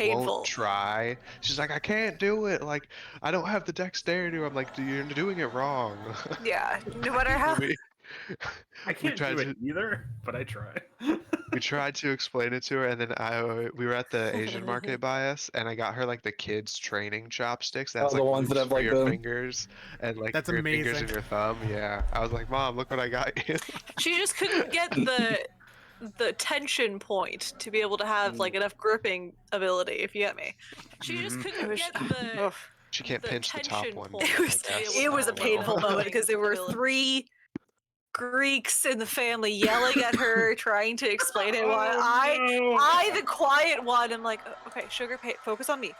Painful. won't try. She's like, I can't do it. Like, I don't have the dexterity. I'm like, you're doing it wrong. Yeah, no matter how. I can't do it either, but I try. We tried to explain it to her, and then we were at the Asian market by us, and I got her like the kids training chopsticks. That's the like ones that loops have for like your the fingers and like That's for your fingers amazing. and your thumb. Yeah, I was like, Mom, look what I got you. She just couldn't get the tension point to be able to have like enough gripping ability, if you get me. She just couldn't get the. She can't pinch the top tension one. point. It was a painful moment because there were 3 Greeks in the family yelling at her, trying to explain it. While I, the quiet one, I'm like, okay, Sugar, focus on me.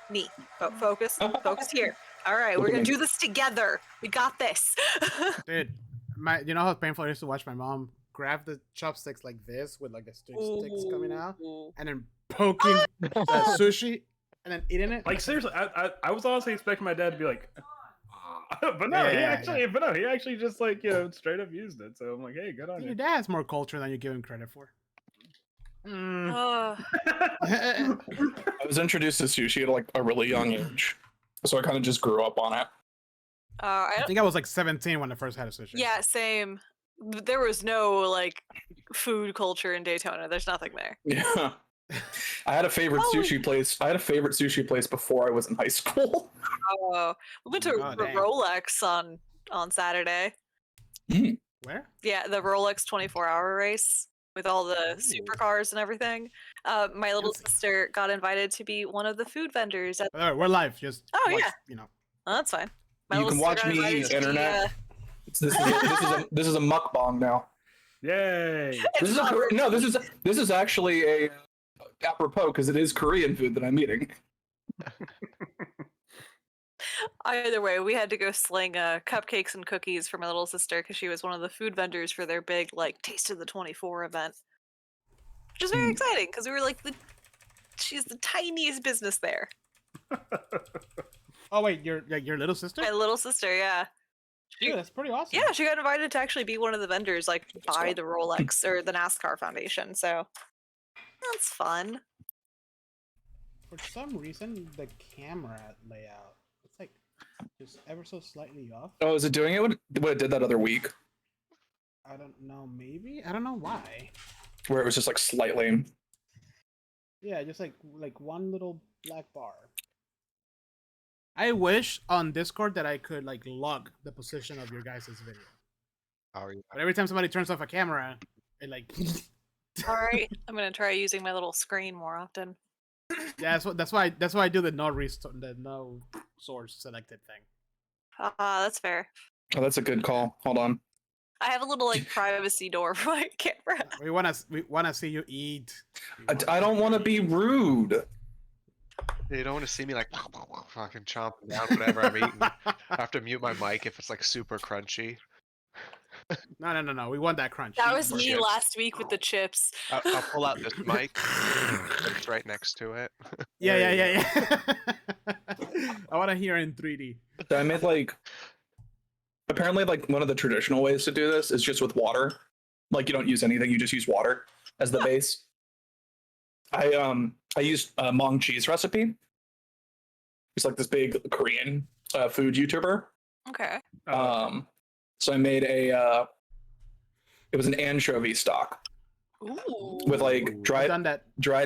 Focus here. All right, we're gonna do this together. We got this. Dude, you know how painful it is to watch my mom grab the chopsticks like this with like the sticks coming out, and then poking the sushi, and then eating it. Like seriously, I was honestly expecting my dad to be like, but no, he actually just like straight up used it. So I'm like, hey, good on you. Your dad has more culture than you give him credit for. I was introduced to sushi at like a really young age, so I kind of just grew up on it. I think I was like 17 when I first had a sushi. Yeah, same. There was no like food culture in Daytona. There's nothing there. Yeah. I had a favorite sushi place. I had a favorite sushi place before I was in high school. Oh, we went to Rolex on Saturday. Where? Yeah, the Rolex 24-hour race with all the supercars and everything. My little sister got invited to be one of the food vendors. We're live. Just watch, yeah, oh, that's fine. You can watch me eat internet. This is a mukbang now. Yay! This is actually a apropos because it is Korean food that I'm eating. Either way, we had to go sling cupcakes and cookies for my little sister because she was one of the food vendors for their big like Taste of the 24 event, which is very exciting because we were like she's the tiniest business there. Oh wait, your little sister? My little sister, yeah. Dude, that's pretty awesome. Yeah, she got invited to actually be one of the vendors, like by the Rolex or the NASCAR Foundation. So that's fun. For some reason, the camera layout, it's like just ever so slightly off. Oh, is it doing it when it did that other week? I don't know. Maybe I don't know why. Where it was just like slightly. Yeah, just like one little black bar. I wish on Discord that I could like log the position of your guys' video. Oh, yeah. But every time somebody turns off a camera, it like. All right, I'm gonna try using my little screen more often. Yeah, that's why I do the no source selected thing. That's fair. Oh, that's a good call. Hold on. I have a little like privacy door for my camera. We wanna see you eat. I don't want to be rude. You don't want to see me like fucking chomping down whatever I'm eating. I have to mute my mic if it's like super crunchy. No. We want that crunch. That was me last week with the chips. I'll pull out this mic. It's right next to it. Yeah. I want to hear in 3D. I made like. Apparently, like one of the traditional ways to do this is just with water. Like you don't use anything; you just use water as the base. I used a Mong cheese recipe. It's like this big Korean food YouTuber. Okay. So I made it was an anchovy stock. Ooh. With like dried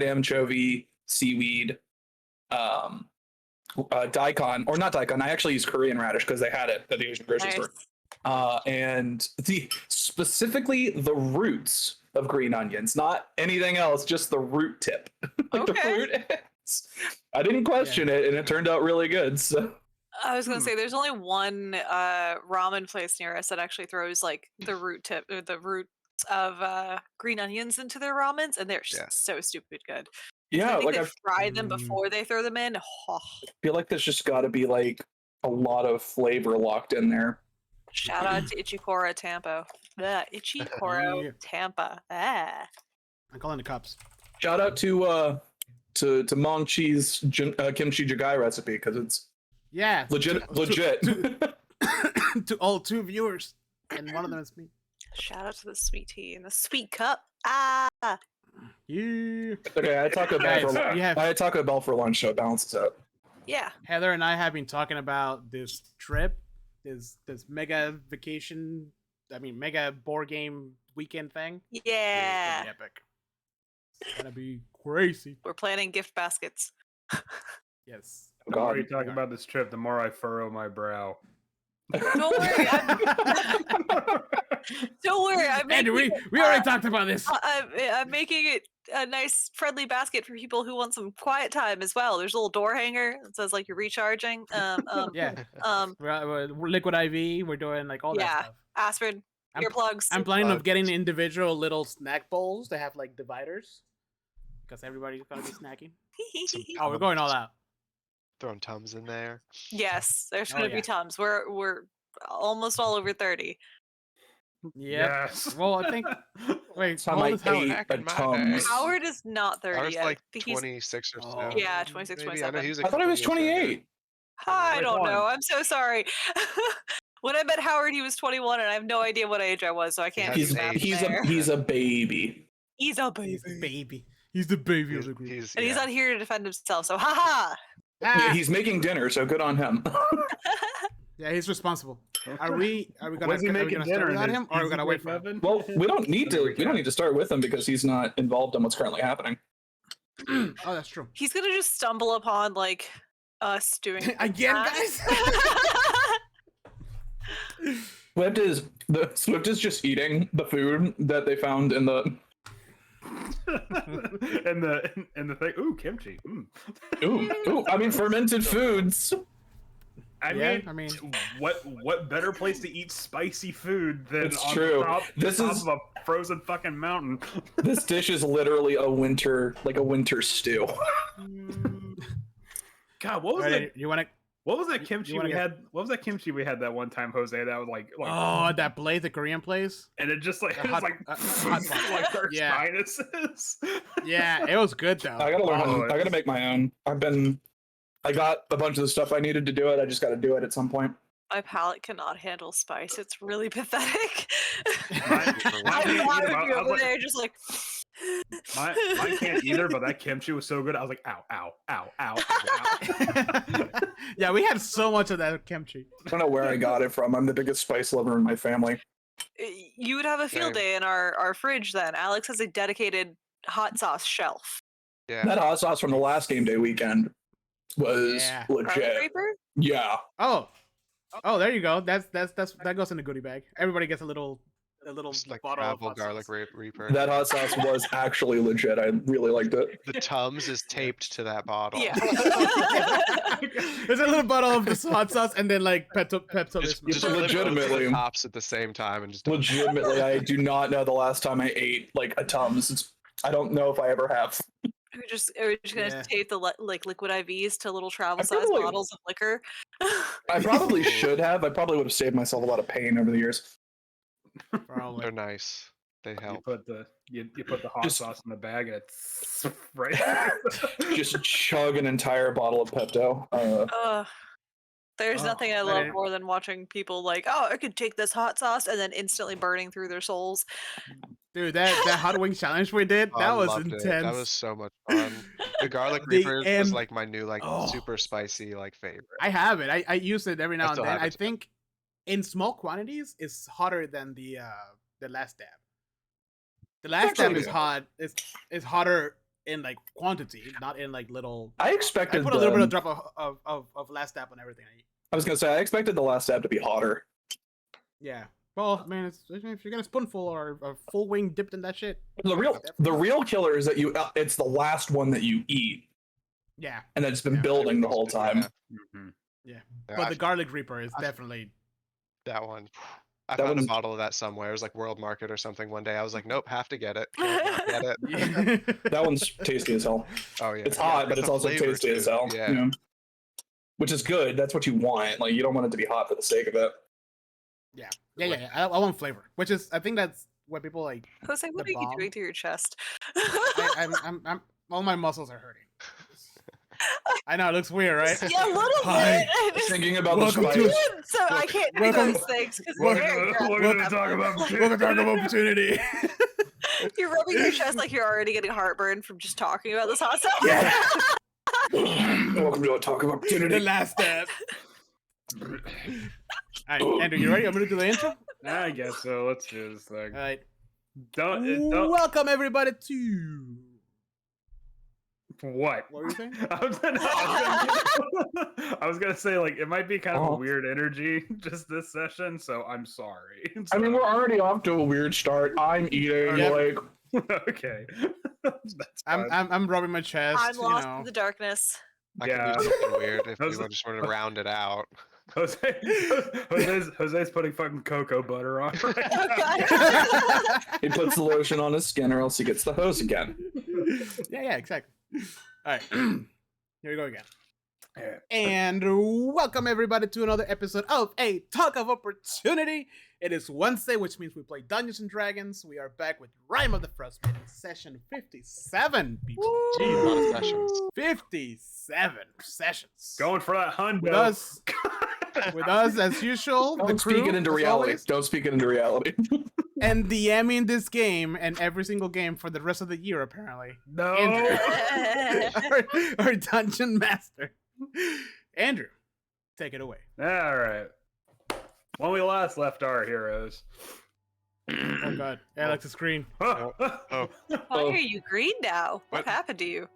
anchovy, seaweed, daikon, or not daikon. I actually used Korean radish because they had it at the Asian grocery store. And specifically the roots of green onions, not anything else, just the root tip. Like the root ends. I didn't question it, and it turned out really good. So I was gonna say there's only one ramen place near us that actually throws like the roots of green onions into their ramens, and they're so stupid good. Yeah, like they fry them before they throw them in. Oh. I feel like there's just got to be like a lot of flavor locked in there. Shout out to Ichikoro Tampa. Ichikoro Tampa. I'm calling the cops. Shout out to Mong Cheese kimchi jjigae recipe because it's legit. To all 2 viewers, and one of them is me. Shout out to the sweet tea and the sweet cup. Yeah. Okay, I had Taco Bell Guys, for we have I had Taco Bell for lunch, so it balances out. Yeah. Heather and I have been talking about this trip, this mega vacation. I mean, mega board game weekend thing. It's Yeah. gonna be epic. It's gonna be crazy. We're planning gift baskets. Yes. The more God. you talk about this trip, the more I furrow my brow. Don't worry. Don't worry. I'm Andrew, making, we already talked about this. I'm making it a nice, friendly basket for people who want some quiet time as well. There's a little door hanger that says like you're recharging. Yeah. Um. We're liquid IV. We're doing like all that Yeah. stuff. Aspirin. I'm- Earplugs. I'm planning on Bugs. getting individual little snack bowls that have like dividers, because everybody's gonna be snacking. Oh, we're going all out. Throwing Tums in there. Yes, there's Oh, gonna yeah. be Tums. We're almost all over 30. Yep. Yes. Well, I think. Wait, Time how I old is Howard? ate Back a in my Tums. day. Howard is not 30 I was yet. like I think he's 26 or so. Oh. yeah, 26, Maybe. I know 27. he was a I thought he couple was years younger. 28. I don't 21. know. I'm so sorry. When I met Howard, he was 21, and I have no idea what age I was, so I can't do has He's math age. there. he's a baby. He's a He's baby. the baby. He's the baby of He's, the group. he's, And he's yeah. not here to defend himself, so haha! Yeah, Ah! he's making dinner, so good on him. Yeah, he's responsible. Are we gonna Was he are we making gonna dinner start without in him, or are we his gonna wait for him? oven? Well, we don't need to. Whatever We don't can. need to start with him because he's not involved in what's currently happening. Oh, that's true. He's gonna just stumble upon, like, us doing Again, that. guys. Swift is just eating the food that they found in the. and the thing. Ooh, kimchi. Mm. Ooh, I mean fermented foods. Yeah, I mean- what better place to eat spicy food than It's on true. the top, This top is- of a frozen fucking mountain? This dish is literally a winter stew. God, what was Alright, that? you wanna? What was that kimchi wanna we get- had? What was that kimchi we had that one time, Jose? That was like Oh, that place, the Korean place. and it just like a it was hot- like a hot pot. like their Yeah. sinuses. Yeah, it was good though. I gotta learn. Oh, I gotta make my own. I got a bunch of the stuff I needed to do it. I just got to do it at some point. My palate cannot handle spice. It's really pathetic. Mine I can't would either, be but I was over like- there just like. Mine can't either, but that kimchi was so good. I was like, ow, ow, ow, ow, ow, ow. Yeah, we had so much of that kimchi. I don't know where I got it from. I'm the biggest spice lover in my family. You would have a field Same. day in our fridge then. Alex has a dedicated hot sauce shelf. Yeah. That hot sauce from the last game day weekend was Yeah. Garlic legit. Reaper? Yeah. Oh, there you go. That goes in the goodie bag. Everybody gets a little Just like bottle of travel hot garlic sauce. reaper. That hot sauce was actually legit. I really liked it. The Tums is taped to that bottle. Yeah. There's a little bottle of this hot sauce, and then like Pepto Just Bismol. flip both of the legitimately- tops at the same time and just Legitimately, I do not know the last time I ate like a Tums. I don't know if I ever have. We're just gonna Yeah. tape the like liquid IVs to little travel I size probably- bottles of liquor. I probably should have. I probably would have saved myself a lot of pain over the years. Probably. they're nice. They You help. put the hot Just- sauce in the bag and it's right. Just chug an entire bottle of Pepto. There's Oh, nothing I but love it- more than watching people like, oh, I could take this hot sauce and then instantly burning through their souls. Dude, that hot wing challenge we did, Oh, that I was loved intense. it. That was so much fun. The garlic The reaper was end- like my new Oh. super spicy favorite. I have it. I use it every now and still then. have I it. think in small quantities, it's hotter than the last dab. The last dab Actually, is hot. It's hotter in like quantity, not in like little. I I expected. put a little bit of drop of last dab on everything I eat. I was gonna say I expected the last dab to be hotter. Yeah. Well, man, if you get a spoonful or a full wing dipped in that shit, The real killer is that it's the last one that you eat, yeah. and it's been Yeah. building the whole time. Mhm. Yeah, But the garlic reaper is definitely. that one. I That found one's- a bottle of that somewhere. It was like World Market or something one day. I was like, nope, have to get it. Can't not get it. That one's tasty as hell. Oh yeah. It's Yeah, hot, but there's it's some also flavor tasty to as it, hell. Yeah. you know? Which is good. That's what you want. Like you don't want it to be hot for the sake of it. Yeah. I want flavor, which is I think that's what people like. Jose, what The are you bomb? doing to your chest? I'm all my muscles are hurting. I know it looks weird, right? Yeah, a little Hi. bit. Thinking about the Welcome spice. to- So I can't do Welcome- those things because We're they're gonna talk about Welcome to Talk of Opportunity. You're rubbing your chest like you're already getting heartburn from just talking about this hot sauce. Yeah. Welcome to a talk of The opportunity. last step. All right, Andrew, you ready? I'm gonna do the intro. I guess so. Let's do this thing. All right. Don't. Welcome everybody to. What? What were you saying? I was gonna say like it might be kind of a weird energy just this session, so I'm sorry. I mean, we're already off to a weird start. I'm eating Yep. like okay. That's fine. I'm rubbing my chest. I'm lost you know. in the darkness. I Yeah. could do something weird if How's we just wanted to round it out. Jose's putting fucking cocoa butter on. Oh, God. he puts the lotion on his skin, or else he gets the hose again. Yeah, exactly. All right, here we go again. Yeah. And welcome everybody to another episode of A Talk of Opportunity. It is Wednesday, which means we play Dungeons and Dragons. We are back with Rime of the Frostmaiden, session 57. people. Gee, a lot of sessions. 57 sessions. Going for that hundo. With us as usual. Don't the crew, speak it into as reality. always, Don't speak it into reality. and DMing this game and every single game for the rest of the year, apparently. No. Andrew, our dungeon master. Andrew, take it away. All right. When we last left our heroes. Oh god, yeah, that's the screen. Oh. Why are you green now? What What? happened to you?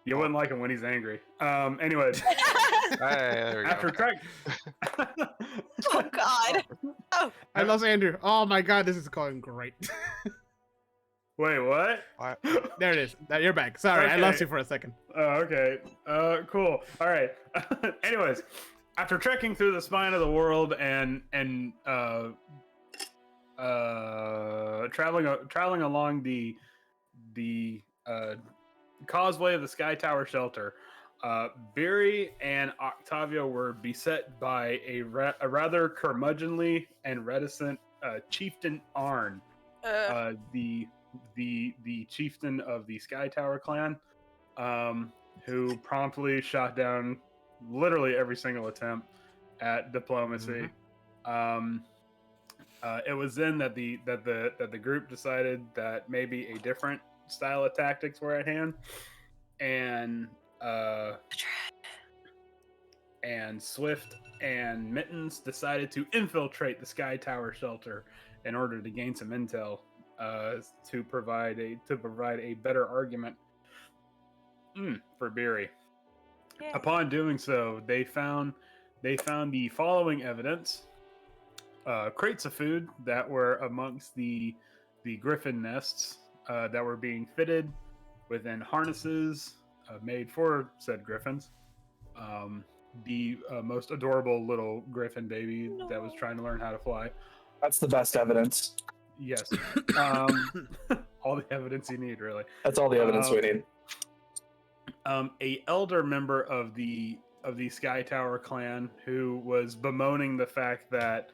You wouldn't like him when he's angry. Anyways, Hey, there we go. after track. Oh God. Oh, I lost Andrew. Oh my god, this is going great. Wait, what? What? There it is. You're back. Sorry, I lost Okay. you for a second. Oh, okay. Cool. All right. Anyways, after trekking through the spine of the world and traveling along the causeway of the Sky Tower shelter, Beery and Octavio were beset by a rather curmudgeonly and reticent chieftain Arn, the chieftain of the Sky Tower clan, who promptly shot down literally every single attempt at diplomacy. It was then that the group decided that maybe a different style of tactics were at hand, and Swift and Mittens decided to infiltrate the Sky Tower shelter in order to gain some intel, to provide a better argument for Beery. yeah. Upon doing so, they found the following evidence: crates of food that were amongst the griffin nests that were being fitted within harnesses made for said griffins. The most adorable little griffin baby that was trying to learn how to fly. That's the best evidence. Yes, all the evidence you need, really. That's all the evidence we need. A elder member of the Sky Tower clan who was bemoaning the fact that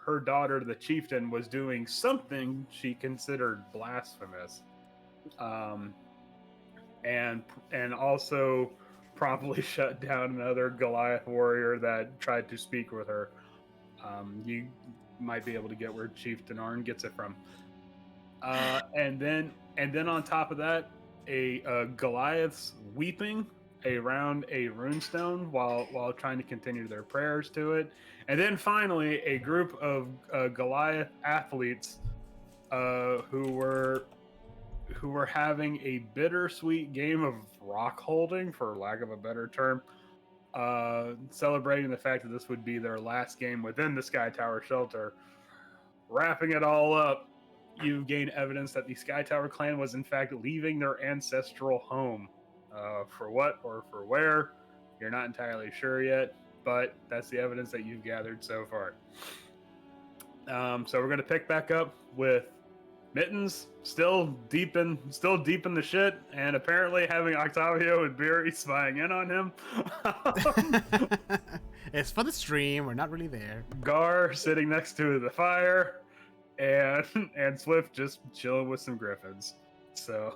her daughter, the chieftain, was doing something she considered blasphemous, and also promptly shut down another Goliath warrior that tried to speak with her. You might be able to get where Chieftain Arn gets it from. And then on top of that, a Goliath's weeping around a runestone while trying to continue their prayers to it. And then finally, a group of Goliath athletes who were having a bittersweet game of rock holding, for lack of a better term, celebrating the fact that this would be their last game within the Sky Tower shelter. Wrapping it all up, you gain evidence that the Sky Tower clan was in fact leaving their ancestral home. For what or for where, you're not entirely sure yet, but that's the evidence that you've gathered so far. So we're going to pick back up with Mittens still deep in the shit, and apparently having Octavio and Beery spying in on him. It's for the stream. We're not really there. Gar sitting next to the fire, and Swift just chilling with some griffins. So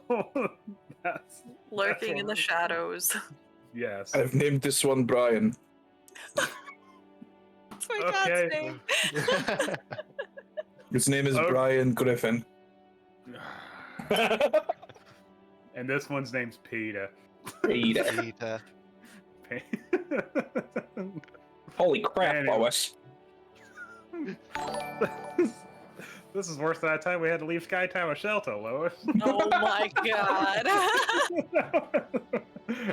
that's Lurking in the shadows. yes. I've named this one Brian. That's my Okay. God's name. His name is Okay. Brian Griffin. And this one's name's Peter. Peter. Peter. Holy crap, Anyway. Lois. This is worse than that time we had to leave Sky Tower Shelter, Lois. Oh my god.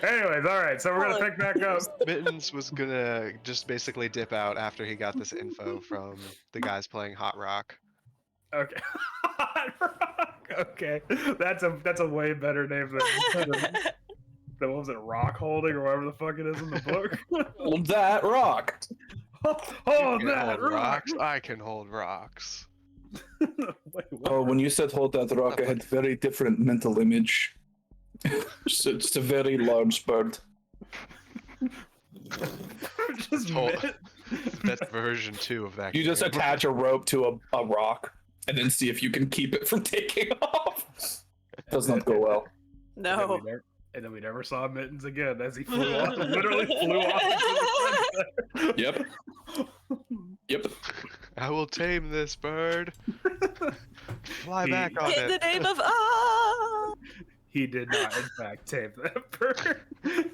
Anyways, all right, so we're gonna pick back up. Mittens was gonna just basically dip out after he got this info from the guys playing Hot Rock. Okay. Hot Rock. Okay, that's a way better name than what was it, Rock Holding or whatever the fuck it is in the book. Hold that rock. Oh, You can that hold rock. rocks. I can hold rocks. Wait, what? Oh, when you said hold that rock, I had very different mental image. It's a very large bird. Just Hold- mid- That's version 2 of that. You just game. attach a rope to a rock and then see if you can keep it from taking off. Does not go well. No. And then we never saw Mittens again as he flew off. Literally flew off. Into the Yep. Yep. I will tame this bird. Fly He- back on In the it. name of ah. He did not, in fact, tame that bird.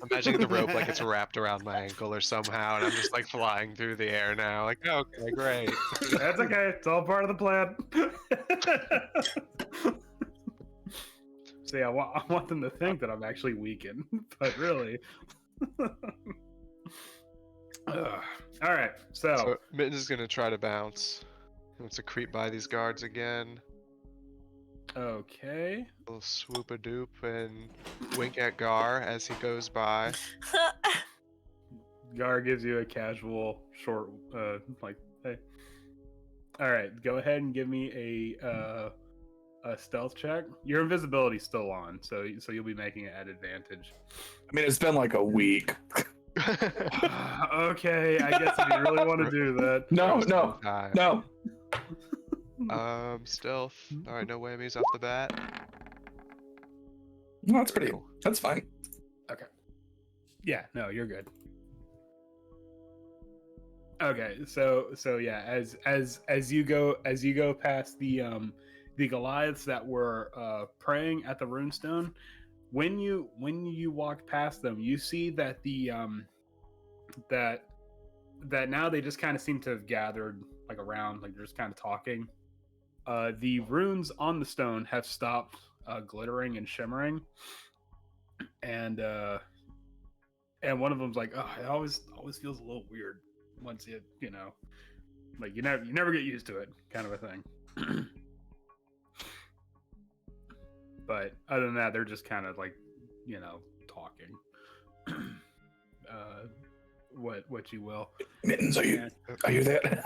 Imagining the rope like it's wrapped around my ankle or somehow, and I'm just like flying through the air now. Like, okay, great. That's okay. It's all part of the plan. See, I want them to think that I'm actually weakened, but really. All right, So Mittens is gonna try to bounce. He wants to creep by these guards again. Okay. A little swoop a doop and wink at Gar as he goes by. Gar gives you a casual, short, like, hey. All right, go ahead and give me a stealth check. Your invisibility's still on, so you'll be making it at advantage. I mean, it's been like a week. Okay, I guess if you really want to do that. No. Stealth. Alright, no whammies off the bat. No, that's pretty. That's fine. Yeah, no, you're good. Okay, so yeah, as you go past the Goliaths that were praying at the runestone, when you walk past them, you see that the that now they just kind of seem to have gathered like around, like they're just kind of talking. The runes on the stone have stopped glittering and shimmering, and one of them's like, "Oh, it always feels a little weird once you know, like you never get used to it, kind of a thing." But other than that, they're just kind of like, talking. What you will. Mittens, are you there?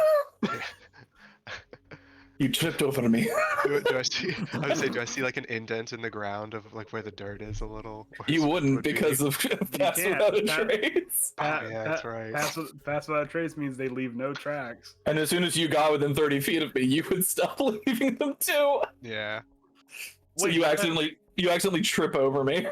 You tripped over me. Do I see? I would say, do I see like an indent in the ground of like where the dirt is a little? You wouldn't Would be- because of Pass can't. Without a That- Trace. Oh, yeah, that's right. Pass without trace means they leave no tracks. And as soon as you got within 30 feet of me, you would stop leaving them too. Yeah. So Wait, you accidentally trip over me.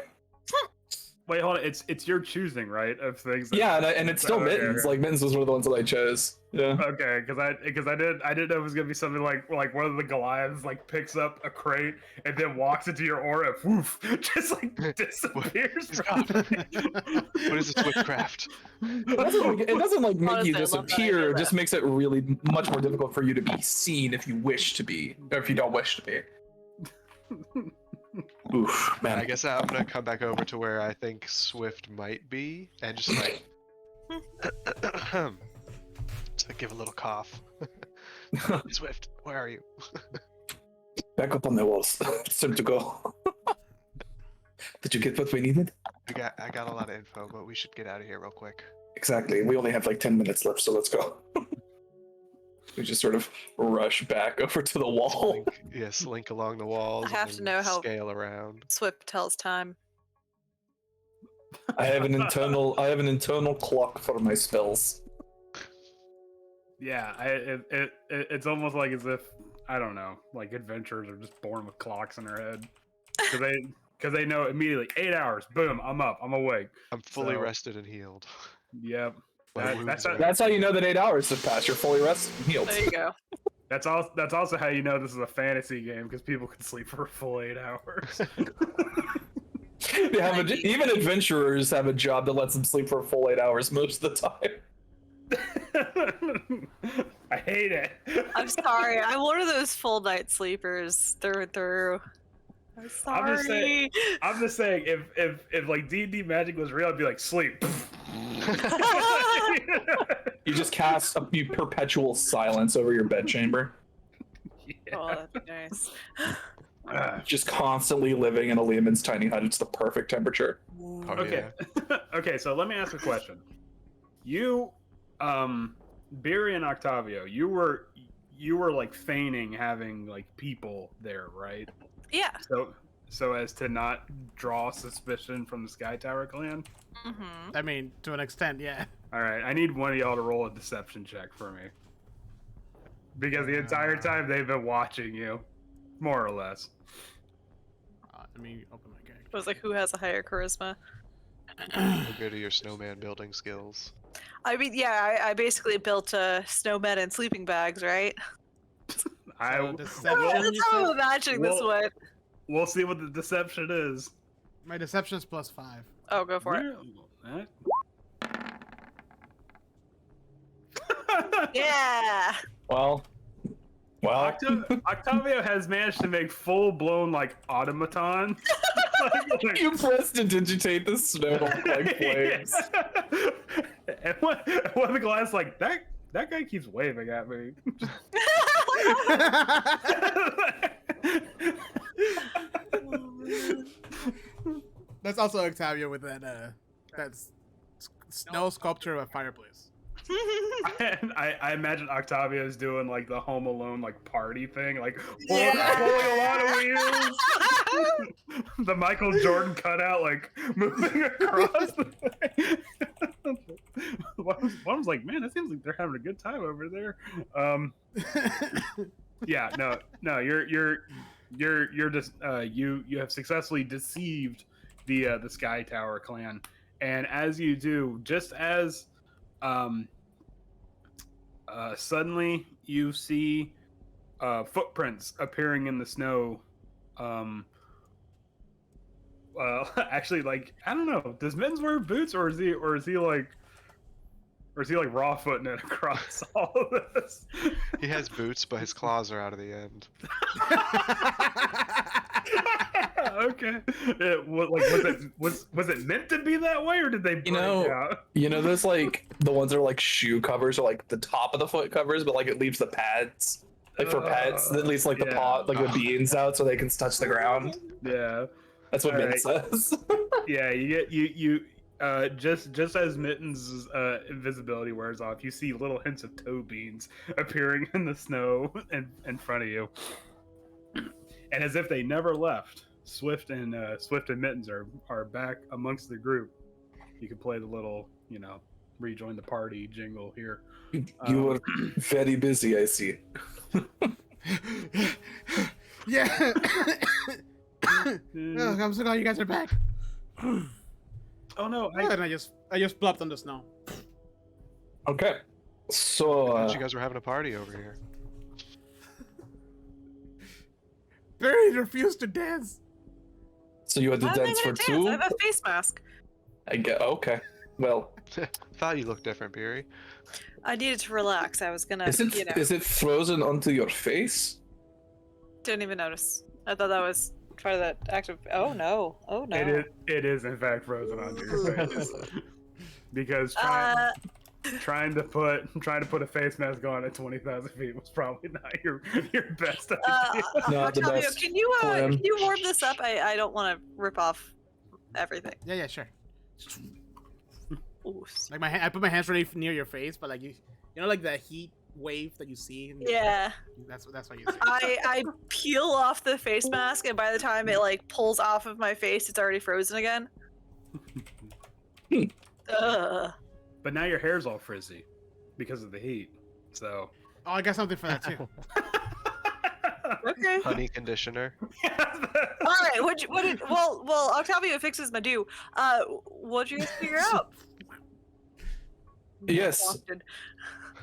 Wait, hold on. It's your choosing, right? Of things. Yeah, and it's still Okay, Mittens. okay. Like Mittens was one of the ones that I chose. Yeah. Okay, because I didn't know it was gonna be something like one of the Goliaths like picks up a crate and then walks into your aura, woof, just like disappears. He's from gone. What is this witchcraft? It doesn't like make Honestly, you I love that disappear. idea. It just makes it really much more difficult for you to be seen if you wish to be, or if you don't wish to be. Oof, man. I guess I'm gonna come back over to where I think Swift might be, and just like, just like give a little cough. Swift, where are you? Back up on the walls. It's time to go. Did you get what we needed? I got a lot of info, but we should get out of here real quick. Exactly. We only have like 10 minutes left, so let's go. We just sort of rush back over to the wall. Slink along the walls. I have and to know how- scale around. Swift tells time. I have an internal clock for my spells. Yeah, it's almost like as if, I don't know, like adventurers are just born with clocks in their head, because they know immediately 8 hours, boom, I'm up, I'm awake. I'm fully So- rested and healed. Yep. My wounds are- That's how you know that 8 hours have passed. You're fully rested and healed. There you go. That's also how you know this is a fantasy game because people can sleep for a full 8 hours. They have even adventurers have a job that lets them sleep for a full 8 hours most of the time. I hate it. I'm sorry. I'm one of those full night sleepers through and through. I'm sorry. I'm just saying, if like D&D magic was real, I'd be like, sleep. You just cast a perpetual silence over your bedchamber. Yeah. Oh, that'd be nice. Just constantly living in a Lehman's tiny hut. It's the perfect temperature. Oh, Okay. yeah. Okay, so let me ask a question. You, Beery and Octavio, you were like feigning having like people there, right? Yeah. So as to not draw suspicion from the Sky Tower clan? Mm-hmm. I mean, to an extent, yeah. Alright, I need one of y'all to roll a deception check for me. Because the entire time they've been watching you. More or less. Let me open my character. It was like, who has a higher charisma? How good are your snowman building skills? I mean, yeah, I basically built snowmen and sleeping bags, right? Deception, That's you how I'm said? imagining this Well- one. We'll see what the deception is. My deception's +5. Oh, go for it. Where- Yeah. Well. Octavio has managed to make full-blown like automaton. You pressed to digitate the snow like flames. And one of the glass like that guy keeps waving at me. That's also Octavio with that snow sculpture of a fireplace. And I imagine Octavio's doing like the Home Alone like party thing, like Yeah. pulling a lot of wheels. The Michael Jordan cutout like moving across the thing. Mom's like, man, it seems like they're having a good time over there. Yeah, no, you're just you have successfully deceived the Sky Tower clan, and as you do, just as suddenly you see footprints appearing in the snow. Actually, like I don't know, does Mittens wear boots, or is he like raw footing it across all of this? He has boots, but his claws are out of the end. Okay. Was it meant to be that way, or did they break out? Those like the ones that are like shoe covers, or like the top of the foot covers, but like it leaves the pads, like for pets, at least like the paw, like the beans out, so they can touch the ground. Yeah. That's what All Mint says. Yeah, you just as Mittens' invisibility wears off, you see little hints of toe beans appearing in the snow in front of you, and as if they never left, Swift and Mittens are back amongst the group. You can play the little, rejoin the party jingle here. You were very busy, I see. Yeah. Oh, I'm so glad you guys are back. Oh no! And I just plopped on the snow. Okay. So I thought you guys were having a party over here. Barry refused to dance. So you had to Why am I dance for gonna dance? two? I have a face mask. I get okay. Well, Thought you looked different, Beery. I needed to relax. I was gonna, is it frozen onto your face? Didn't even notice. I thought that was part of that active. Oh no! Oh no! It is in fact frozen onto your face. Because trying to put a face mask on at 20,000 feet was probably not your best idea. Not the Octavio, best can you plan. warm this up? I don't want to rip off everything. Yeah, sure. Ooh, Like I put my hands really near your face, but like you know, like the heat wave that you see. In yeah. That's what you see. I peel off the face mask, and by the time it like pulls off of my face, it's already frozen again. Ugh. But now your hair's all frizzy because of the heat. So. Oh, I got something for that too. Okay. Honey conditioner. All right. Well, Octavio fixes my do. What'd you guys figure out? Yes. Wanted.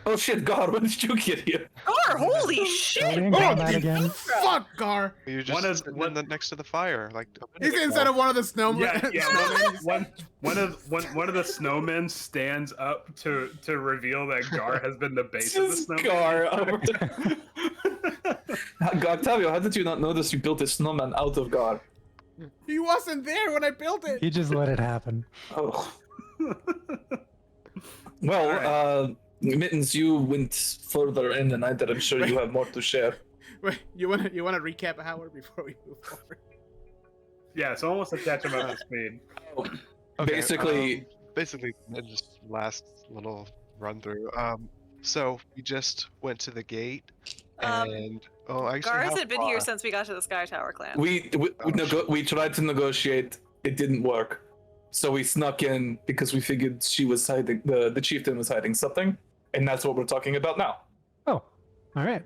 Oh shit, God, when did you get here? Gar, holy Are we shit! in combat again? Fuck, Gar! You just One of- sitting one- next to the fire, like a He's minute inside ago. of one of the snowmen. One of the snowmen stands up to reveal that Gar has been the base of the This snowman. Gar. Octavio, how did you not notice you built a snowman out of Gar? He wasn't there when I built it. He just let it happen. Oh. Well, Mittens, you went further in, and I'm sure you have more to share. Wait, you wanna recap Howard before we move forward? Yeah, so almost to catch him up to speed. Okay, Basically, basically, just last little run through. So we just went to the gate, and actually, Gar how hasn't been here far? since we got to the Sky Tower clan. we tried to negotiate. It didn't work, so we snuck in because we figured she was hiding. The chieftain was hiding something, and that's what we're talking about now. Oh, all right.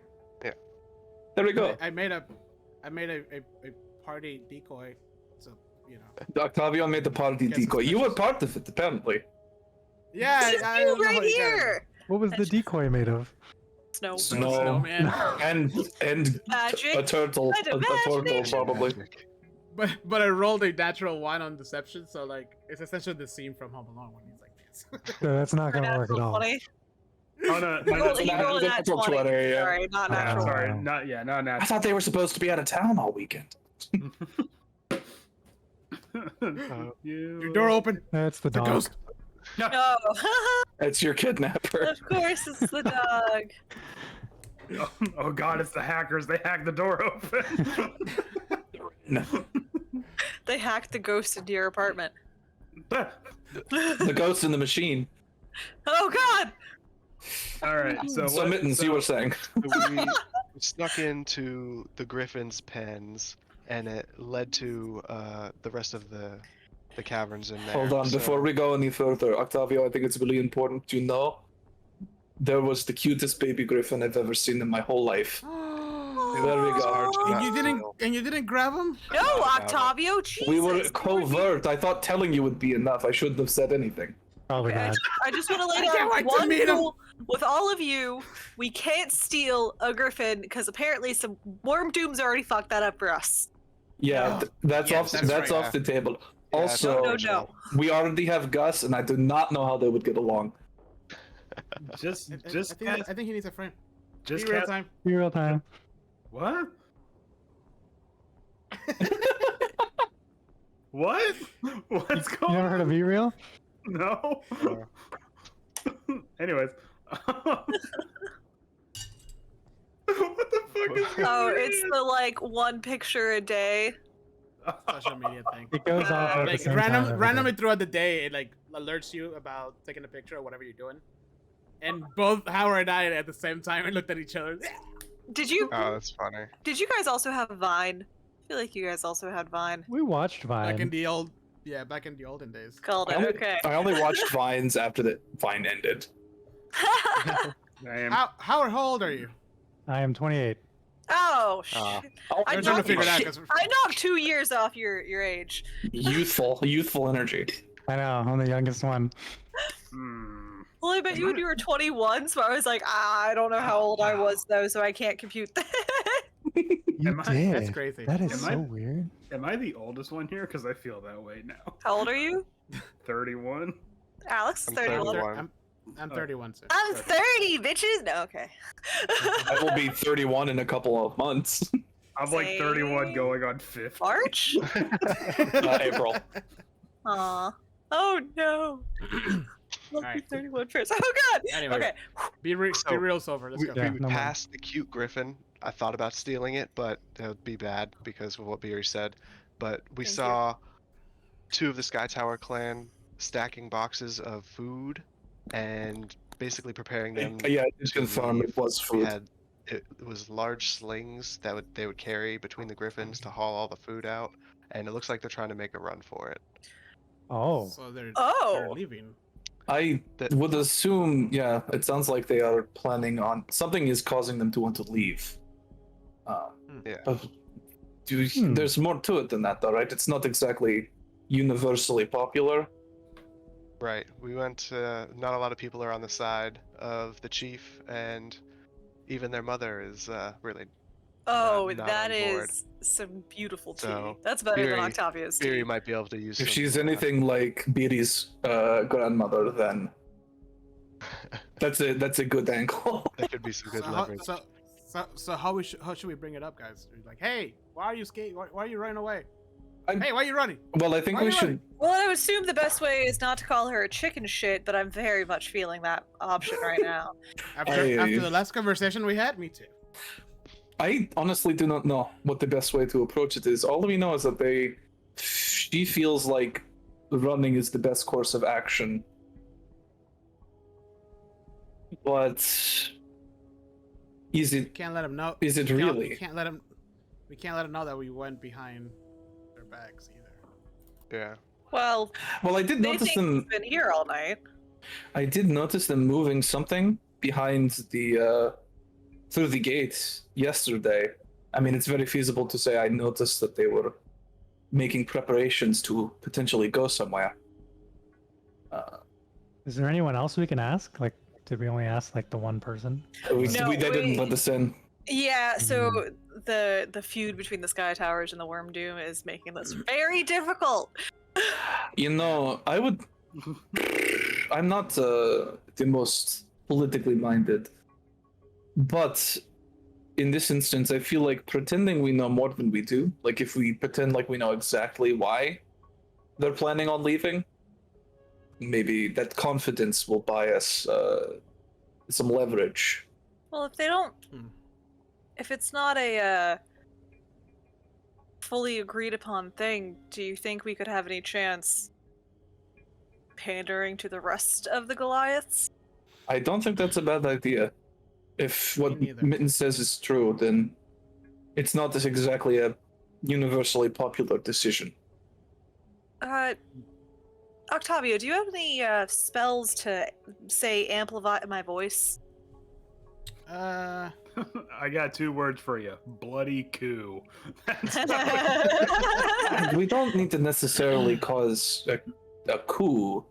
There we go. I made a party decoy, so you know. Octavio made the party Guess decoy. it's You were just- part of it, apparently. Yeah, This is I you don't know right how you got it. here. What was the decoy made of? Snow. Snow. Snowman. And Magic. a turtle. Kind of A turtle, imagination. probably. Magic. But I rolled a natural 1 on deception, so like it's essentially the scene from Home Alone when he's like this. So that's not Or gonna work at natural all. 20. Oh no, He no, rolled, no, he no, rolled a nat natural 20. 20, yeah. Sorry, not natural. sorry, Wow. not I natural. thought they were supposed to be out of town all weekend. Your door open. That's the The dog. ghost. No. That's your kidnapper. Of course, it's the dog. Oh god, it's the hackers. They hacked the door open. They hacked the ghost into your apartment. The ghost in the machine. Oh god! All right, so So Mittens, you were saying. We snuck into the Griffin's pens, and it led to the rest of the caverns in there. Hold on, so- before we go any further, Octavio, I think it's really important to know there was the cutest baby griffin I've ever seen in my whole life. There we It's hard go. to And not you didn't feel. and you didn't grab him? No, about it. Octavio, Jesus! We were you covert. I thought telling you would be enough. I shouldn't have said anything. Probably Okay, not. I just want to lay I can't down wait to one meet him. rule with all of you. We can't steal a griffin because apparently some worm dooms already fucked that up for us. Yeah, No. that's Yes, off. that's That's right. off the table. Yeah, it's Also, not No, original. we already have Gus, and I do not know how they would get along. just I just think, cast, I think he needs a friend. just Be real cast, time. Be real time. what? What? What's You going never heard of Be Real? No. Anyways. What the fuck is going Oh, on? it's the like one picture a day. Social media thing. It goes off at the Like same time every day. randomly throughout the day, it like alerts you about taking a picture or whatever you're doing. And both Howard and I at the same time looked at each other. Did you? Oh, that's funny. Did you guys also have Vine? I feel like you guys also had Vine. We watched Back in Vine. the old, back in the olden days. Called I it. only, Okay. I only watched Vines after the Vine ended. Damn. Howard, how old are you? I am 28. Oh shit! Ah. I I'm trying to knocked, figure it out. 'cause- I knocked 2 years off your age. Youthful energy. I know, I'm the youngest one. Hmm. Well, I bet you when you were 21, so I was like, I don't know how old I was though, so I can't compute that. You Am I- did. That's crazy. That is Am so I- weird. Am I the oldest one here? Because I feel that way now. How old are you? 31. Alex, I'm 31. 31. I'm 31, sir. I'm 30, bitches. No, okay. I will be 31 in a couple of months. I'm like 31 Same. going on 50. March? April. Aw. Oh no. Let me Alright. 31 first. Oh god. Anyway, Okay. be So, real sober. Let's We, go. Yeah, we no more. passed the cute griffin. I thought about stealing it, but that would be bad because of what Beery said. But we Thank you. saw 2 of the Sky Tower clan stacking boxes of food and basically preparing them. Yeah, just to confirm leave. it was We food. had it was large slings that they would carry between the griffins to haul all the food out, and it looks like they're trying to make a run for it. Oh. So they're Oh. leaving. I That- would assume, yeah, it sounds like they are planning on something is causing them to want to leave. Yeah. But Hmm. there's more to it than that, though, right? It's not exactly universally popular. Right. We went. Not a lot of people are on the side of the chief, and even their mother is really not that on board. is some beautiful tea. So, That's better than Beery- Octavia's tea. Beery might be able to use. If some, she's anything like Beery's grandmother, then that's a good angle. that could be some good So leverage. how should we bring it up, guys? Like, hey, why are you skating? Why are you running away? I'm- Hey, why are you running? Well, I think Why we are you should. Well, I would assume the best way is not to call her a chicken shit, but I'm very much feeling that option right now. After the last conversation we had, me too. I honestly do not know what the best way to approach it is. All we know is that she feels like running is the best course of action. But is it Can't let them know. Is it we can't- really? We can't let them. We can't let them know that we went behind their backs either. Yeah. Well, Well, I did they notice think them. he's been here all night. I did notice them moving something behind the through the gate yesterday. I mean, it's very feasible to say I noticed that they were making preparations to potentially go somewhere. Is there anyone else we can ask? Like, did we only ask like the one person? They No, didn't we- let us in. Yeah, so the feud between the Sky Towers and the Worm Doom is making this very difficult. You know, I'm not the most politically minded, but in this instance, I feel like pretending we know more than we do. Like if we pretend like we know exactly why they're planning on leaving, maybe that confidence will buy us some leverage. Well, if they don't, Hmm. if it's not a fully agreed upon thing, do you think we could have any chance pandering to the rest of the Goliaths? I don't think that's a bad idea. If what Me neither. Mitten says is true, then it's not exactly a universally popular decision. Octavio, do you have any spells to say amplify my voice? Uh, I got 2 words for you. Bloody coup. That's We don't need to necessarily cause a coup.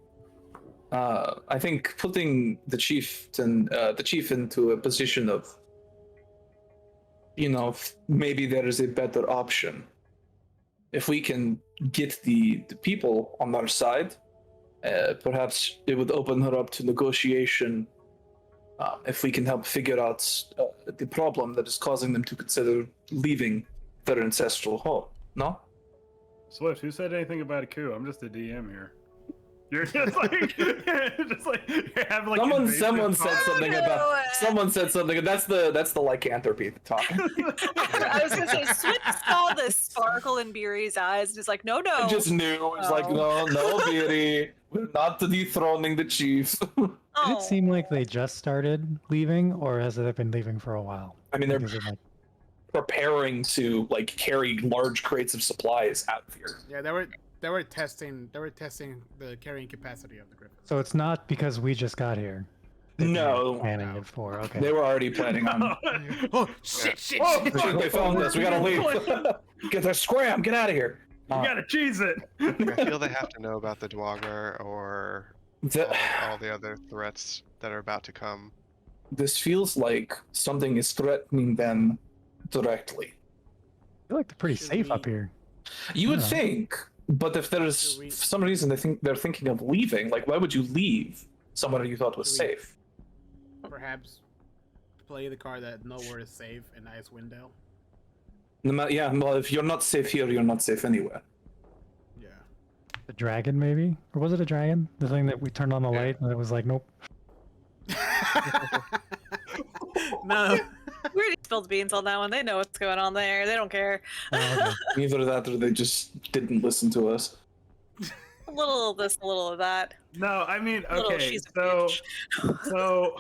I think putting the chief into a position of, maybe there is a better option. If we can get the people on our side, perhaps it would open her up to negotiation. If we can help figure out the problem that is causing them to consider leaving their ancestral home. No? Swift, who said anything about a coup? I'm just a DM here. You're just like, you have like Someone said something no, about. Someone said something. That's the lycanthropy talking. I was gonna say, Swift saw the sparkle in Beery's eyes and is like, no. I just knew. It was like, no, Beery. We're not dethroning the chief. Did Oh. it seem like they just started leaving, or has it been leaving for a while? I mean, they're Like, is it like, preparing to carry large crates of supplies out of here. yeah, they were testing the carrying capacity of the Griffin. so it's not because we just got here. They've been No. planning No. it for. Okay. They were already planning on. Oh shit! Oh, Shit, they found us. We gotta leave. Get there, scram! Get out of here. You gotta cheese it. I feel they have to know about the Dwagger or all the other threats that are about to come. This feels like something is threatening them directly. I feel like they're pretty Should safe we- up here. You would Yeah. think, but if there's Should we- for some reason they're thinking of leaving, like why would you leave somewhere you thought was Should we- safe? Perhaps play the card that nowhere is safe in Icewind Dale. Yeah, well, if you're not safe here, you're not safe anywhere. Yeah. The dragon, maybe, or was it a dragon? The thing that we turned on the Yeah. light and it was like, nope. No. We already spilled beans on that one. They know what's going on there. They don't care. Oh, okay. Either that or they just didn't listen to us. A little of this, a little of that. No, I mean, A little okay, she's a so bitch. so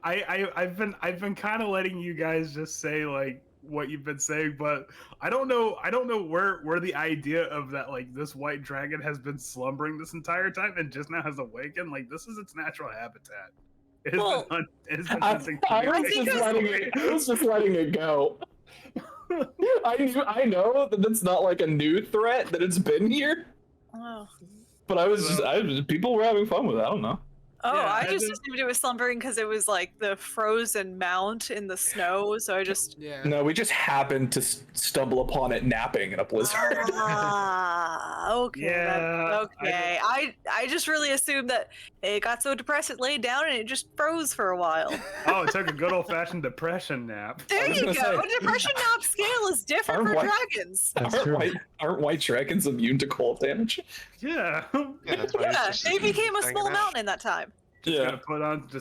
I've been kind of letting you guys just say like what you've been saying, but I don't know where the idea of that like this white dragon has been slumbering this entire time and just now has awakened. Like this is its natural habitat. It has Well, been it has been I hunting. was just letting it go. I know that it's not like a new threat, that it's been here. Oh. But people were having fun with it. I don't know. Oh, Yeah, I and just then- assumed it was slumbering because it was like the frozen mount in the snow. So I just. Yeah. No, we just happened to stumble upon it napping in a blizzard. Ah, okay. Yeah, Okay. I just really assumed that it got so depressed it laid down and it just froze for a while. Oh, it took a good old-fashioned depression nap. There was you go. gonna say- Depression nap scale is different Aren't for white- dragons. That's true. Aren't white dragons immune to cold damage? Yeah. Yeah, that's why he's Yeah, just they became a hanging small out. mountain in that time. Just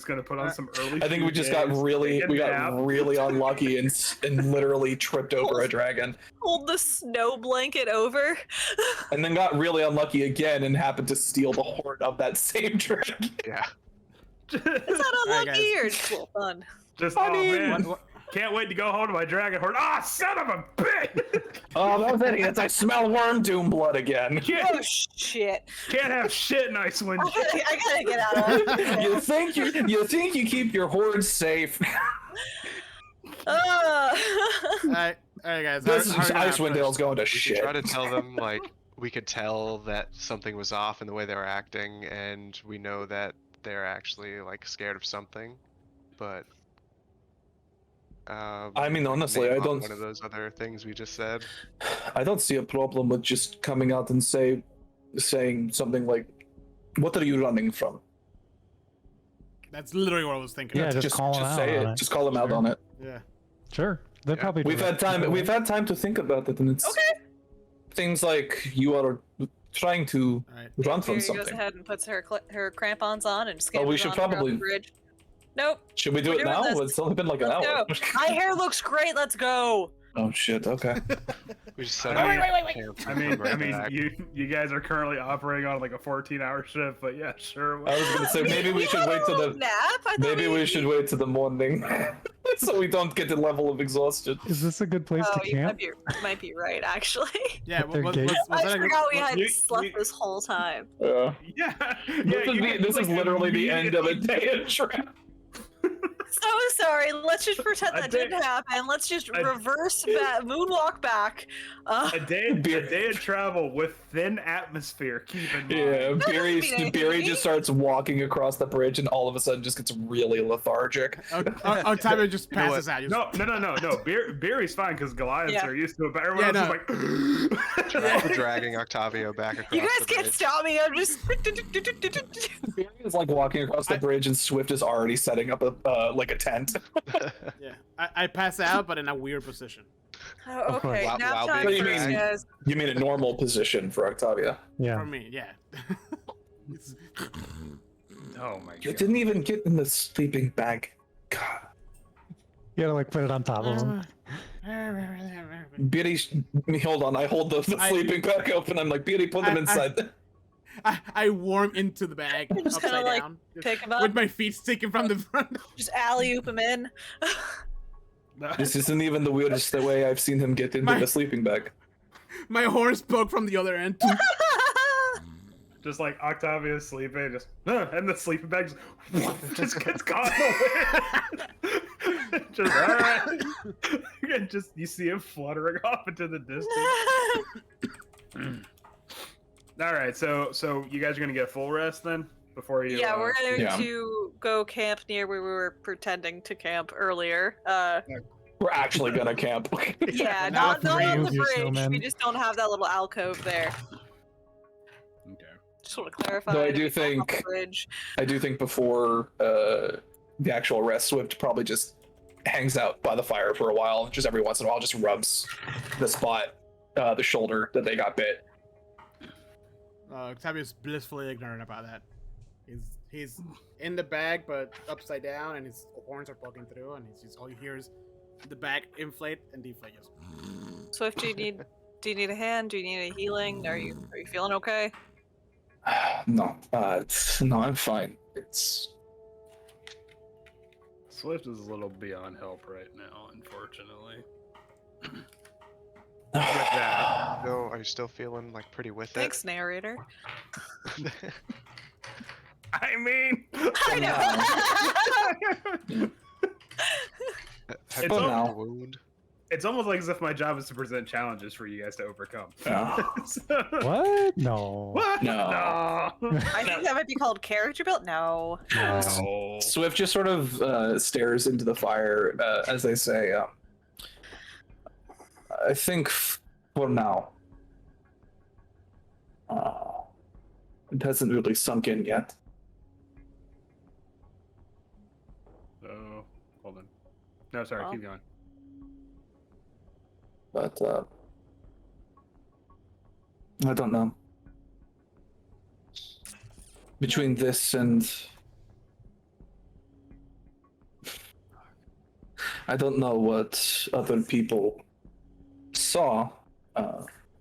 gonna put on some early. I think we just got really unlucky and literally tripped over a dragon, Pulled the snow blanket over. and then got really unlucky again and happened to steal the horn of that same dragon. Yeah. Is that Alright, unlucky guys. or just well fun? Just I oh mean- man, can't wait to go home to my dragon horde. Ah, son of a bitch! Oh, those idiots! I smell worm doom blood again. Oh shit! Can't have shit in Icewind. I gotta get out of here. You think you keep your horde safe? Alright, guys. This how are we gonna Icewind Dale's going to We should shit. try to tell them like we could tell that something was off in the way they were acting, and we know that they're actually like scared of something, but. I mean, honestly, name I off don't. One of those other things we just said. I don't see a problem with just coming out and saying something like, "What are you running from?" That's literally what I was thinking. Yeah, just call him out say on it. it. Just call him out Sure. on it. Yeah. Sure. They Yeah. probably. We've do had it. time. We've had time to think about it, and it's things like you are trying to Alright. run from Fury goes something. ahead and puts her crampons on and Oh, we scampers should on across probably- the bridge. Nope. Should we do We're it doing now? this. It's only been like an Let's hour. go. My hair looks great. Let's go. Oh shit. Okay. We just said. I mean- camp I and mean, come right I mean, back. you guys are currently operating on like a 14-hour shift, but yeah, sure. I was gonna say maybe we should wait till the nap. I thought maybe we should wait till the morning, so we don't get the level of exhaustion. Is this a good place Oh, to you camp? might be right, actually. Yeah, Their gate. I that a good- forgot we was- hadn't you- slept you- this whole time. Yeah. Yeah, This is literally the end of a day in trap. So sorry. Let's just pretend A that day- didn't happen. Let's just a- reverse moonwalk back. a day of travel with thin atmosphere. Keep in mind. Yeah, Barry mean anything to Barry me. just starts walking across the bridge and all of a sudden just gets really lethargic. Octavio just You know passes out. No. Barry's fine because Goliaths Yeah. are used to it, but everyone Yeah, else is like. We're dragging Octavio back across You guys the can't bridge. stop me. I'm just. Barry is like walking across the bridge and Swift is already setting up a tent. Yeah, I pass out, but in a weird position. Oh, okay, Wow, nap wow, time big first, drag. guys. You mean a normal position for Octavia? Yeah. For me, yeah. It's- Oh my You god. didn't even get in the sleeping bag. God. You gotta like put it on top of him. Beauty, hold on. I hold the sleeping bag open. I'm like, Beauty, put them inside. I warm into the bag Just kinda, upside like, down, pick 'em up. with my feet sticking from the front. Just alley-oop him in. This isn't even the weirdest way I've seen him get into My- the sleeping bag. My horns poke from the other end. Just like Octavia's sleeping, just and the sleeping bag just gets caught in the wind. Just alright. And just you see him fluttering off into the distance. Alright, so you guys are gonna get full rest then? Before you Yeah, we're going Yeah. to go camp near where we were pretending to camp earlier. We're actually gonna camp. Yeah, Now not on three the of you bridge. snowmen. We just don't have that little alcove there. Okay. Just want to clarify. Though I that do we don't have think- the bridge. I do think before the actual rest, Swift probably just hangs out by the fire for a while. Just every once in a while, just rubs the spot, the shoulder that they got bit. Octavio's blissfully ignorant about that. He's in the bag, but upside down, and his horns are poking through, and he's just, all you hear is the bag inflate and deflate. Just, Swift, do you need a hand? Do you need a healing? Are you feeling okay? No, no, I'm fine. It's Swift is a little beyond help right now, unfortunately. No, are you still feeling like pretty with it? Thanks, narrator. I mean, I know. Have It's you all- a wound? It's almost like as if my job is to present challenges for you guys to overcome. So- What? No. What? No. I think that might be called character build. No. No. Swift just sort of stares into the fire as they say, I think for now, it hasn't really sunk in yet. Oh, hold on. No, sorry, Well. keep going. But I don't know. Between this and I don't know what other people saw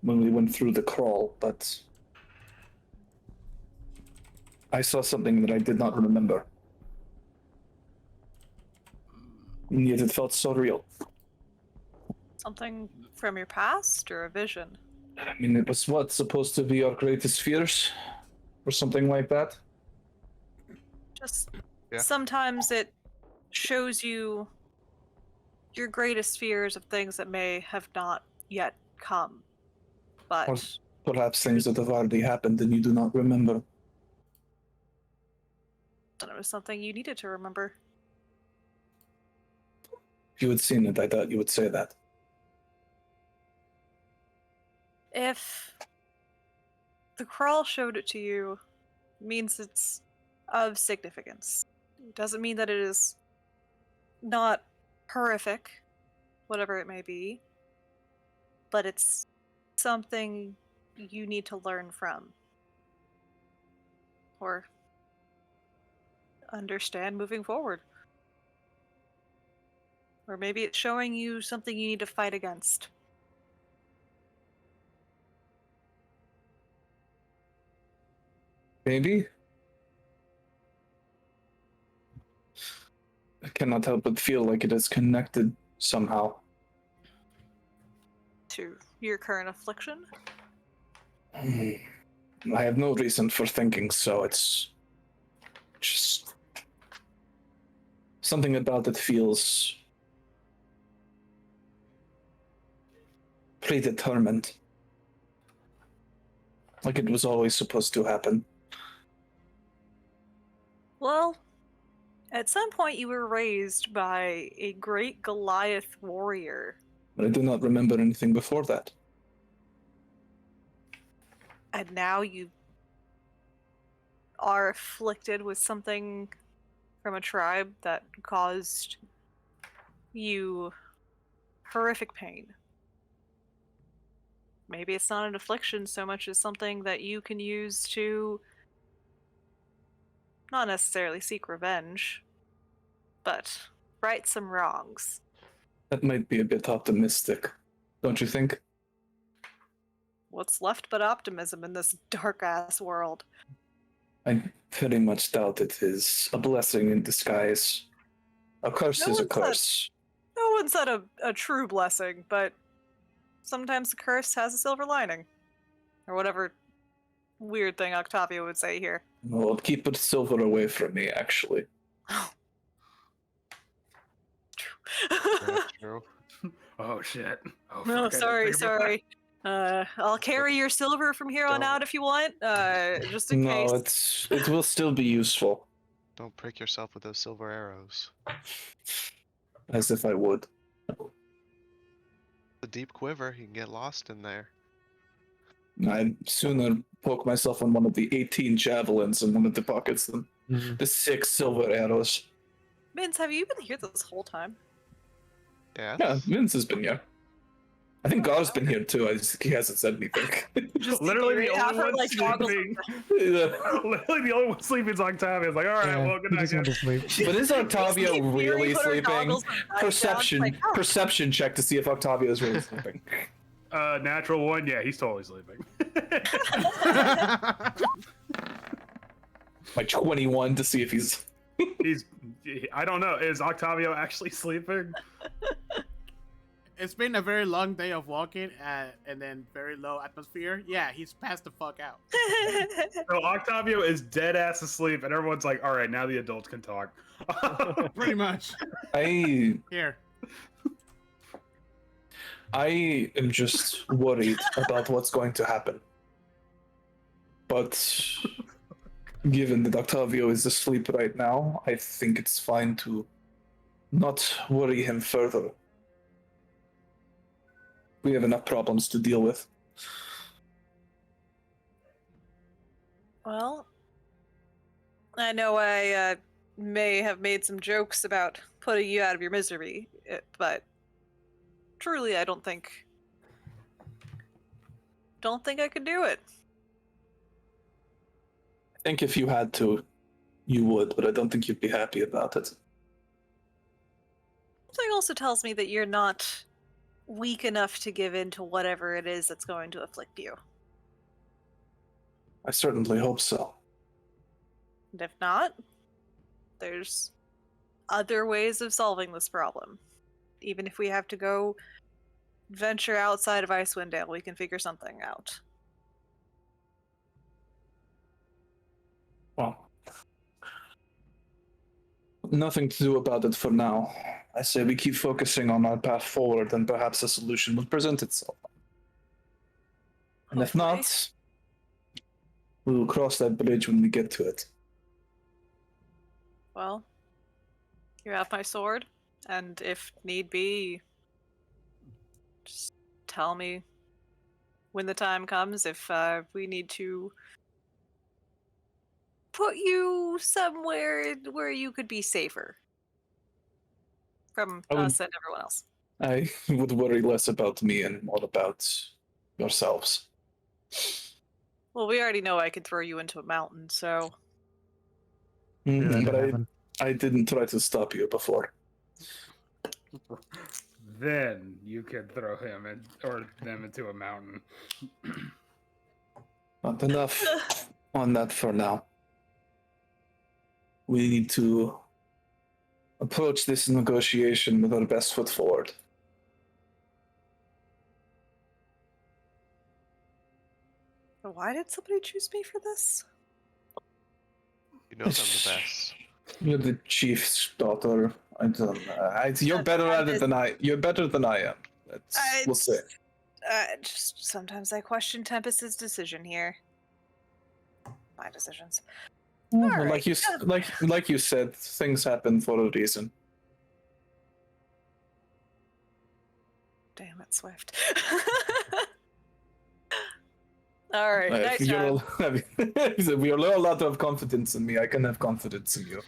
when we went through the crawl, but I saw something that I did not remember. And yet it felt so real. Something from your past or a vision? I mean, it was what, supposed to be our greatest fears? Or something like that? Just Yeah. sometimes it shows you your greatest fears of things that may have not yet come. But Or perhaps things that have already happened and you do not remember. it was something you needed to remember. If you had seen it, I thought you would say that. If the crawl showed it to you, means it's of significance. It doesn't mean that it is not horrific, whatever it may be, but it's something you need to learn from. Or understand moving forward. Or maybe it's showing you something you need to fight against. Maybe? I cannot help but feel like it is connected somehow. To your current affliction? I have no reason for thinking so. It's just something about it feels predetermined. Like it was always supposed to happen. Well, at some point you were raised by a great Goliath warrior. But I do not remember anything before that. And now you are afflicted with something from a tribe that caused you horrific pain. Maybe it's not an affliction so much as something that you can use to not necessarily seek revenge, but right some wrongs. That might be a bit optimistic, don't you think? What's left but optimism in this dark-ass world? I very much doubt it is a blessing in disguise. A curse No is a one said- curse. No one said a true blessing, but sometimes the curse has a silver lining. Or whatever weird thing Octavio would say here. Well, keep it silver away from me, actually. That's true. Oh shit. Oh, No, fuck, I didn't think about sorry. I'll carry your silver from here on Don't. out if you want, just in No, case. it will still be useful. Don't prick yourself with those silver arrows. As if I would. The deep quiver, you can get lost in there. I'd sooner poke myself on one of the 18 javelins in one of the pockets than Mhm. the 6 silver arrows. Mince, have you been here this whole time? Yeah. Yeah, Vince has been here. I think Gar's been here too. He hasn't said anything. Just Literally the you have only her, one like, goggles sleeping. Yeah. Literally the only one sleeping is Octavio. It's like, all right, Yeah, well, good he night, just went guys. to sleep. But is Octavio Sleep theory, really put her sleeping? goggles and back down, Perception. like, oh. Perception check to see if Octavio is really sleeping. Natural one, yeah, he's totally sleeping. Like 21 to see if he's. I don't know. Is Octavio actually sleeping? It's been a very long day of walking and then very low atmosphere. Yeah, he's passed the fuck out. So Octavio is dead ass asleep, and everyone's like, all right, now the adults can talk. Pretty much. I Here. I am just worried about what's going to happen. But given that Octavio is asleep right now, I think it's fine to not worry him further. We have enough problems to deal with. Well, I know I may have made some jokes about putting you out of your misery, but truly, I don't think I could do it. I think if you had to, you would, but I don't think you'd be happy about it. Something also tells me that you're not weak enough to give in to whatever it is that's going to afflict you. I certainly hope so. And if not, there's other ways of solving this problem. Even if we have to go venture outside of Icewind Dale, we can figure something out. Well, nothing to do about it for now. I say we keep focusing on our path forward, and perhaps a solution will present itself. And if Hopefully. not, we will cross that bridge when we get to it. Well, you have my sword, and if need be, just tell me when the time comes if we need to put you somewhere where you could be safer from us and everyone else. I would worry less about me and more about yourselves. Well, we already know I could throw you into a mountain, so Mhm, that but happened. I didn't try to stop you before. Then you could throw him or them into a mountain. Not enough on that for now. We need to approach this negotiation with our best foot forward. why did somebody choose me for this? You know I'm the best. You're the chief's daughter. I don't know. You're better at it than I. You're better than I am. We'll see. Just sometimes I question Tempest's decision here. My decisions. Well, Alright, like you said, things happen for a reason. Damn it, Swift. All right, next time. You're allowed to have confidence in me. I can have confidence in you.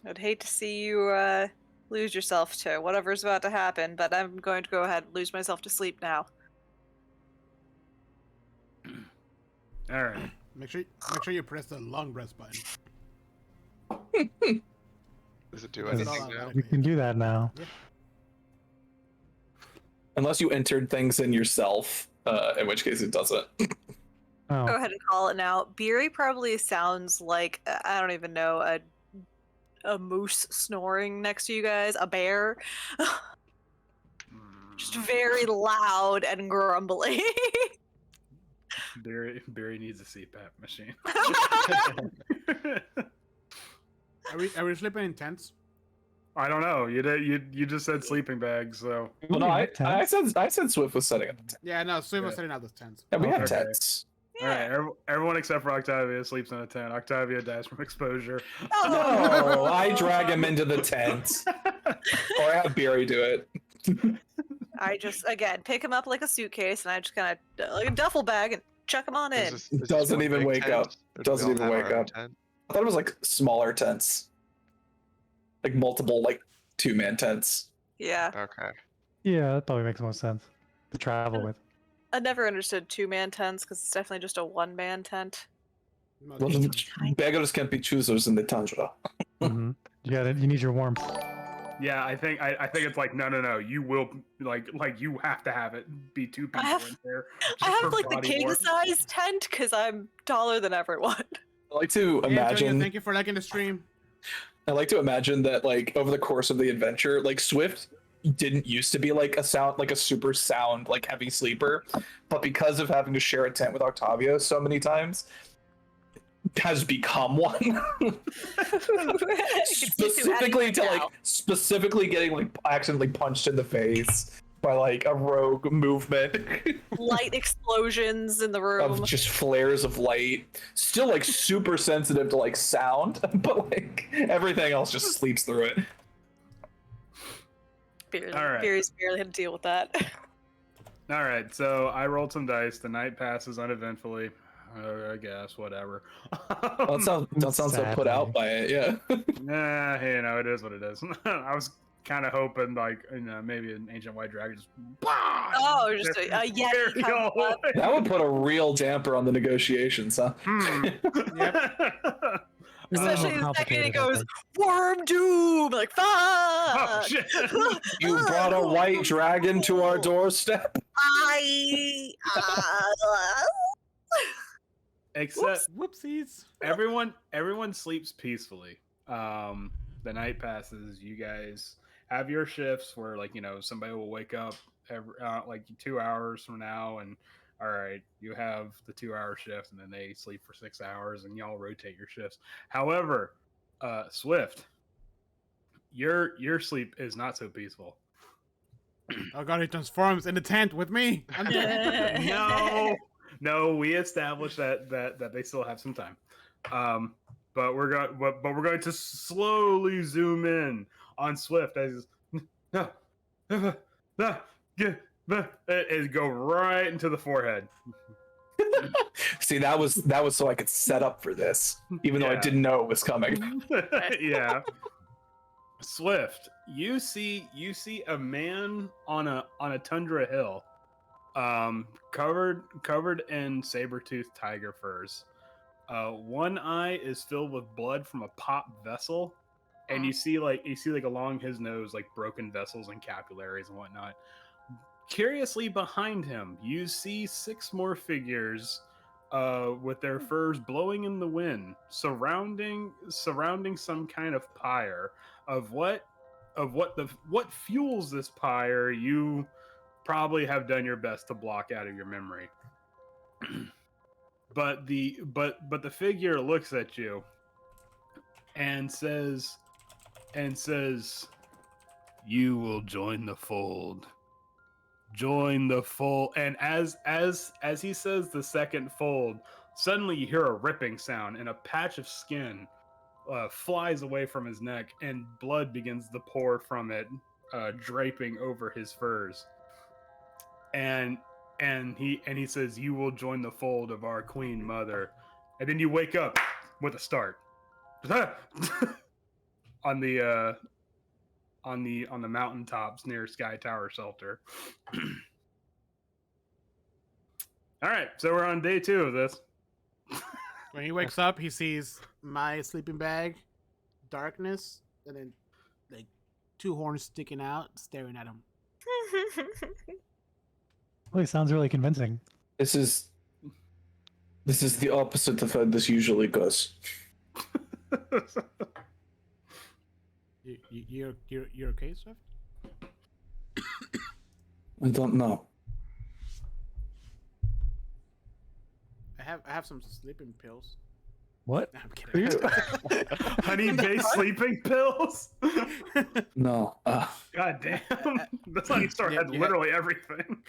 I'd hate to see you lose yourself to whatever's about to happen, but I'm going to go ahead and lose myself to sleep now. All right. Make sure you press the long rest button. Does it do Does it anything all now? automatically? You can do that now. Unless you entered things in yourself, in which case it doesn't. Oh, Go ahead and call it now. Beery probably sounds like, I don't even know, a moose snoring next to you guys, a bear. Just very loud and grumbly. Barry needs a CPAP machine. Are we sleeping in tents? I don't know. You just said sleeping bags, so Well, no, we I have said Swift was setting up the tent. Yeah, no, Swift was Yeah. setting out those tents. Yeah, we have Okay. tents. all right. Everyone except for Octavia sleeps in a tent. Octavia dies from exposure. No, I drag him into the tent, or I have Barry do it. I just, again, pick him up like a suitcase and I just kind of, like a duffel bag, and chuck him on in. Is this Doesn't one even big wake tent, up. or do we Doesn't all even have wake our own up. tent? I thought it was like smaller tents, like multiple, like 2-man tents. Yeah. Okay. yeah, that probably makes more sense to travel with. I never understood 2-man tents because it's definitely just a 1-man tent. Well, beggars can't be choosers in the tundra. You need your warmth. Yeah, I think it's like no. You will like you have to have it be 2 people in there. I just have for like the body king warmth. size tent because I'm taller than everyone. I like to Hey, Antonio, imagine. thank you for liking the stream. I like to imagine that, like, over the course of the adventure, like Swift didn't used to be like a super sound, like heavy sleeper, but because of having to share a tent with Octavio so many times, has become one. Specifically getting like accidentally punched in the face by like a rogue movement Light explosions in the room. of just flares of light. Still like super sensitive to like sound, but like everything else just sleeps through it. Beerus barely had to deal with that. All right, so I rolled some dice. The night passes uneventfully. I guess whatever. Don't sound so put out by it. Yeah. Nah, you know, it is what it is. I was kind of hoping, like, you know, maybe an ancient white dragon just. Oh, just a yeti kind of left. That would put a real damper on the negotiations, huh? Yep. Especially the second it goes worm doom, like fuck. Oh shit! You brought a white dragon to our doorstep. Except Whoopsies. everyone sleeps peacefully. The night passes. You guys have your shifts where, like, you know, somebody will wake up every, like 2 hours from now, and all right, you have the 2-hour shift, and then they sleep for 6 hours, and y'all rotate your shifts. However, Swift, your sleep is not so peaceful. Oh god, he transforms in the tent with me. No, we established that they still have some time. But we're going to slowly zoom in on Swift as it go right into the forehead. See, that was so I could set up for this, even though I Yeah. didn't know it was coming. Yeah. Swift, you see a man on a tundra hill, covered in saber-toothed tiger furs. One eye is filled with blood from a pop vessel, and you see like along his nose like broken vessels and capillaries and whatnot. Curiously, behind him, you see 6 more figures, with their furs blowing in the wind, surrounding some kind of pyre. Of what fuels this pyre, you probably have done your best to block out of your memory. But the figure looks at you and says, "You will join the fold. Join the fold." And as he says the second fold, suddenly you hear a ripping sound, and a patch of skin flies away from his neck, and blood begins to pour from it, draping over his furs. And he says, "You will join the fold of our queen mother." And then you wake up with a start on the mountaintops near Sky Tower Shelter. All right, so we're on day 2 of this. When he wakes up, he sees my sleeping bag, darkness, and then like 2 horns sticking out, staring at him. Well, it sounds really convincing. This is the opposite of how this usually goes. You're okay, Swift? I don't know. I have some sleeping pills. What? I'm kidding. Honey-based sleeping pills? No. God damn. The Sunny Star had literally everything.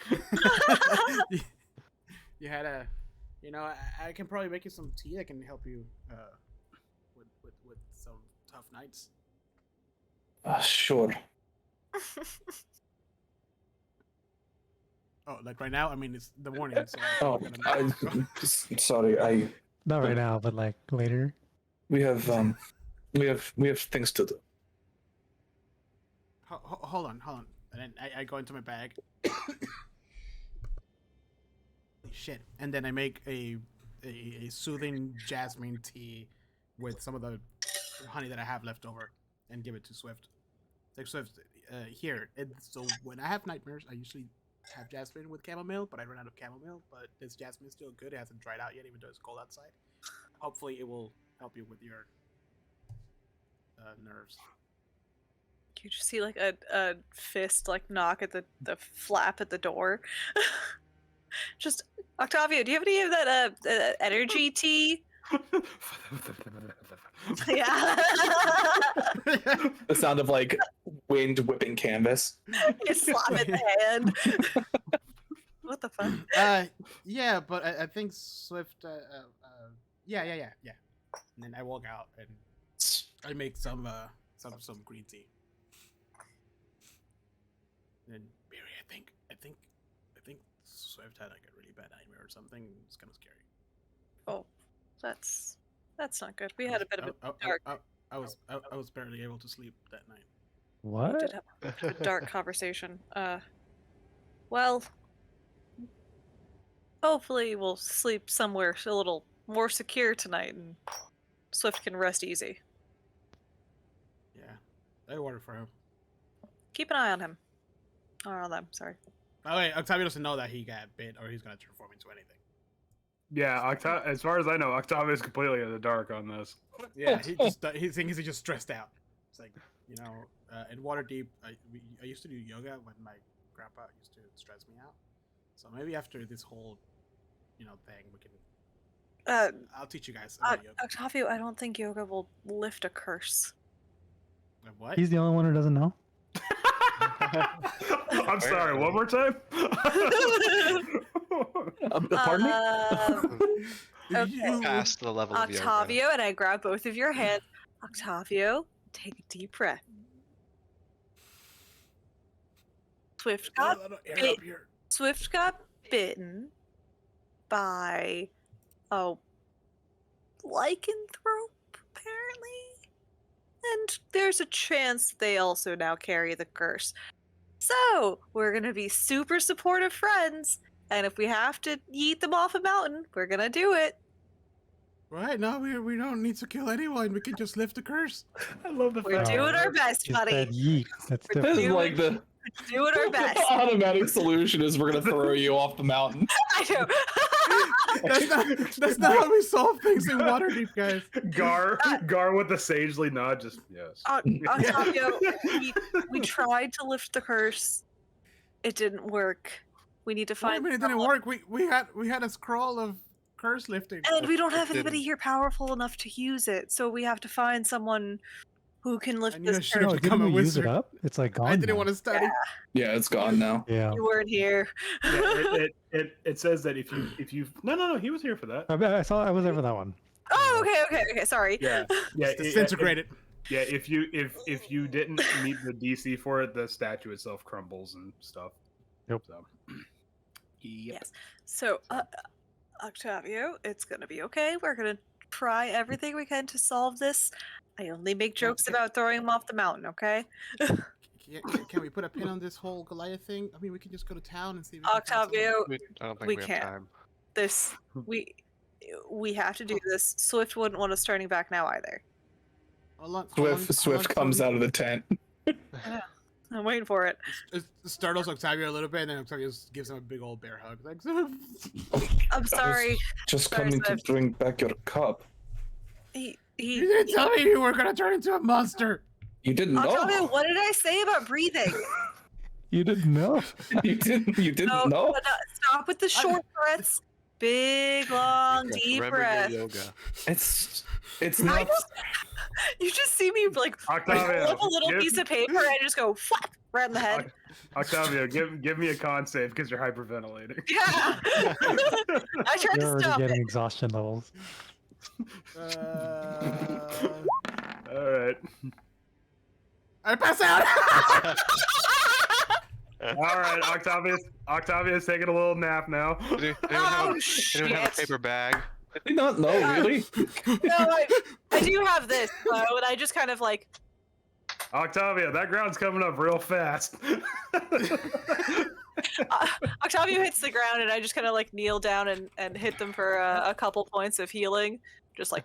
You had a, you know, I can probably make you some tea that can help you with some tough nights. Sure. Oh, like right now? I mean, it's the morning. So Sorry. Not right now, but like later. We have things to do. Hold on. And then I go into my bag. Shit. And then I make a soothing jasmine tea with some of the honey that I have left over and give it to Swift. Like, Swift, here. And so when I have nightmares, I usually have jasmine with chamomile, but I ran out of chamomile. But this jasmine is still good. It hasn't dried out yet, even though it's cold outside. Hopefully it will help you with your nerves. You just see like a fist like knock at the flap at the door. Just, Octavia, do you have any of that energy tea? Yeah. The sound of like wind whipping canvas. You slap in the hand. What the fuck? Yeah, but I think Swift. Yeah. And then I walk out and I make some green tea. And Barry, I think Swift had like a really bad nightmare or something. It's kind of scary. Oh, that's not good. We had a bit of a dark. I was barely able to sleep that night. We What? did have a dark conversation. Well, hopefully we'll sleep somewhere a little more secure tonight, and Swift can rest easy. Yeah, I ordered for him. Keep an eye on him. Or on them. Sorry. By the way, Octavio doesn't know that he got bit or he's gonna transform into anything. Yeah, as far as I know, Octavio is completely in the dark on this. Yeah, he thinks he's just stressed out. It's like, you know, in Waterdeep, I used to do yoga when my grandpa used to stress me out. So maybe after this whole, you know, thing, we can. I'll teach you guys about yoga. Octavio, I don't think yoga will lift a curse. What? He's the only one who doesn't know. I'm sorry. One more time. Pardon me? Okay. Past the level of yoga. Octavio, and I grab both of your hands. Octavio, take a deep breath. Swift got bit. Swift got bitten by a lycanthrope, apparently. And there's a chance they also now carry the curse. So, we're gonna be super supportive friends, and if we have to yeet them off a mountain, we're gonna do it. Right? No, we don't need to kill anyone. We can just lift the curse. I love the We're fact doing that our best, Just buddy. said yeet. That's We're This different. is like the Doing our best. automatic solution is we're gonna throw you off the mountain. I know. That's not how we solve things in Waterdeep, guys. Gar with the sagely nod, just yes. Octavio, we tried to lift the curse. It didn't work. We need to What do you find mean it didn't someone- work? We had a scroll of curse lifting. And we don't have It anybody didn't. here powerful enough to use it, so we have to find someone who can lift And you this should curse. No, become didn't a we use it wizard. up? It's like gone. I didn't now. want to study. Yeah, it's gone now. Yeah. You weren't here. Yeah, it says that if you no he was here for that. I saw. I was there for that one. Oh, okay. Sorry. Yeah, Disintegrated. Yeah, if you didn't meet the DC for it, the statue itself crumbles and stuff. Yep. So, Yes. So, Octavio, it's gonna be okay. We're gonna try everything we can to solve this. I only make jokes about throwing him off the mountain, okay? Can we put a pin on this whole Goliath thing? I mean, we can just go to town and see. If we can find Octavio, I don't think We we, have can't. time. this we have to do this. Swift wouldn't want us turning back now either. someone. How long- Swift how comes long- out of the tent. I'm waiting for it. It startles Octavio a little bit, and then Octavio just gives him a big old bear hug. Like, I'm sorry. Just Sorry, coming to Swift. bring back your cup. He you didn't tell me you were gonna turn into a monster. You didn't Octavio, know. what did I say about breathing? You didn't know. You didn't No, know. no, stop with the short breaths. Big, long, Yes, deep remember breath. your yoga. It's I not. You just see me like Octavio, pull up a little give- piece of paper and just go whack right in the head. Octavio, give me a con save because you're hyperventilating. Yeah. I tried You're to already stop getting it. exhaustion levels. All right. I pass out. All right, Octavia's taking a little nap now. Anyone Oh anyone have a shit! paper bag? Did they not know, really? No, I do have this, and I just kind of like Octavia, that ground's coming up real fast. Octavio hits the ground, and I just kind of like kneel down and hit them for a couple points of healing, just like.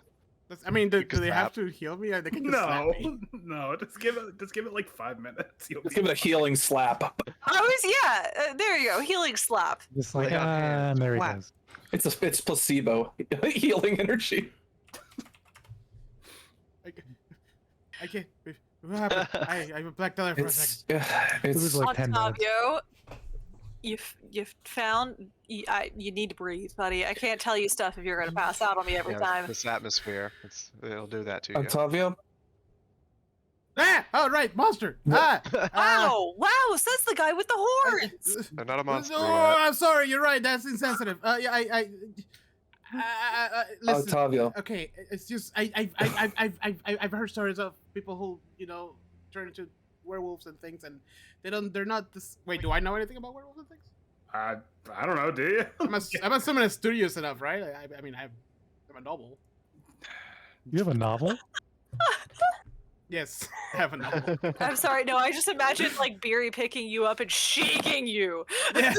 I mean, do Because they that- have to heal me? Or they can just slap me? no, just give it like 5 minutes. You'll Let's be give it a healing slap. There you go, healing slap. Just like, Lay on hands. there he Whack. goes. It's placebo. Healing energy. I can't. What happened? I blacked out there for a second. It's It was like 10 minutes. Octavio, you've found you need to breathe, buddy. I can't tell you stuff if you're gonna pass out on me every Yeah, time. this atmosphere, it'll do that to you. Octavio, Ah! Oh, right, monster! What? Oh wow! Says the guy with the horns. They're not a monster Oh, yet. I'm sorry. You're right. That's insensitive. Yeah, listen. Octavio. Okay, it's just I've heard stories of people who turn into werewolves and things, and they're not this. Wait, do I know anything about werewolves and things? I don't know. Do you? I'm assuming it's studious enough, right? I mean, I'm a novel. You have a novel? Yes, I have a novel. I'm sorry. No, I just imagine like Beery picking you up and shaking you. Yeah.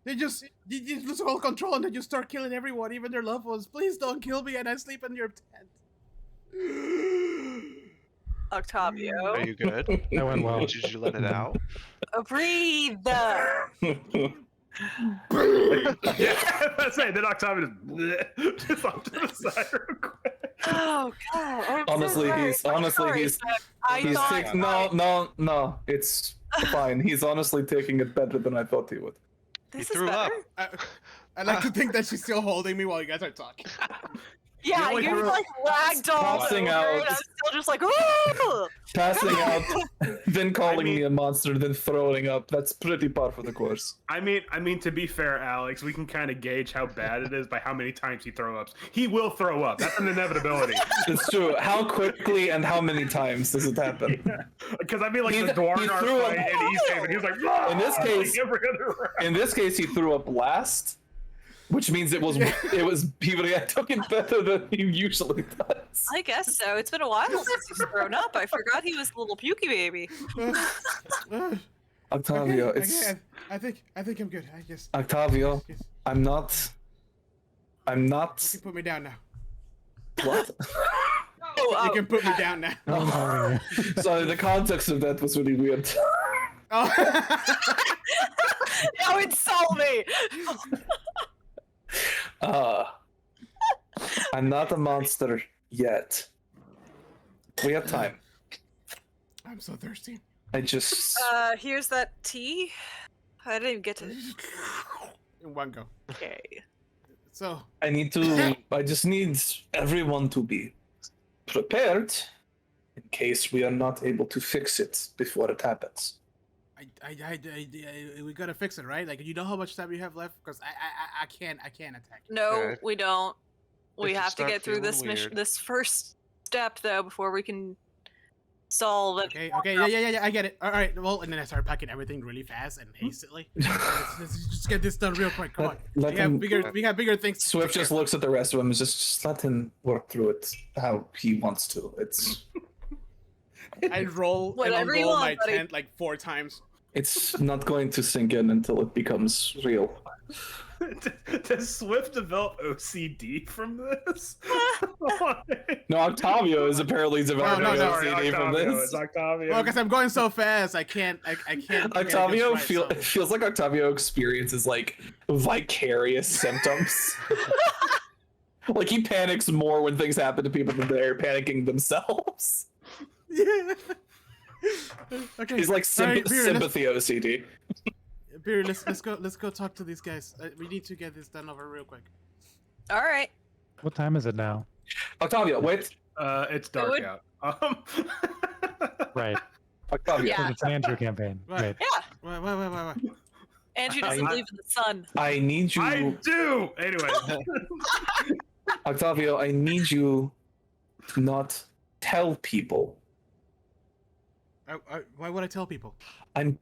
They just lose all control and they just start killing everyone, even their loved ones. Please don't kill me, and I sleep in your tent. Octavio, Are you good? That went well. Did you let it out? breathe. Yeah, that's right. Then Octavio just off to the side real quick. Oh God! I'm so Honestly, sorry. he's I'm honestly sorry, he's Seth. I he's thought taking no. It's fine. He's honestly taking it better than I thought he would. this He is threw up. better. I like to think that she's still holding me while you guys are talking. Yeah, only you're threw like ragdoll. Passing over, out. and I'm still just like, ooh! Passing out, then calling mean- me a monster, then throwing up. That's pretty par for the course. I mean, to be fair, Alex, we can kind of gauge how bad it is by how many times he throws up. He will throw up. That's an inevitability. It's true. How quickly and how many times does it happen? Because I mean, like He the Dwarven are threw up- fighting and East Haven. He was like, "Ah!" In this like, case- every other round. In this case, he threw up last, which means he took it better than he usually does. I guess so. It's been a while since he's thrown up. I forgot he was a little pukey baby. Octavio, Okay, it's I think I'm good. I guess. Octavio. Yes. I'm not. You can put me down now. What? Oh, You can put me down now. No one's holding you. Sorry, the context of that was really weird. Oh. now insult me. I'm not a monster yet. We have time. I'm so thirsty. I just. Here's that tea. I didn't even get to. In one go. Okay. So I just need everyone to be prepared in case we are not able to fix it before it happens. we gotta fix it, right? Like, you know how much time you have left? Because I can't attack you. No, Okay. we don't. We If you have to start get through this feeling mission, weird. this first step though, before we can solve it. Okay, yeah, I get it. All right, well, and then I start packing everything really fast and hastily. let's just get this done real quick. Come on. Let We have him- bigger things. to Swift take just care of. looks at the rest of them and just let him work through it how he wants to. I roll and Whatever you unroll want, my buddy. tent like 4 times. It's not going to sink in until it becomes real. Does Swift develop OCD from this? No, Octavio is apparently developing no, OCD from Octavio, this. it's Octavio. Well, because I'm going so fast, I can't. I can't. Octavio get it just right, it feels like Octavio experiences like vicarious symptoms. Like he panics more when things happen to people than they're panicking themselves. Yeah. Okay. He's like All right, Beer, sympathy OCD. Beer, let's go talk to these guys. We need to get this done over real quick. All right. What time is it now? Octavio, wait. It's dark would- out. Right. Octavio, Yeah. It's an Andrew campaign. Right. Right. Yeah. Wait. Andrew doesn't believe in the sun. I need you. I do. Anyway, Octavio, I need you to not tell people. Why would I tell people? I'm.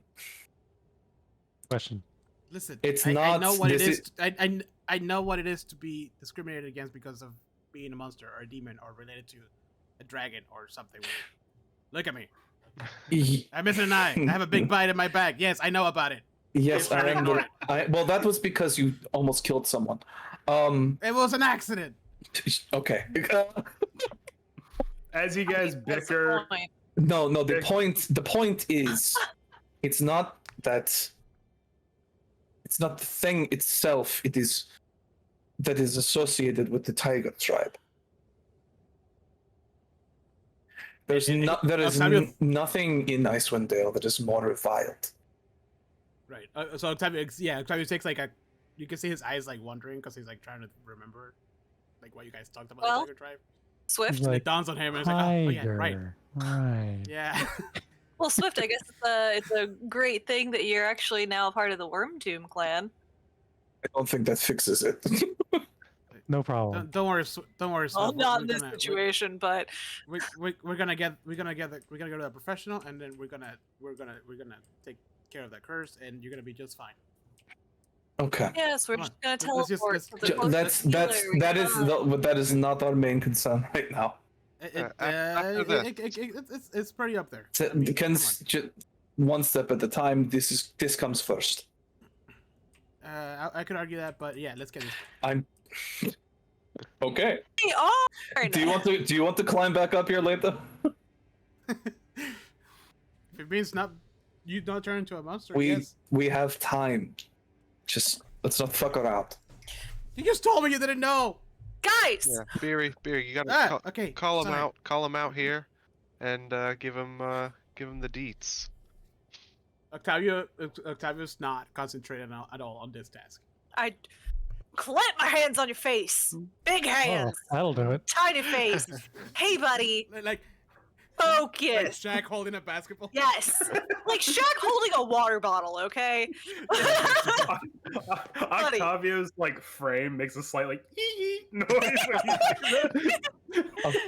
Question. Listen, It's I not- know what it this is. I know what it is to be discriminated against because of being a monster or a demon or related to a dragon or something weird. Look at me. I'm missing an eye. I have a big bite in my back. Yes, I know about it. Yes, Try I to am. ignore Well, that was because you almost killed someone. It was an accident. Okay. as you guys That's the bicker, point. No. The point is, it's not that. It's not the thing itself. It is that is associated with the tiger tribe. There is Octavio- nothing in Icewind Dale that is more reviled Right. So Octavio, Octavio takes like a. You can see his eyes like wandering because he's like trying to remember, like what you guys talked about Well, the Tiger Tribe. Swift. He's And it like, dawns on him, and he's like, oh yeah, right, tiger. Right. yeah. Well, Swift, I guess it's a great thing that you're actually now a part of the Worm Tomb clan. I don't think that fixes it. No problem. Don't worry, don't worry. Well, Swift, not in this situation, but We're gonna go to the professional, and then we're gonna take care of that curse, and you're gonna be just fine. Okay. yes, we're Come just on. gonna Let's just- teleport. let's- to the Ju- closest healer we that is not our main concern right now. After It's pretty up there. So, I mean, come one step at a time. This comes first. on. I could argue that, but yeah, let's get this. I'm okay. We are. Do you want to climb back up here later? If it means you don't turn into a monster. We Yes. we have time. Just let's not fuck around. You just told me you didn't know. Guys, Yeah, Beery, you gotta Okay. call him sorry. Call him out here, and give him the deets. Octavio's not concentrating at all on this task. I clamp my hands on your face. Big Oh, hands, that'll do it. tiny face. Hey, buddy, Like focus. Shaq holding a basketball. Yes, like Shaq holding a water bottle. Okay. Octavio's like frame makes a slight like ee noise. When you do that.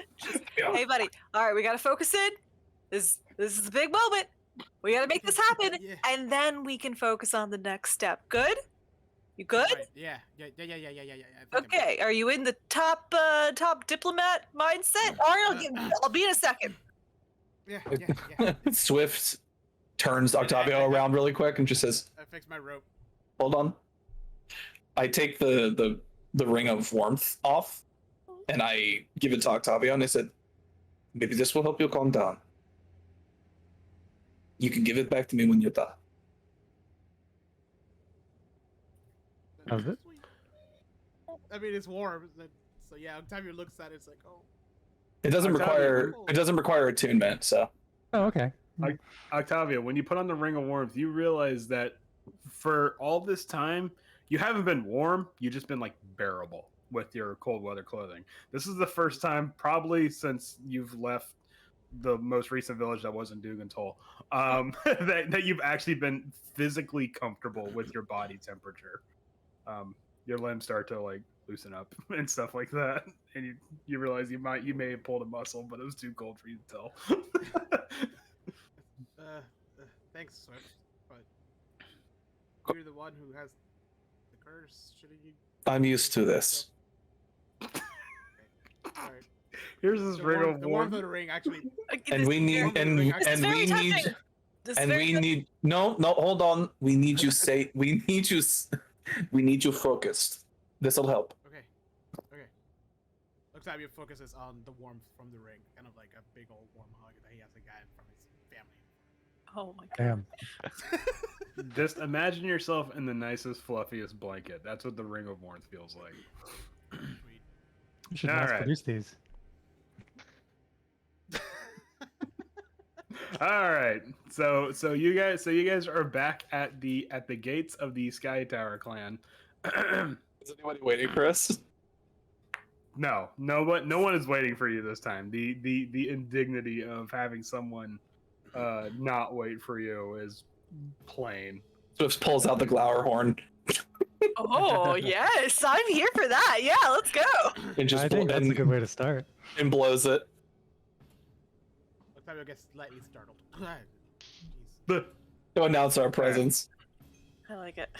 Hey, buddy. All right, we gotta focus in. This is a big moment. We gotta make this happen, Yeah. and then we can focus on the next step. Good? You good? Right, yeah. I think I'm good. Okay. Are you in the top diplomat mindset? All right, I'll be in a second. Yeah. Swift turns Octavio around really quick and just says, I fixed my rope. "Hold on." I take the ring of warmth off, and I give it to Octavio, and I said, "Maybe this will help you calm down. You can give it back to me when you're done." How's it? I mean, it's warm, so yeah. Octavio looks at it, it's like, oh. It doesn't Octavio. require attunement, so Oh, okay. Octavio, when you put on the ring of warmth, you realize that for all this time, you haven't been warm. You've just been like bearable with your cold weather clothing. This is the first time, probably since you've left the most recent village that wasn't Dugantoll, that you've actually been physically comfortable with your body temperature. Your limbs start to like loosen up and stuff like that, and you realize you may have pulled a muscle, but it was too cold for you to tell. Thanks, Swift, but you're the one who has the curse. Shouldn't you? I'm used to this. Okay. All right. Here's this The ring warmth of of warmth. the ring actually. And we need and we need no, hold on. We need you focused. This'll help. Okay. Octavio focuses on the warmth from the ring, kind of like a big old warm hug that he has a guy from his family. Oh my god. Damn. Just imagine yourself in the nicest, fluffiest blanket. That's what the ring of warmth feels like. Sweet. You should All mass right. produce these. All right, so you guys are back at the gates of the Sky Tower clan. Is anybody waiting for us? No one is waiting for you this time. The indignity of having someone not wait for you is plain. Swift pulls out the glower horn Oh yes, I'm here for that. Yeah, let's go. and just I think that's a good way to start. and blows it. Octavio gets slightly startled. Jeez. To announce our presence. I like it.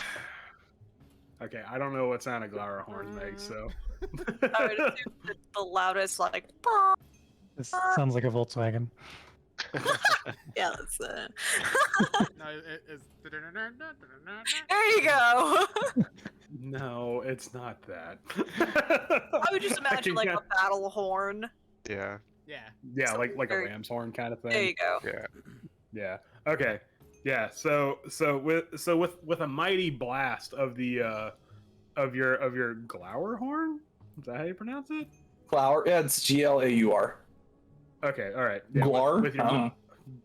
Okay, I don't know what sound a glower horn makes, so I would assume that the loudest, like, This sounds like a Volkswagen. yeah, that's No, it's. There you go. no, it's not that. I would just imagine like a battle horn. Yeah. Yeah. yeah, like a very- ram's horn kind of thing. There you go. Yeah. Yeah. Okay. Yeah. So with a mighty blast of the of your glower horn. Is that how you pronounce it? Glower. Yeah, it's Glaur. Okay. All right. Yeah, Glar? with your Uh-huh.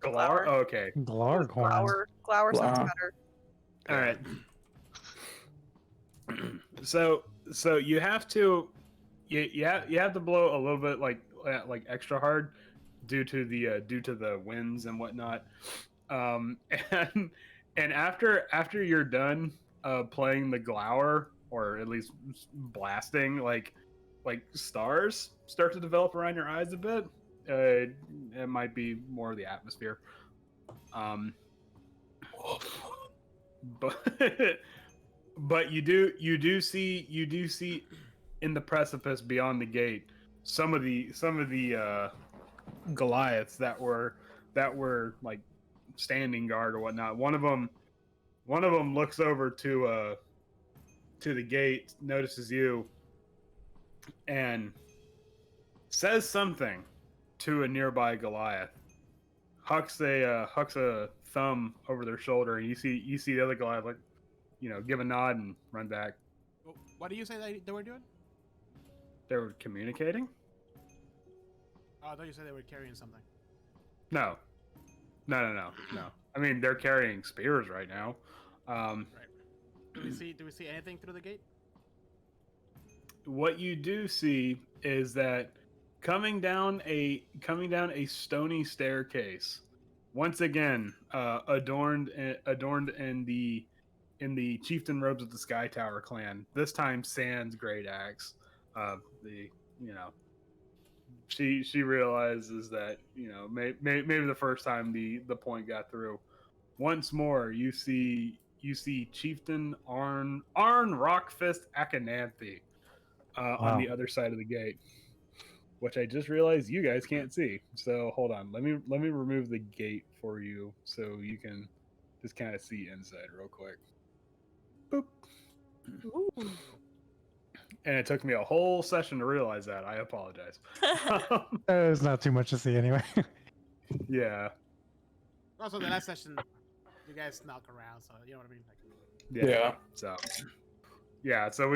Glar. Oh, okay. Glarghorn. Glower sounds Wow. better. All right. So you have to you have to blow a little bit like extra hard due to the winds and whatnot. And after you're done playing the glower, or at least blasting, like stars start to develop around your eyes a bit. It might be more of the atmosphere. But but you do see in the precipice beyond the gate some of the Goliaths that were like standing guard or whatnot. One of them looks over to the gate, notices you, and says something to a nearby Goliath. Hucks a thumb over their shoulder, and you see the other Goliath like, give a nod and run back. What do you say they were doing? They were communicating? Oh, I thought you said they were carrying something. No. I mean, they're carrying spears right now. Right. Do we see anything through the gate? What you do see is that coming down a stony staircase, once again adorned in the chieftain robes of the Sky Tower clan. This time, sans great axe. She realizes that maybe the first time the point got through. Once more, you see Chieftain Arn Rockfist Akananthe on the other side of the gate, which I just realized you guys can't see. So hold on, let me remove the gate for you so you can just kind of see inside real quick. Boop. Ooh. And it took me a whole session to realize that. I apologize. There's not too much to see anyway. Yeah. Also, the last session, you guys snuck around, so you know what I mean. Yeah. So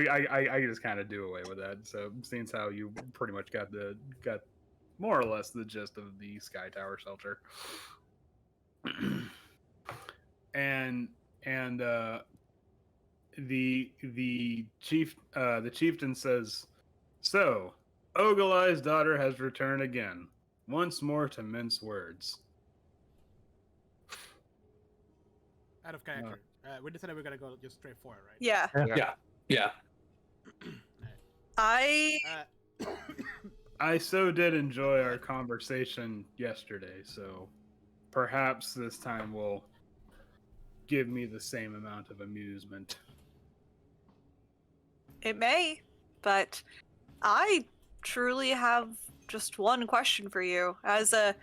I just kind of do away with that. So seeing how you pretty much got more or less the gist of the Sky Tower shelter, and the chieftain says, "So, Ogilai's daughter has returned again, once more to mince words." Out of character. We decided we're gonna go just straight for it, right? Yeah. Yeah. I I so did enjoy our conversation yesterday, so perhaps this time will give me the same amount of amusement. It may, but I truly have just one question for you. As a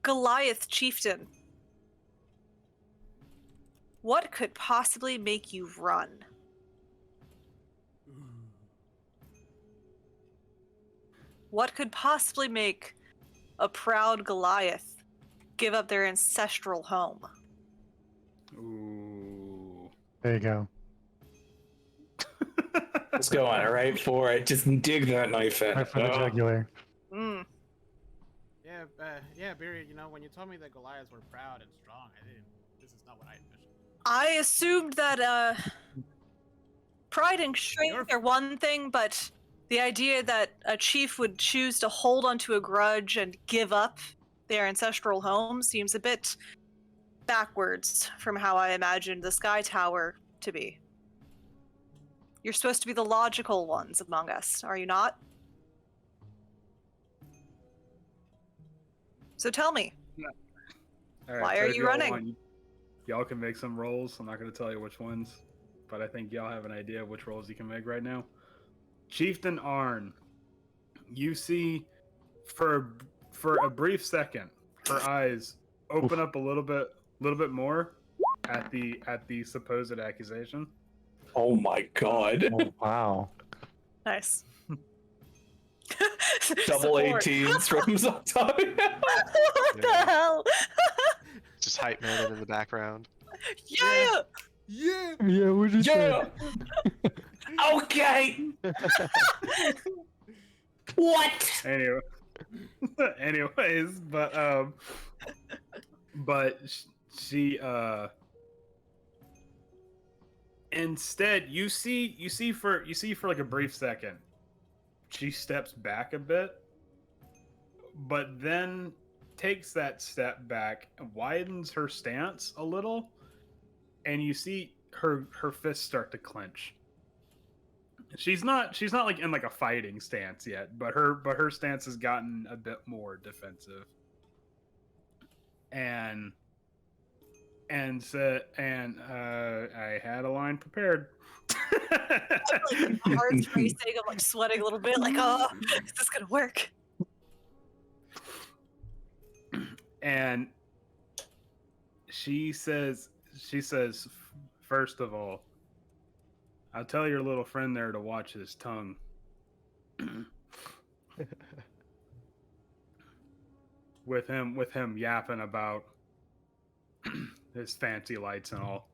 Goliath chieftain, what could possibly make you run? What could possibly make a proud Goliath give up their ancestral home? Ooh. There you go. Let's go on it, right for it. Just dig that knife in. Right for the jugular. Mm. Yeah, Barry. When you told me that Goliaths were proud and strong, I didn't. This is not what I envisioned. I assumed that pride and strength are one thing, but the idea that a chief would choose to hold onto a grudge and give up their ancestral home seems a bit backwards from how I imagined the Sky Tower to be. You're supposed to be the logical ones among us, are you not? So tell me, All right, why so are if you y'all running? want, y'all can make some rolls. I'm not going to tell you which ones, but I think y'all have an idea of which rolls you can make right now. Chieftain Arn, you see for a brief second, her eyes open up a little bit more at the supposed accusation. Oh my god. Oh, wow. Nice. Double Support. 18s from top. What the Yeah. hell? Just hype man in the background. Yeah! Yeah. Yeah, what did you Yeah. Okay. What? Anyway, anyways, but she Instead, you see for like a brief second, she steps back a bit, but then takes that step back and widens her stance a little, and you see her fists start to clench. She's not like in like a fighting stance yet, but her stance has gotten a bit more defensive. And I had a line prepared. Like, my heart's racing. I'm like sweating a little bit. Like, oh, is this gonna work? And she says, first of all, I'll tell your little friend there to watch his tongue. with him yapping about his fancy lights and all.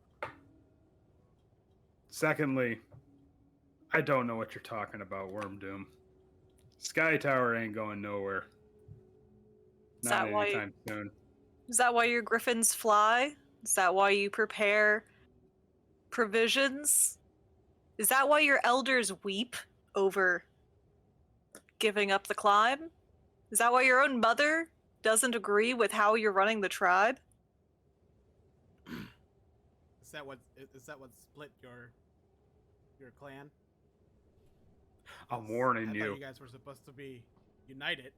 Secondly, I don't know what you're talking about, Wormdoom. Sky Tower ain't going nowhere. Is Not that why? anytime soon. Is that why your griffins fly? Is that why you prepare provisions? Is that why your elders weep over giving up the climb? Is that why your own mother doesn't agree with how you're running the tribe? Is that what split your clan? I'm warning I you. thought you guys were supposed to be united.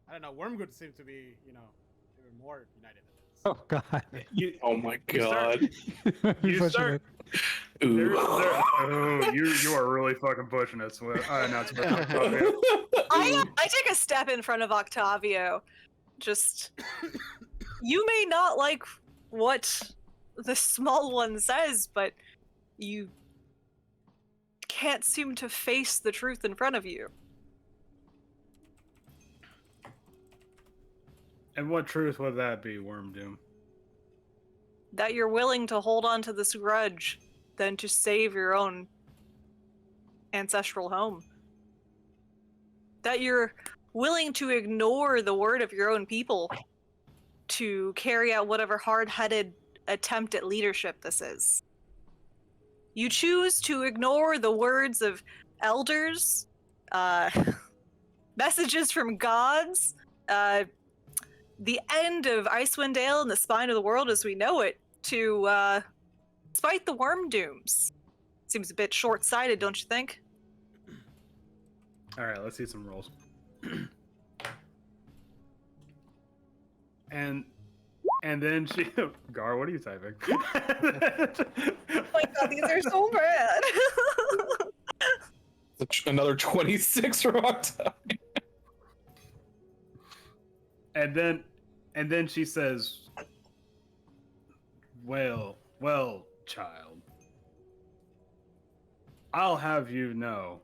I don't know. Wormgood seemed to be, even more united than this. Oh God. Oh my You start- god. You Pushing start. it. Oh, you are really fucking pushing it. Not Octavio. I take a step in front of Octavio. Just, you may not like what the small one says, but you can't seem to face the truth in front of you. And what truth would that be, Wormdoom? That you're willing to hold on to this grudge than to save your own ancestral home. That you're willing to ignore the word of your own people to carry out whatever hard-headed attempt at leadership this is. You choose to ignore the words of elders, messages from gods, the end of Icewind Dale and the spine of the world as we know it, to spite the Wormdooms. Seems a bit short-sighted, don't you think? All right, let's see some rolls. and then she, Gar, what are you typing? Oh my god, these are so bad. Another 26 for Octavio. And then she says, well, child, I'll have you know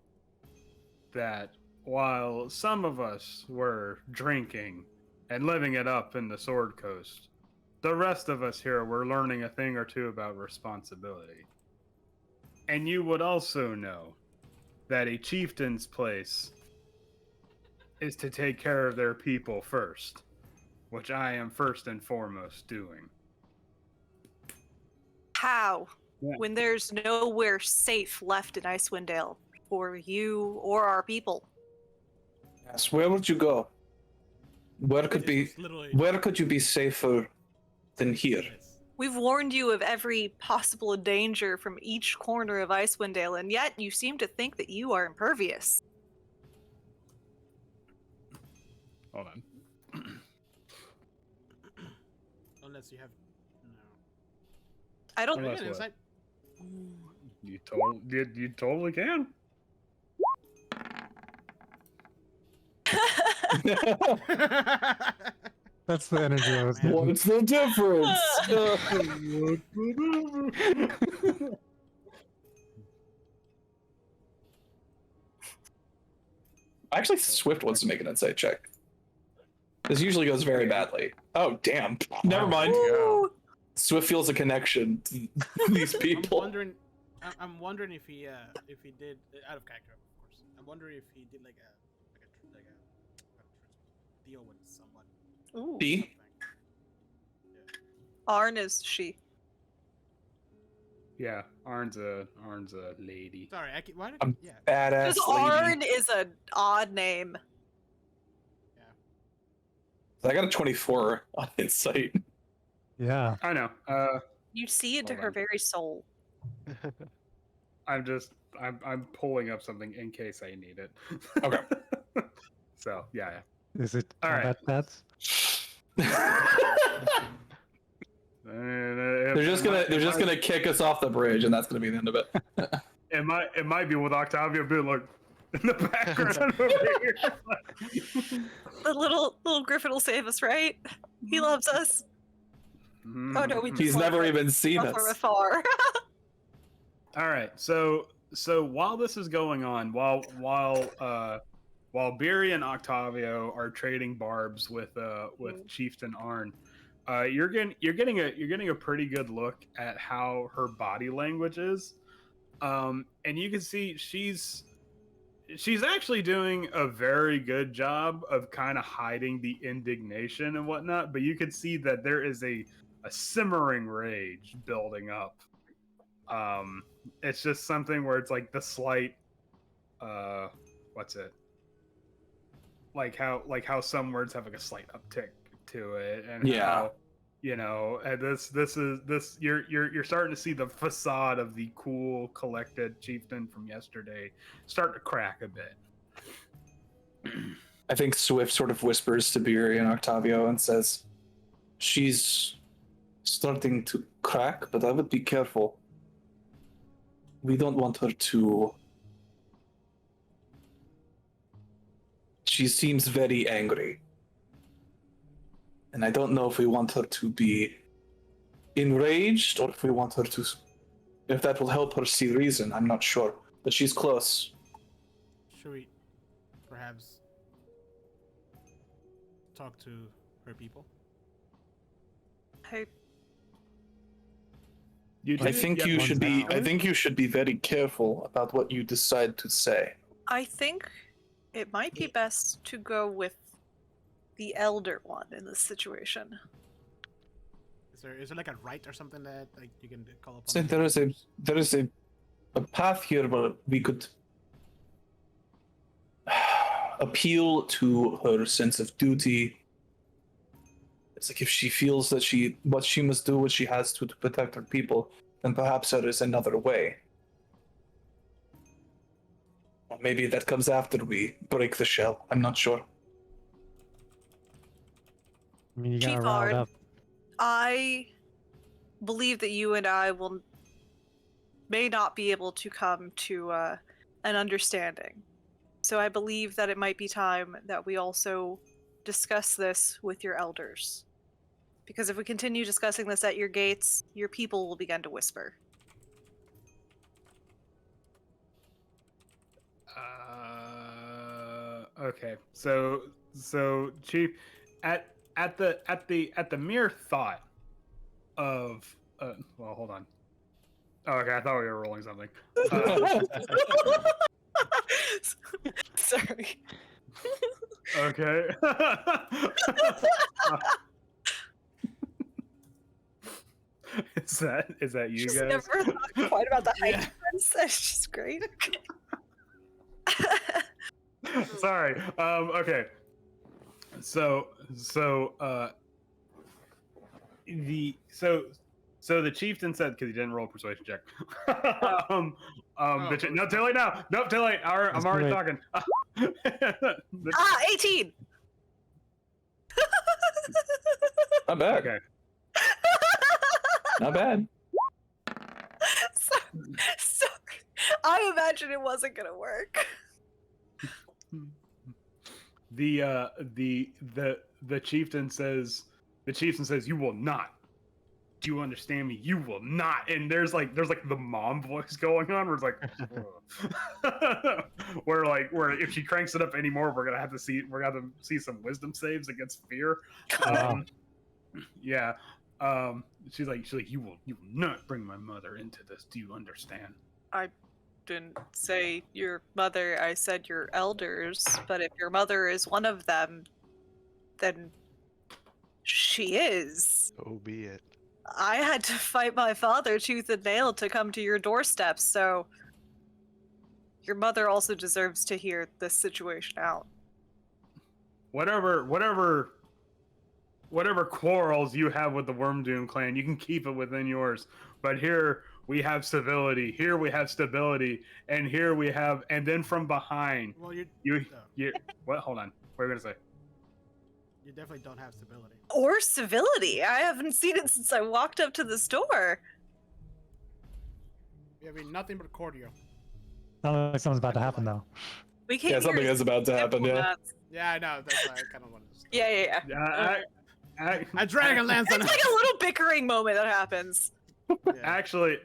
that while some of us were drinking and living it up in the Sword Coast, the rest of us here were learning a thing or two about responsibility. And you would also know that a chieftain's place is to take care of their people first, which I am first and foremost doing. How? Yeah. When there's nowhere safe left in Icewind Dale for you or our people. Yes, where would you go? Where could you be safer than here? We've warned you of every possible danger from each corner of Icewind Dale, and yet you seem to think that you are impervious. Hold on. Unless you have I don't. Unless no. what? Inside. You totally can. That's the energy I was getting. What's the difference? Actually, Swift wants to make an insight check. This usually goes very badly. Oh, damn. Never mind. Ooh. Swift feels a connection to these people. I'm wondering if he did out of character, of course. I'm wondering if he did like a deal with someone. Ooh. See? Arn is she. Yeah, Arn's a lady. Sorry, why did I'm yeah. badass Because lady. Arn is an odd name. I got a 24 on insight. Yeah. I know. You see into Hold her on. very soul. I'm pulling up something in case I need it. Okay. So yeah. Is it All right. combat stats? They're just gonna kick us off the bridge, and that's gonna be the end of it. It might be with Octavia being like in the background over here. The little Griffin will save us, right? He loves us. Oh no, we He's never even seen from us. afar. All right, so while this is going on, while Beery and Octavio are trading barbs with Chieftain Arn, you're getting a pretty good look at how her body language is, and you can see she's actually doing a very good job of kind of hiding the indignation and whatnot, but you can see that there is a simmering rage building up. It's just something where it's like the slight what's it? Like how some words have like a slight uptick to it, and how, you know, and this you're starting to see the facade of the cool, collected chieftain from yesterday start to crack a bit. I think Swift sort of whispers to Beery and Octavio and says, "She's starting to crack, but I would be careful. We don't want her to." She seems very angry. And I don't know if we want her to be enraged or if we want her to. If that will help her see reason, I'm not sure. But she's close. Should we perhaps talk to her people? Hey, I think you should be. I think you should be very careful about what you decide to say. I think it might be best to go with the elder one in this situation. Is there like a right or something that like you can call upon? So there is a path here where we could appeal to her sense of duty. It's like if she feels that what she must do, what she has to protect her people, then perhaps there is another way. Or maybe that comes after we break the shell. I'm not sure. I mean, you Chief gotta round Arn, up. I believe that you and I may not be able to come to an understanding. So I believe that it might be time that we also discuss this with your elders. Because if we continue discussing this at your gates, your people will begin to whisper. Okay. So Chief, at the mere thought of well, hold on. Oh, okay, I thought we were rolling something. Sorry. Okay. Is that you Just guys? never thought quite about the height Yeah. difference. That's just great. Sorry. Okay. So the chieftain said, because he didn't roll a persuasion check. No, too late now. Nope, too late. I'm already talking. 18. Not bad. Okay. Not bad. So I imagine it wasn't gonna work. The chieftain says, you will not. Do you understand me? You will not. And there's like the mom voice going on where it's like where if she cranks it up anymore, we're gonna have to see some wisdom saves against fear. Yeah. She's like you will not bring my mother into this. Do you understand? I didn't say your mother, I said your elders, but if your mother is one of them, then she is. So be it. I had to fight my father tooth and nail to come to your doorstep, so your mother also deserves to hear this situation out. Whatever quarrels you have with the Wormdoom clan, you can keep it within yours. But here we have civility. Here we have stability, and here we have, and then from behind, Well, you what? Hold on. What are you gonna say? you definitely don't have stability. Or civility. I haven't seen it since I walked up to this door. You have nothing but cordial. Sounds like something's about to happen though. We can't Yeah, something hear is about to happen. Yeah. diplomats. Yeah, I know. That's why I kind of wanted to. Yeah. A dragon lands on It's like a little bickering moment that happens. Actually,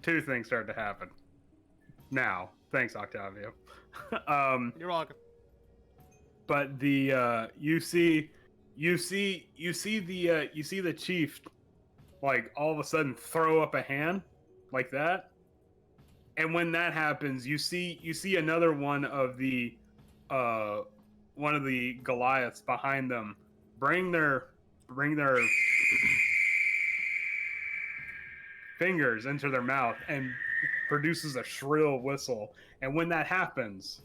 two things start to happen. Now, thanks, Octavio. You're welcome. But the you see the chief, like, all of a sudden throw up a hand like that, and when that happens, you see another one of the Goliaths behind them bring their fingers into their mouth and produces a shrill whistle. And when that happens,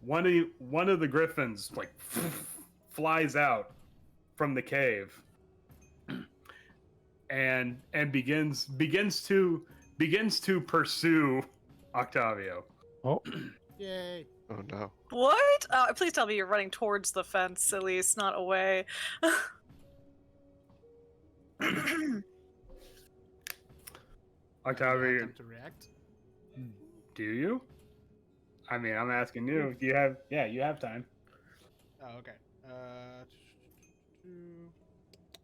one of the griffins like flies out from the cave and begins to pursue Octavio. Oh, Yay. Oh no. What? Please tell me you're running towards the fence, at least, not away. Octavio, Time to react. do you? I mean, I'm asking you. You have time. Oh, okay.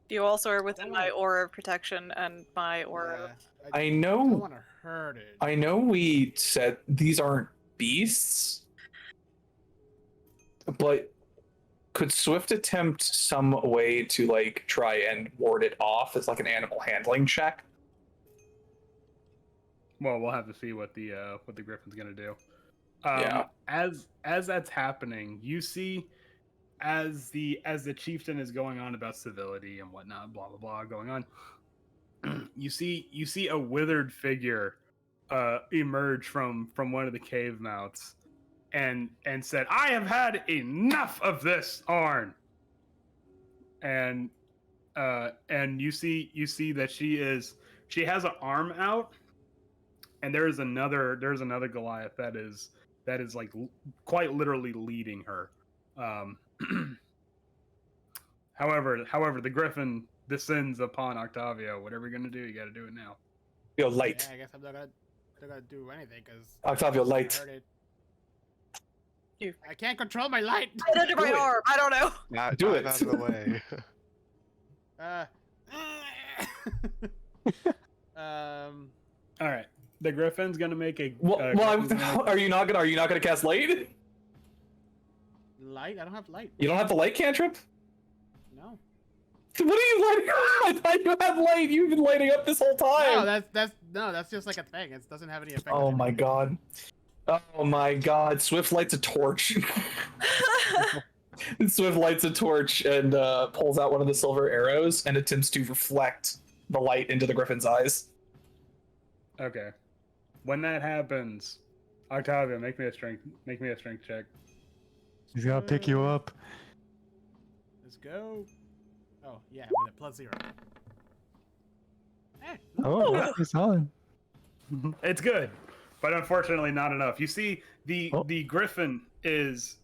You also are within my aura of protection and my aura of... I I don't know. want to hurt it. I know we said these aren't beasts, but could Swift attempt some way to like try and ward it off as like an animal handling check? Well, we'll have to see what the griffin's gonna do. Yeah. As that's happening, you see, as the chieftain is going on about civility and whatnot, blah blah blah, going on. You see a withered figure emerge from one of the cave mouths, and said, "I have had enough of this, Arn." And you see that she has an arm out, and there's another Goliath that is like quite literally leading her. However, the griffin descends upon Octavio. Whatever you're gonna do, you got to do it now. Yo, light. Yeah, I guess I'm not gonna do anything because Octavio, light. I can't control my light. Right under my arm. I don't know. Do Dive it. out of the way. All right, the griffin's gonna make a. Well, griffin's are you not gonna cast light? Light? I don't have light. You don't have the light cantrip? No. What are you lighting? I thought you had light. You've been lighting up this whole time. No, that's just like a thing. It doesn't have any effect. Oh on my anything. god. Oh my god. Swift lights a torch. Swift lights a torch and pulls out one of the silver arrows and attempts to reflect the light into the griffin's eyes. Okay. When that happens, Octavio, make me a strength check. he's gotta pick you up. Let's go. Oh yeah, with a +0. Hey, Oh, that's solid. It's good, but unfortunately not enough. You see, the griffin is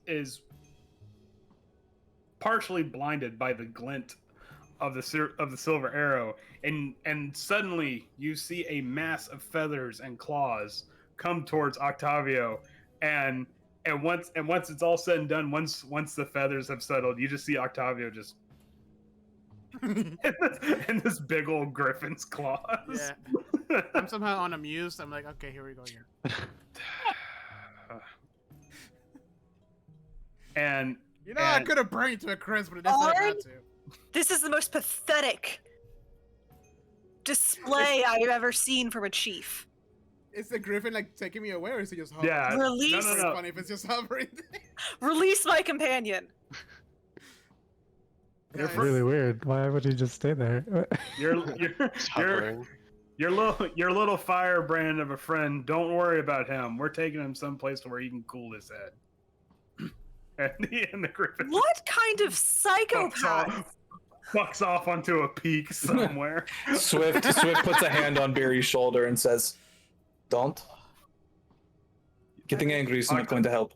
partially blinded by the glint of the silver arrow, and suddenly you see a mass of feathers and claws come towards Octavio, and once it's all said and done, once the feathers have settled, you just see Octavio just in this big old griffin's claws. Yeah. I'm somehow unamused. I'm like, okay, here we go again. And I could have burned you to a crisp, but it decided not to. This is the most pathetic display I've ever seen from a chief. Is the griffin like taking me away, or is he just hovering? Yeah. Release, No. It's funny if it's just hovering. release my companion. You're Guys, Really weird. Why would he just stay there? Just hovering. your little firebrand of a friend. Don't worry about him. We're taking him someplace to where he can cool his head. And the griffin What kind of fucks psychopath? off onto a peak somewhere. Swift puts a hand on Barry's shoulder and says, "Don't. Getting angry is not going to help."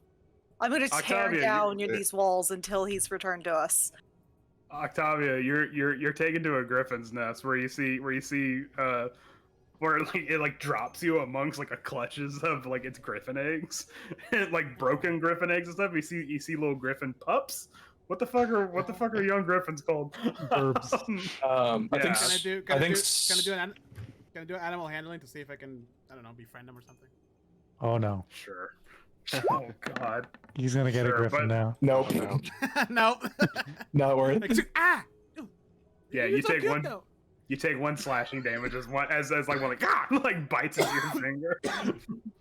I'm going to tear Octavia, down these walls until he's returned to us. Octavia, you're taken to a griffin's nest where you see where it drops you amongst like a clutches of like its griffin eggs, like broken griffin eggs and stuff. You see little griffin pups. What the fuck are young griffins called? Burbs. I think. Can I do animal handling to see if I can, I don't know, befriend them or something? Oh no. Sure. Oh God. He's gonna get a Sure, griffin but- now. Nope. No. No. Not worth. Like, Yeah, You're you so take cute, one. though. You take one slashing damage as like one like bites into your finger. Can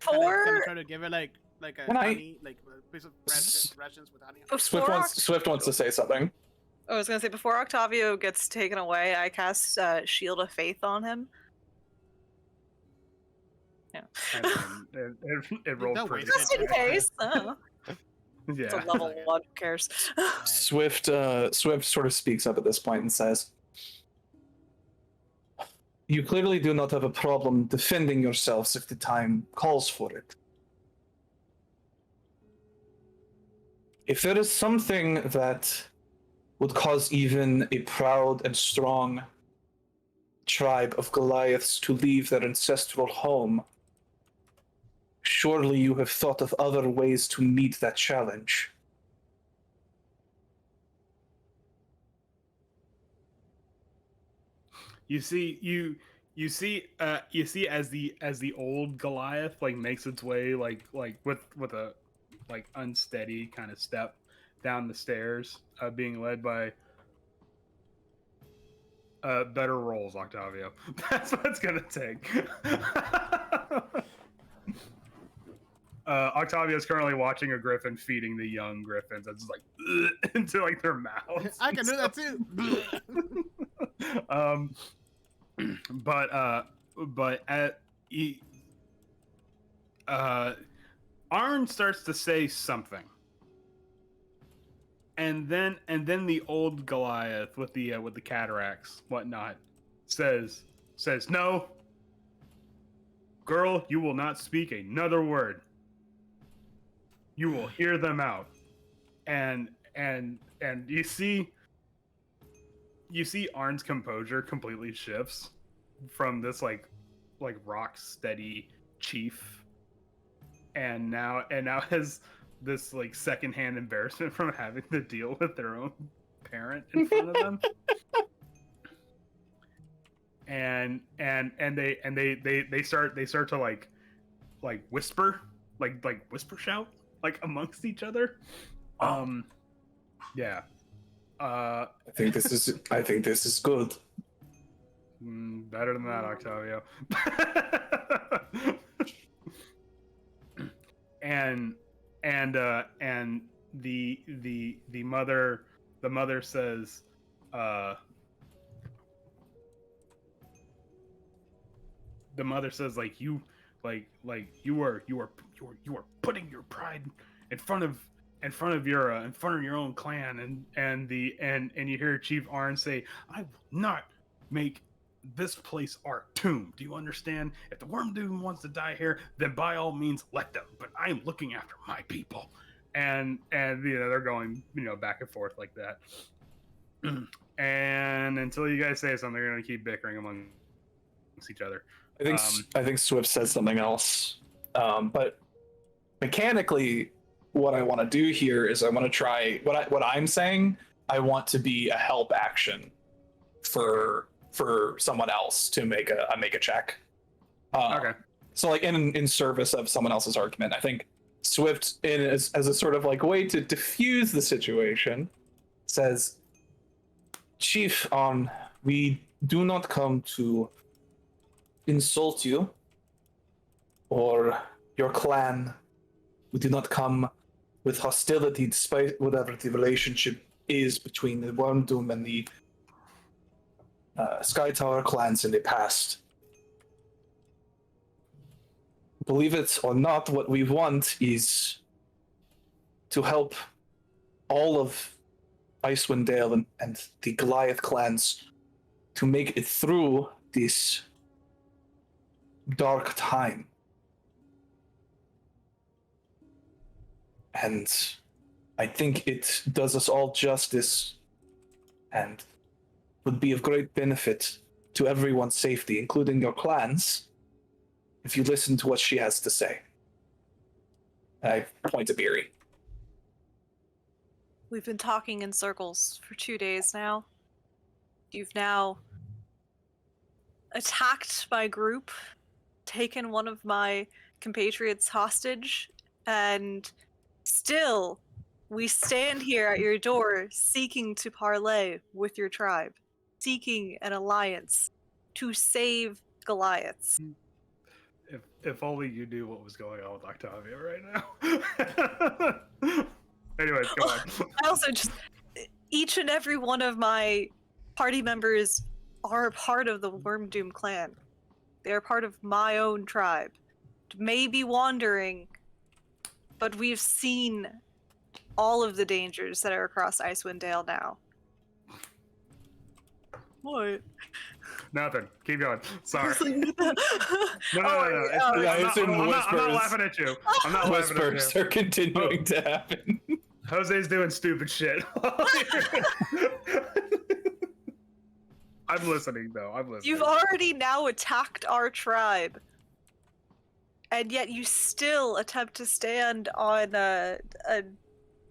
I try to give it like a Can I- honey, like a piece of rations with honey? Swift wants to say something. I was going to say, before Octavio gets taken away, I cast Shield of Faith on him. Yeah. And it rolled Don't pretty. waste Just in case. Oh, it's Yeah. a level 1, who cares? Swift sort of speaks up at this point and says, "You clearly do not have a problem defending yourselves if the time calls for it. If there is something that would cause even a proud and strong tribe of Goliaths to leave their ancestral home, surely you have thought of other ways to meet that challenge." You see as the old Goliath like makes its way like with a like unsteady kind of step down the stairs, being led by better rolls, Octavio. That's what it's gonna take. Octavio's currently watching a griffin feeding the young griffins. It's just like into like their mouths. I can do that too. But Arn starts to say something, and then the old Goliath with the cataracts, whatnot, says, "No, girl, you will not speak another word. You will hear them out." And you see Arn's composure completely shifts from this like rock steady chief, and now has this like secondhand embarrassment from having to deal with their own parent in front of them. and they start to like whisper, like whisper shout like amongst each other. Yeah. I think this is good. Better than that, Octavio. and the mother says, like you are putting your pride in front of your own clan, and you hear Chief Arn say, "I will not make this place our tomb. Do you understand? If the Worm Doom wants to die here, then by all means let them. But I am looking after my people." And they're going back and forth like that. And until you guys say something, they're gonna keep bickering amongst each other. I think Swift says something else. But mechanically, what I want to do here is I want to try what I'm saying. I want to be a help action for someone else to make a check. Okay. So like in service of someone else's argument, I think Swift, as a sort of like way to diffuse the situation, says, "Chief, we do not come to insult you or your clan. We do not come with hostility, despite whatever the relationship is between the Wormdoom and the Sky Tower clans in the past. Believe it or not, what we want is to help all of Icewind Dale and the Goliath clans to make it through this dark time. And I think it does us all justice and would be of great benefit to everyone's safety, including your clans, if you listen to what she has to say. I point to Beery. We've been talking in circles for 2 days now. You've now attacked my group, taken one of my compatriots hostage, and still we stand here at your door seeking to parley with your tribe, seeking an alliance to save Goliaths. If only you knew what was going on with Octavia right now. Anyways, go on. I also just, each and every one of my party members are a part of the Wormdoom clan. They are part of my own tribe. Maybe wandering, but we've seen all of the dangers that are across Icewind Dale now. What? Nothing. Keep going. Sorry. No, No. I assume I'm not whispers. laughing at you. I'm not laughing at Whispers you. are continuing to happen. Jose's doing stupid shit. I'm listening, though. I'm listening. You've already now attacked our tribe, and yet you still attempt to stand on a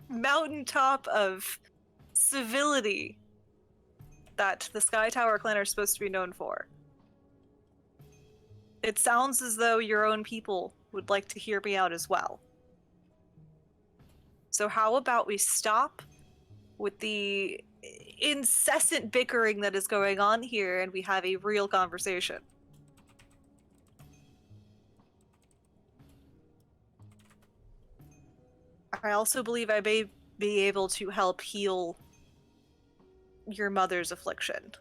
mountaintop of civility that the Sky Tower clan are supposed to be known for. It sounds as though your own people would like to hear me out as well. So how about we stop with the incessant bickering that is going on here and we have a real conversation? I also believe I may be able to help heal your mother's affliction.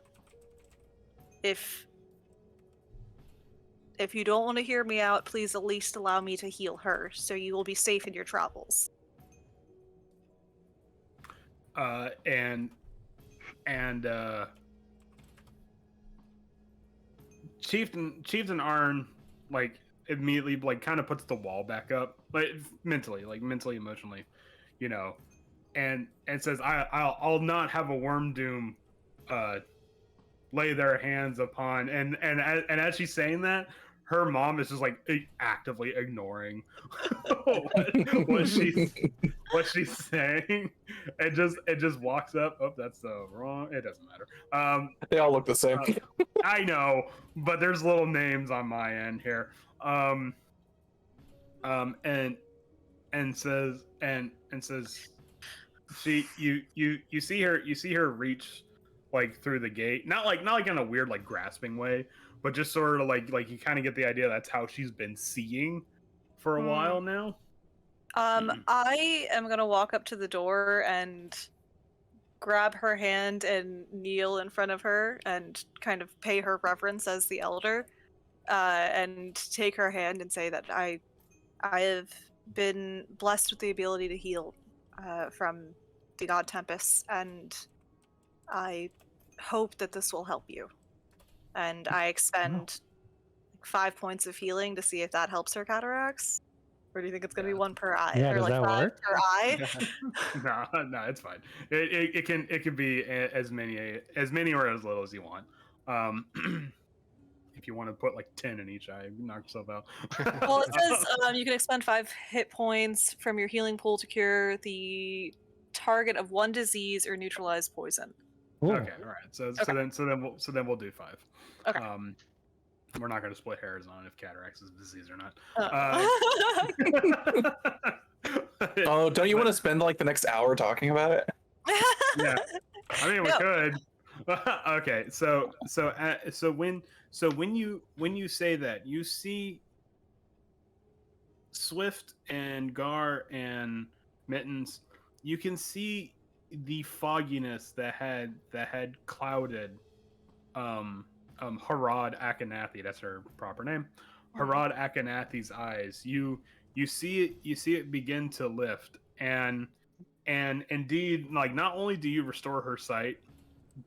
If you don't want to hear me out, please at least allow me to heal her, so you will be safe in your travels. Chieftain Arn like immediately like kind of puts the wall back up, like mentally, emotionally, you know, and says, I'll not have a Wormdoom lay their hands upon, and as she's saying that, her mom is just like actively ignoring what she's saying, and just walks up. Oh, that's the wrong. It doesn't matter. They all look the same. I know, but there's little names on my end here. And says you see her reach like through the gate, not like in a weird like grasping way, but just sort of like you kind of get the idea that's how she's been seeing for a while now. I am gonna walk up to the door and grab her hand and kneel in front of her and kind of pay her reverence as the elder, and take her hand and say that I have been blessed with the ability to heal from the god Tempest, and I hope that this will help you. And I expend 5 points of healing to see if that helps her cataracts. Or do you think it's gonna be 1 per eye? Yeah, or does like that 5 work? per eye? No, it's fine. It can be as many or as little as you want. If you want to put like 10 in each eye, knock yourself out. Well, it says you can expend 5 hit points from your healing pool to cure the target of 1 disease or neutralize poison. Ooh. Okay, all right. So then we'll do 5. Okay. We're not going to split hairs on if cataracts is a disease or not. Oh, don't you want to spend like the next hour talking about it? Yeah, I mean we No. could. Okay, so when you say that, you see Swift and Gar and Mittens, you can see the fogginess that had clouded Harad Akhenathi, that's her proper name, Harad Akhenathi's eyes. You see it begin to lift, and indeed, like, not only do you restore her sight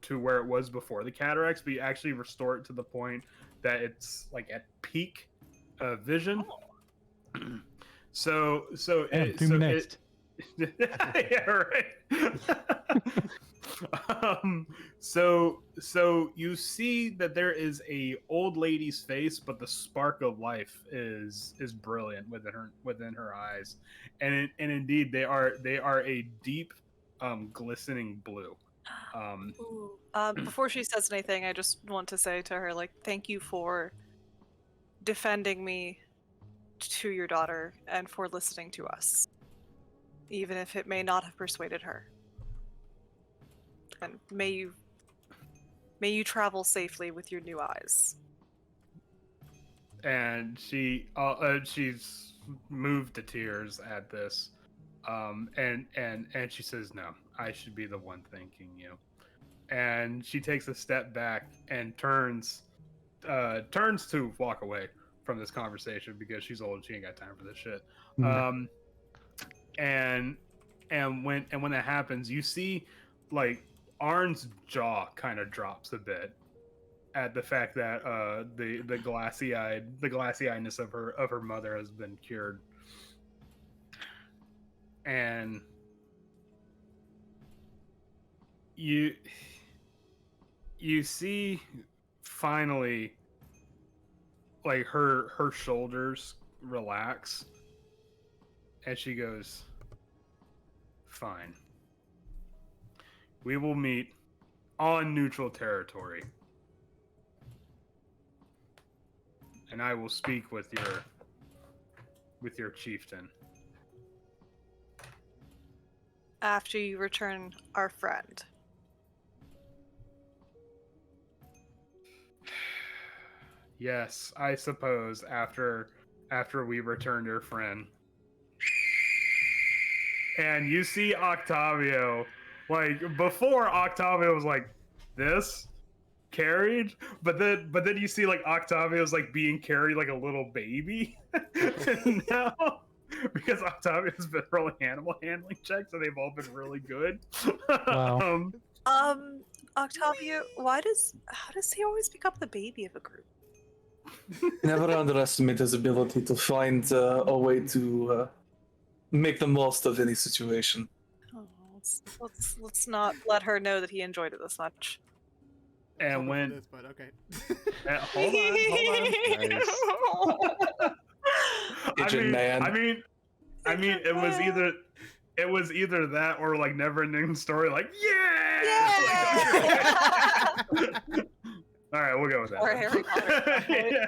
to where it was before the cataracts, but you actually restore it to the point that it's like at peak vision. So next. yeah, right. So you see that there is a old lady's face, but the spark of life is brilliant within her eyes, and indeed they are a deep glistening blue. Before she says anything, I just want to say to her, like, thank you for defending me to your daughter and for listening to us, even if it may not have persuaded her. And may you travel safely with your new eyes. And she's moved to tears at this, and she says, "No, I should be the one thanking you." And she takes a step back and turns to walk away from this conversation because she's old and she ain't got time for this shit. And when that happens, you see, like, Arn's jaw kind of drops a bit at the fact that the glassy eyedness of her mother has been cured. And you see finally, like, her shoulders relax, and she goes, "Fine. We will meet on neutral territory, and I will speak with your chieftain." After you return our friend. Yes, I suppose after we return your friend. And you see Octavio, like, before Octavio was like this, carried, but then you see, like, Octavio's, like, being carried like a little baby. And now, because Octavio's been rolling animal handling checks, and they've all been really good. Wow. Octavio, how does he always become the baby of a group? Never underestimate his ability to find a way to make the most of any situation. Oh, let's not let her know that he enjoyed it this much. And when this, but okay. hold on. Nice. Pigeon man. I mean, it was either that or, like, never ending story, like, yeah! All right, we'll go with that. Or Harry Potter. Yeah.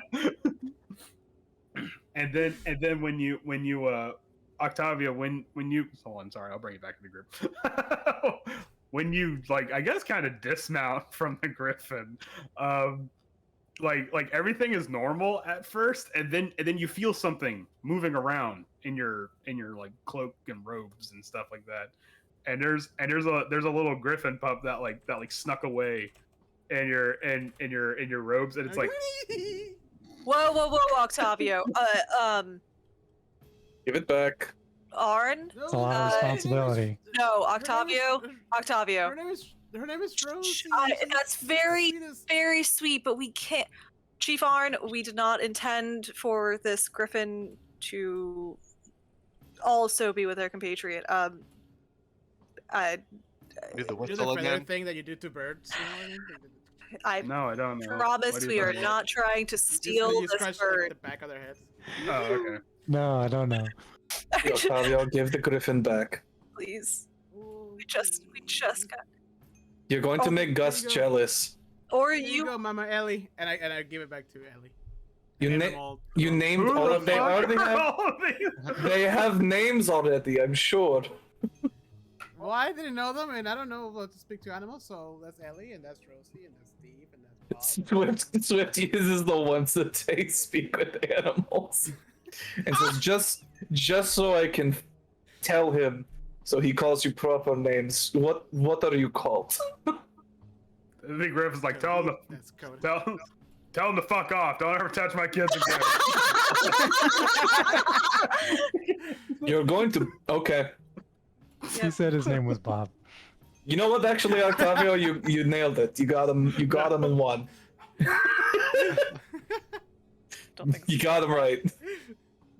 And then when you Octavia, when you hold on, sorry, I'll bring you back to the group. When you, like, I guess, kind of dismount from the griffin, like everything is normal at first, and then you feel something moving around in your like cloak and robes and stuff like that, and there's a little griffin pup that snuck away in your robes, and it's like, Whoa, Octavio. Give it back. Arn? It's a lot of responsibility. No, Octavio. Her name is Rose. That's very sweet, but we can't. Chief Arn, we did not intend for this griffin to also be with our compatriot. Do the You do the whistle feather again. thing that you do to birds. You know what I mean? I no, I don't know. promise What are we you are talking about? not trying to You steal just this scratch, bird. like, the back of their heads. Oh, okay. No, I don't know. Octavio, give the griffin back. Please. We just got. You're going to Oh, make there Gus you go. jealous. Or Here you you. go, Mama Ellie, and I give it back to Ellie. You Name na- them all. you named Who all the of they fuck already are have all of these? they have names already, I'm sure. Well, I didn't know them, and I don't know what to speak to animals, so that's Ellie, and that's Rosie, and that's Steve, and that's Bob. Swift uses the ones that say speak with animals. And says, just so I can tell him So he calls you proper names. What are you called? The Griffin's like, tell him That's code. tell him to fuck off. Don't ever touch my kids again. You're going to okay. He said his name was Bob. You know what? Actually, Octavio, you nailed it. You got him. You got him in one. Don't think so. You got him right.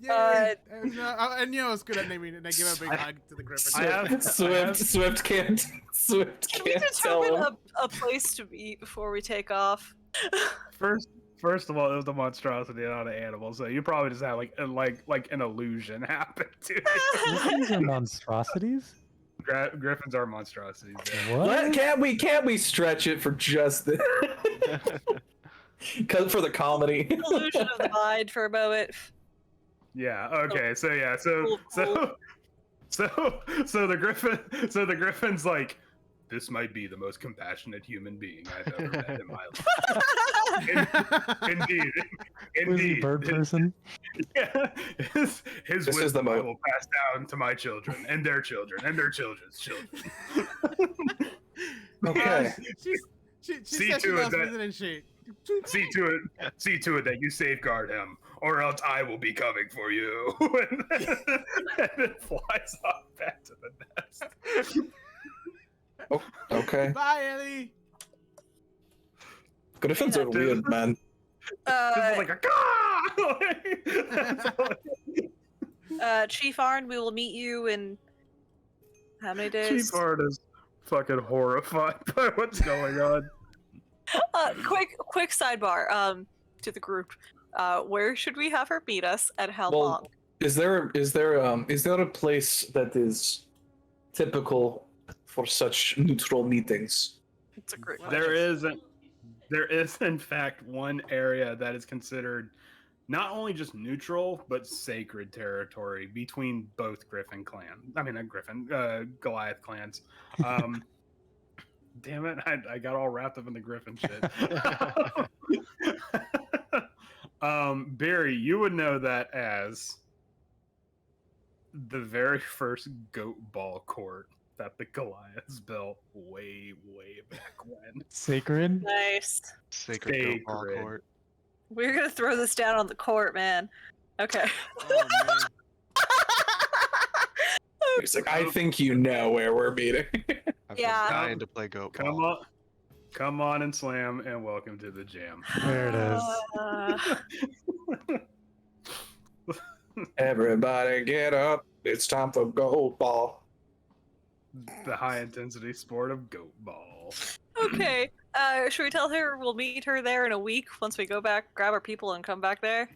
Yeah, I knew I was good at naming it, and I give a big hug to the Griffin. Swift can't. Swift Can we can't tell him. determine a place to eat before we take off? First of all, it was a monstrosity, not an animal. So you probably just had like an illusion happen to it. These are monstrosities? Griffins are monstrosities. Yeah. What? Can't we stretch it for just the for the comedy? Illusion of the mind for a moment. Yeah. Okay. So yeah. So the Griffin's like, this might be the most compassionate human being I've ever met in my life. Indeed. Was he bird person? Yeah. His This is wisdom the I mo- will pass down to my children and their children and their children's children. Okay. She See said she to it loves me, that- didn't she? See to it that you safeguard him, or else I will be coming for you. And it flies off back to the nest. Okay. Bye, Ellie. Griffins are weird, man. It's like a Chief Arn, we will meet you in how many days? Chief Art is fucking horrified by what's going on. Quick sidebar. To the group. Where should we have her meet us, and how Well, long? Is there a place that is typical for such neutral meetings? It's a great There is in fact one area that is considered not only just neutral but sacred territory between both Goliath clans. Damn it, I got all wrapped up in the Griffin shit. Barry, you would know that as the very first goat ball court that the Goliaths built way back when. Sacred? Nice. Sacred goat ball Sacred. court. We're gonna throw this down on the court, man. Okay. Oh, man. He's like, I think you know where we're meeting. I've Yeah. been dying to play goat ball. Come on and slam, and welcome to the jam. There it is. Everybody get up. It's time for goat ball. The high intensity sport of goat ball. Okay. Should we tell her we'll meet her there in a week once we go back, grab our people, and come back there?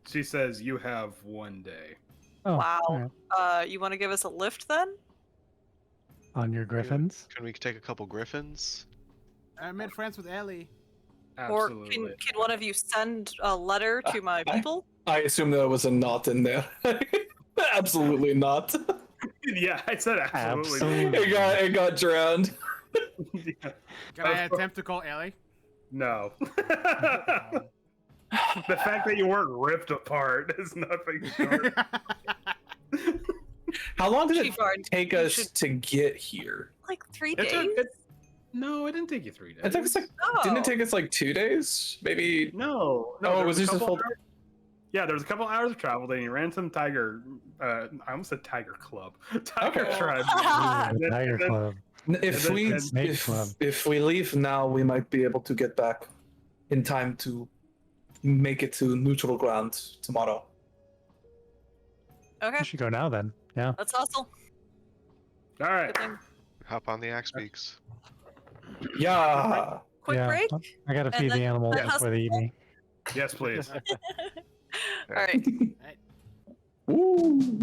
She says you have one day. Oh, Wow. alright. You want to give us a lift then? On your griffins? Can we take a couple griffins? I made friends with Ellie. Absolutely. Or can one of you send a letter to my people? I assume there was a knot in there. Absolutely not. Yeah, I said absolutely. Absolutely. It got drowned. Yeah. Can I attempt to call Ellie? No. The fact that you weren't ripped apart is nothing short. How long did it Chief Arn, take you us should- to get here? Like 3 It days? took- No, it didn't take you 3 days. It took us like, Oh. didn't it take us like 2 days? Maybe. No. Oh, there was this a just couple full- hours- Yeah, there was a couple hours of travel. Then you ran some tiger. I almost said tiger club. Tiger Okay. tribe. Ooh, the And Tiger then- Club. If then- we and Snake Club. if we leave now, we might be able to get back in time to make it to neutral ground tomorrow. Okay, We should go now then. Yeah. let's hustle. All right. Good thing. Hop on the axe beaks. Yeah. Quick Yeah. break. I gotta And feed the then- animals then before they eat me. Yes, please. All right. Woo.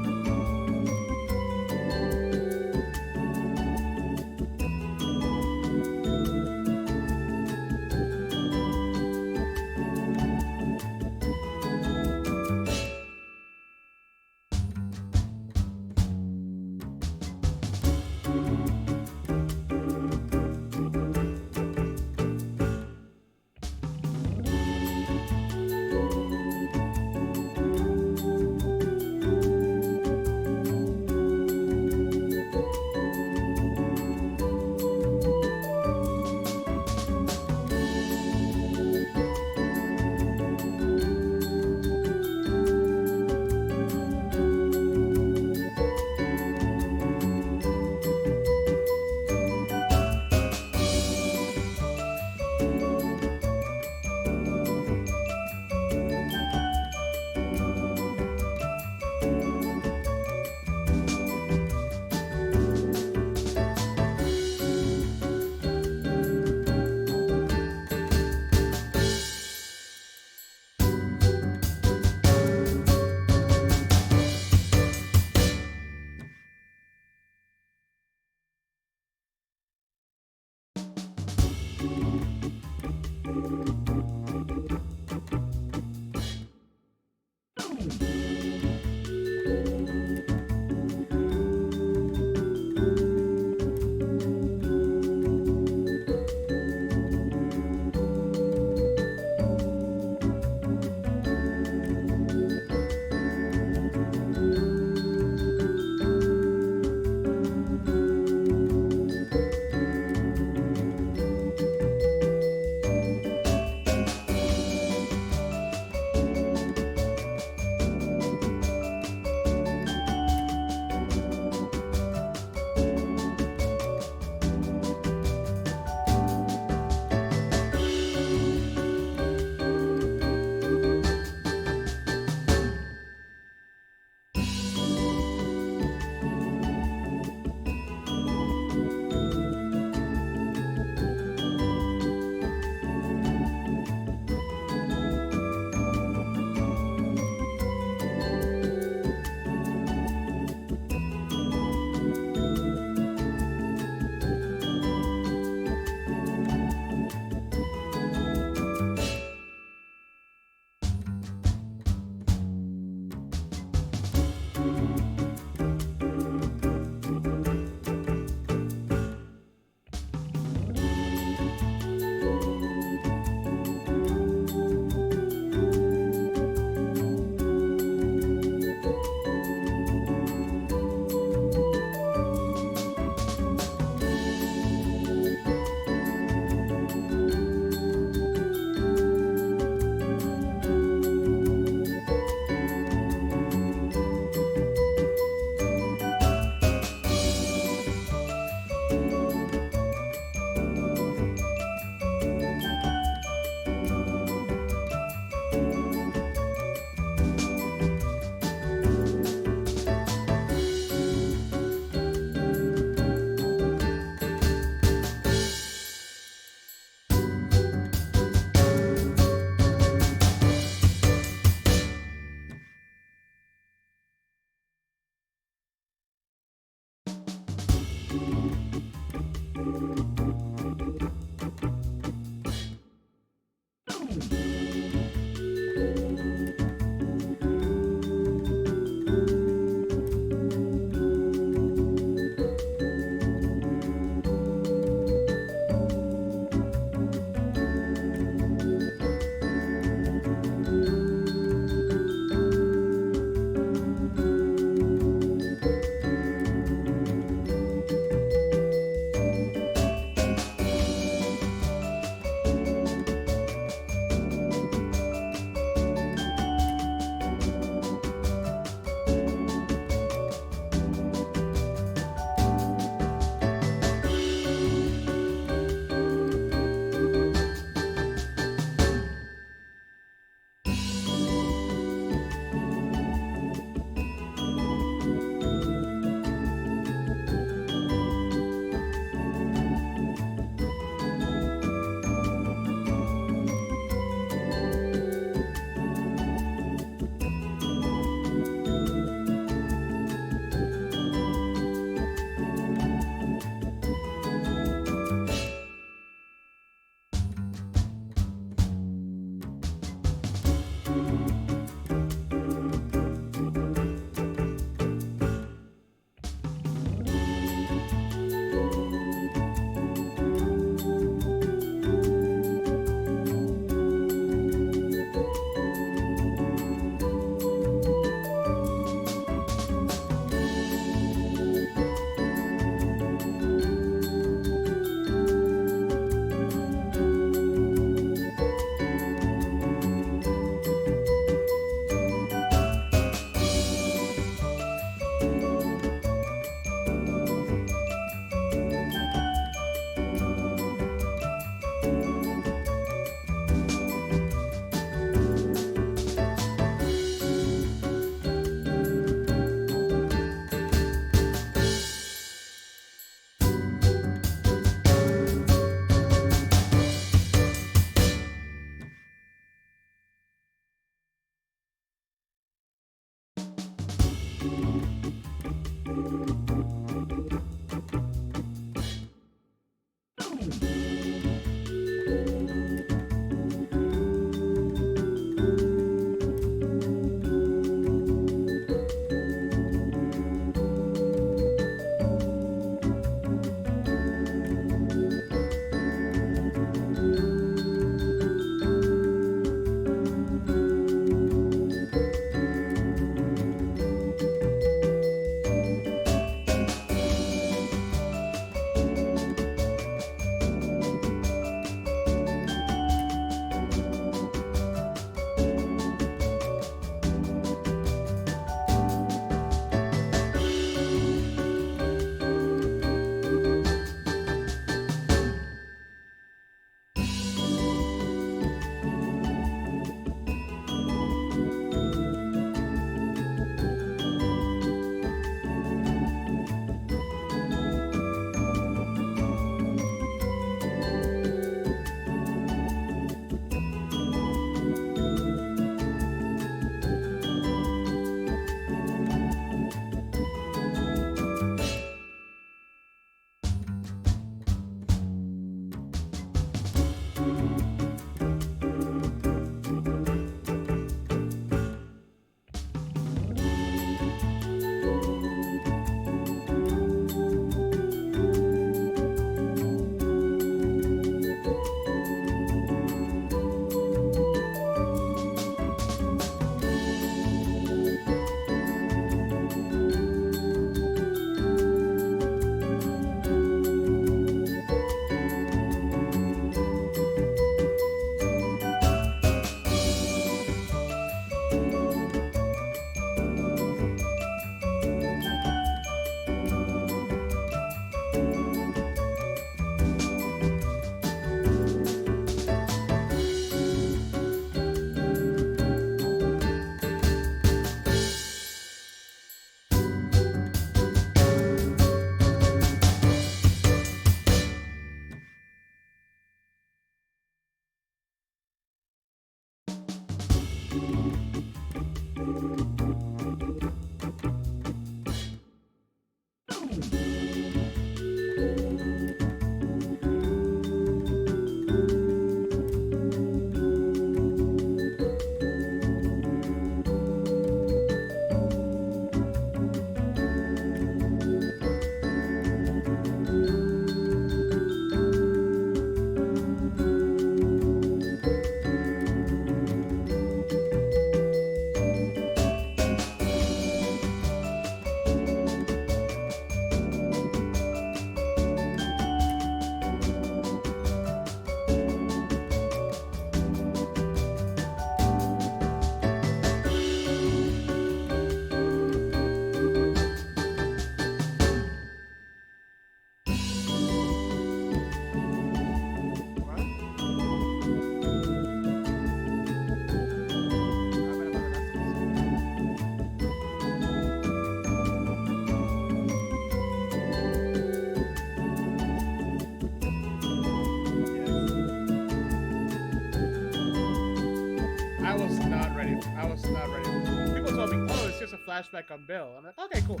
I was not ready. I was not ready. People told me, "Oh, it's just a flashback on Bill." I'm like, "Okay, cool."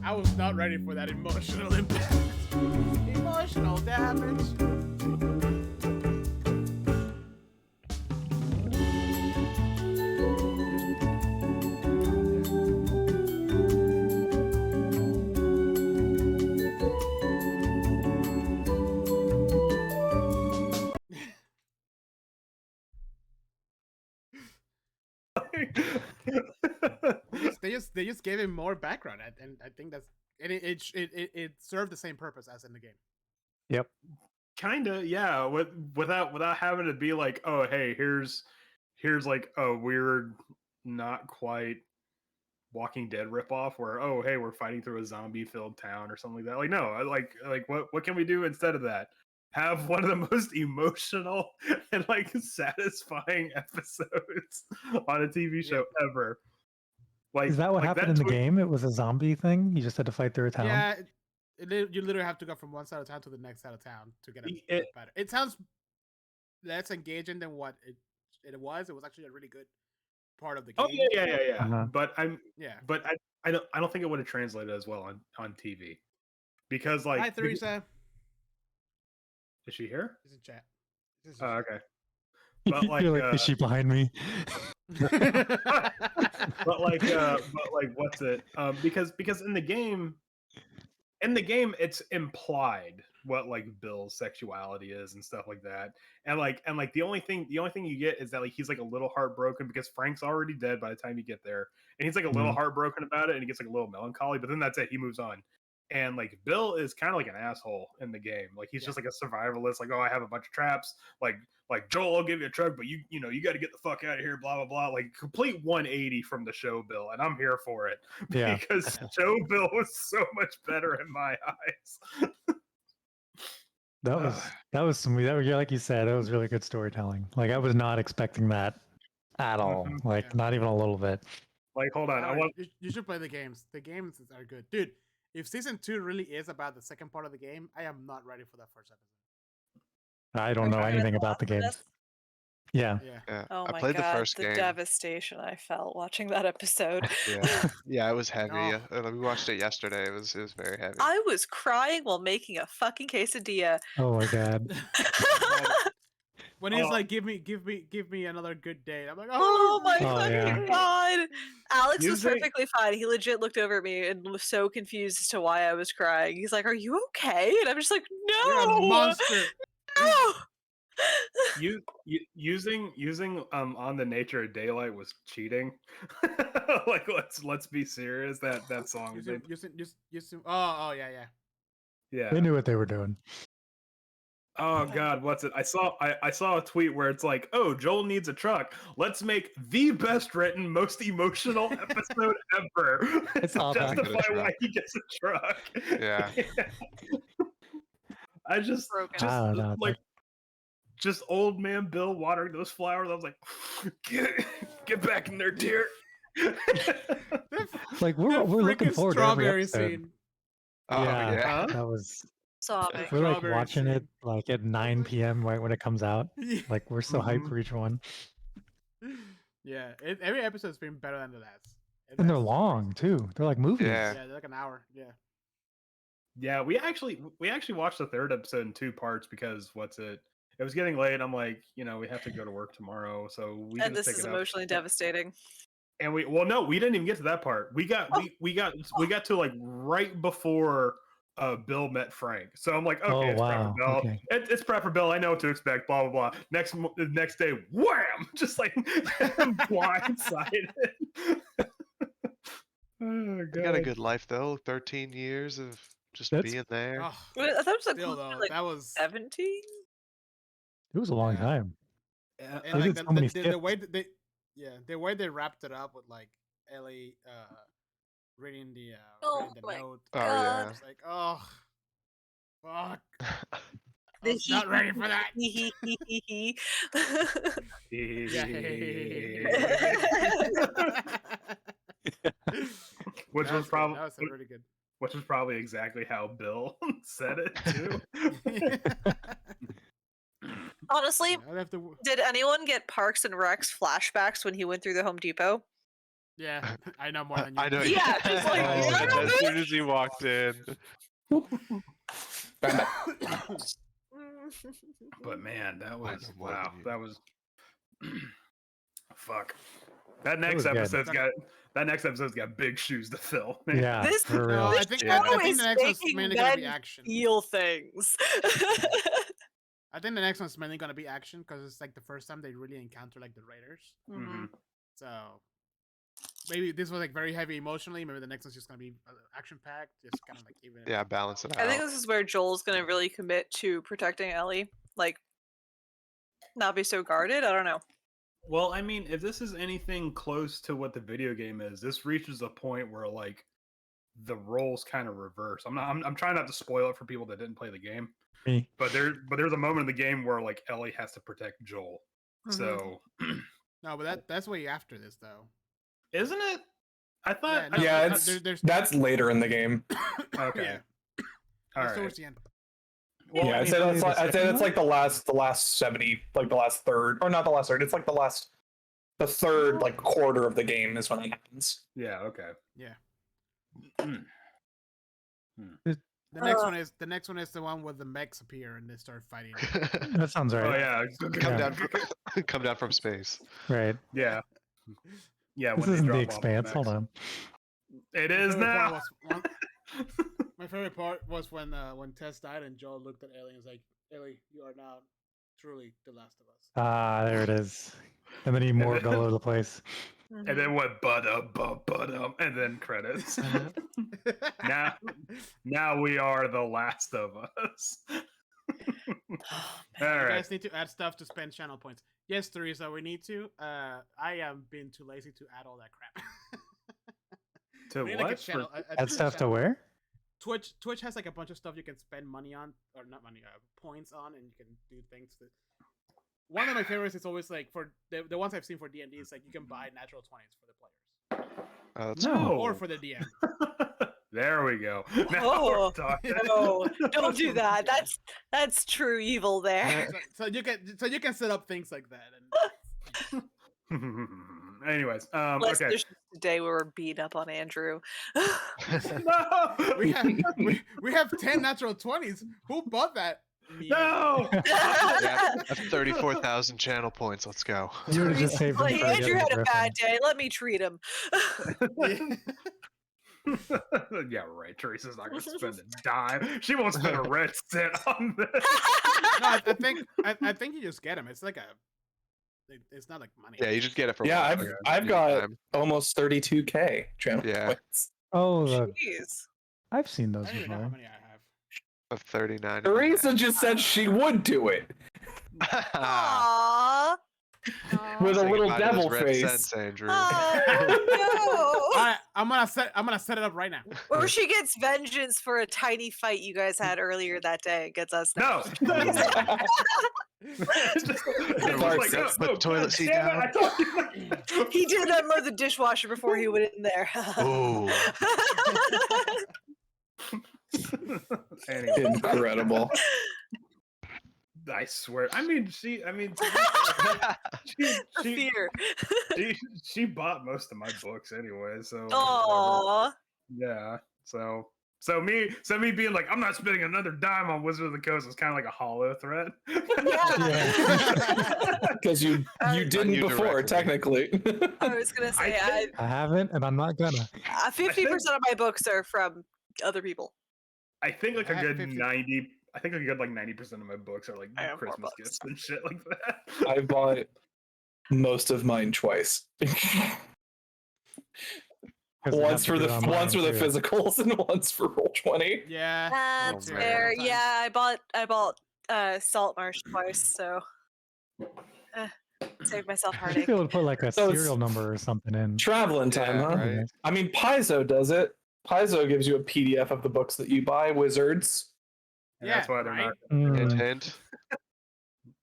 I was not ready for that emotional impact. Emotional damage. They just gave him more background, and I think that's and it served the same purpose as in the game. Yep. Kinda, yeah. Without having to be like, oh, hey, here's like a weird, not quite Walking Dead ripoff where, oh, hey, we're fighting through a zombie-filled town or something like that. Like, no, like what can we do instead of that? Have one of the most emotional and like satisfying episodes on a TV show ever. Like, Is that what like happened in the tweet- game? It was a zombie thing. You just had to fight through a town. Yeah, you literally have to go from one side of town to the next side of town to get a better. It sounds less engaging than what it was. It was actually a really good part of the game. Oh yeah. Uh-huh. But Yeah. but I don't think it would have translated as well on TV because like Hi, Theresa. is she here? She's in chat. Oh, okay. But like, You're like, is she behind me? but like what's it? Because in the game it's implied what like Bill's sexuality is and stuff like that, and like the only thing you get is that like he's like a little heartbroken because Frank's already dead by the time you get there, and he's like a little heartbroken about it, and he gets like a little melancholy, but then that's it. He moves on. And like Bill is kind of like an asshole in the game. Like he's just like a survivalist. Like, oh, I have a bunch of traps. Like Joel, I'll give you a truck, but you know you got to get the fuck out of here. Blah blah blah. Like complete 180 from the show Bill, and I'm here for it Yeah. because show Bill was so much better in my eyes. That was some like you said, that was really good storytelling. Like I was not expecting that at all. Like not even a little bit. Like hold on, you should play the games. The games are good, dude. If season 2 really is about the second part of the game, I am not ready for that first episode. I don't know anything about the game. Yeah. Yeah. Oh I my played god, the first game. devastation I felt watching that episode. Yeah, it was heavy. Oh. We watched it yesterday. It was very heavy. I was crying while making a fucking quesadilla. Oh my god. When he's like, give me another good day. I'm like, Oh my Oh, fucking yeah. god. Alex was Music- perfectly fine. He legit looked over at me and was so confused as to why I was crying. He's like, "Are you okay?" And I'm just like, you're a "No, monster. no." Using on the nature of daylight was cheating. Like let's be serious. That song. Oh yeah. Yeah. They knew what they were doing. Oh god, what's it? I saw a tweet where it's like, "Oh, Joel needs a truck. Let's make the best written, most emotional episode ever to saw that. justify why he gets a truck." Yeah. I just Broken. I don't know. like just old man Bill watering those flowers. I was like, get back in there, dear. Like we're looking Freaking forward to every strawberry episode. scene. Oh Yeah. yeah. That was Sobbing. we're like Strawberry watching it scene. like at 9 p.m. right when it comes out. Like we're so hyped Mhm. for each one. Yeah, every episode's been better than the last. And they're That's long too. They're like movies. Yeah. Yeah, they're like an hour. Yeah. Yeah, we actually watched the third episode in 2 parts because it was getting late. I'm like, we have to go to work tomorrow, so we And just this pick is it up. emotionally devastating. And we didn't even get to that part. We got to like right before Bill met Frank. So I'm like, okay, Oh, it's wow, Prepper Bill. okay. It's Prepper Bill. I know what to expect. Blah blah blah. The next day, wham! Just like blindsided. Oh, You got a good life though. 13 years of just That's- being there. Oh, I thought it was like, still though, like that was 17. It was a long Yeah. time. and They like did so many the way skips. that the way they wrapped it up with like Ellie reading the Oh reading the my note. Oh God. It's like, oh, fuck. I The was not ready for that. Yeah. Which That was probably that was really good. which was probably exactly how Bill said it too. Honestly, I'd have to. did anyone get Parks and Rec's flashbacks when he went through the Home Depot? Yeah, I know more than you. I know. Yeah, just like, I said yeah. that as soon as he walked in. But man, that was know more wow. than you. That was fuck. That was next good. episode's got big shoes to fill. Man. Yeah, This- for No, real. I think Yeah. I think is the next one's making mainly gonna be men action. Feel things. I think the next one's mainly gonna be action because it's like the first time they really encounter like the Raiders. Mhm. So maybe this was like very heavy emotionally. Maybe the next one's just gonna be action packed, just kind of like even. Yeah, balance it I out. think this is where Joel's gonna really commit to protecting Ellie. Like, not be so guarded. I don't know. Well, I mean, if this is anything close to what the video game is, this reaches a point where like the roles kind of reverse. I'm trying not to spoil it for people that didn't play the game, Me. but there's a moment in the game where like Ellie has to protect Joel. Mhm. So No, but that's way after this though. isn't it? I thought. no, Yeah, there's that's later in the game. Okay. yeah, All that's right. towards the end. Well, Yeah, I I'd mean, say that's the like, second one? like the last 70, like the last third, or not the last third. It's like the third like quarter of the game is when it happens. yeah. Okay. Yeah. Mm. The next one is the one where the mechs appear and they start fighting. That sounds right. Oh yeah. Come Yeah. down from come down from space. Right. Yeah. Yeah. This when they isn't drop the off Expanse. Hold mechs. on. It is now. My favorite part was when Tess died and Joel looked at Ellie and was like, "Ellie, you are now truly the last of us." Ah, there it is. And then he morphed all over the place. And then went but and then credits. now we are the last of us. All You right. guys need to add stuff to spend channel points. Yes, Teresa, we need to. I am being too lazy to add all that crap. To We need, like, a what? channel- a Add Twitch stuff to channel. where? Twitch has like a bunch of stuff you can spend money on, or not money, points on, and you can do things that. One of my favorites is always like for the ones I've seen for D&D is like you can buy natural 20s for the players That's No. cool. or for the DM. There we go. Now Oh, we're talking. No, don't do that. That's true evil there. So you can set up things like that. And Anyways, Unless okay. there's just a day where we're beat up on Andrew. No, we have 10 natural 20s. Who bought that? Me. no. Yeah, that's 34,000 channel points. Let's go. You would have just saved him Like, for Andrew getting had a Griffin. bad day. Let me treat him. Yeah, right. Teresa's not gonna spend a dime. She won't spend a red cent on this. No, I think you just get them. It's like it's not like money. Yeah, you just get it for Yeah, one I've got almost 32K channel Yeah. points. Oh, Jeez. I've seen I those don't even know how before. many I have. of 39. Teresa just said she would do it Aww. with a Say little goodbye to those devil red face. cents, Andrew. Oh, All right, I'm gonna set it up right now. no. Or she gets vengeance for a tiny fight you guys had earlier that day. It gets us now. No. Put the toilet seat damn it, down. I told you. He did unload the dishwasher before he went in there. Ooh. Anyway. Incredible. I swear. I mean, she The fear. she bought most of my books anyway, so whatever. Aww. Yeah. So me being like, I'm not spending another dime on Wizard of the Coast is kind of like a hollow threat. Yeah. Because you didn't you before, directly. technically. I was gonna say, I I haven't, and I'm not gonna. 50% of my books are from other people. I think like I a have good 50 90. I think a good like 90% of my books are like I have 4 Christmas books. gifts and shit like that. I bought most of mine twice. 'Cause you once have to for do the it online, once for the too. physicals and once for Roll20. Yeah. That's Oh, man. fair. Yeah, I bought Salt Marsh twice, so save myself I should heartache. be able to put like a So it's serial number or something in. Traveling time, Yeah, huh? right. I mean, Paizo does it. Paizo gives you a PDF of the books that you buy, Wizards. And Yeah, that's why they're right? not. Hint, Mm, hint.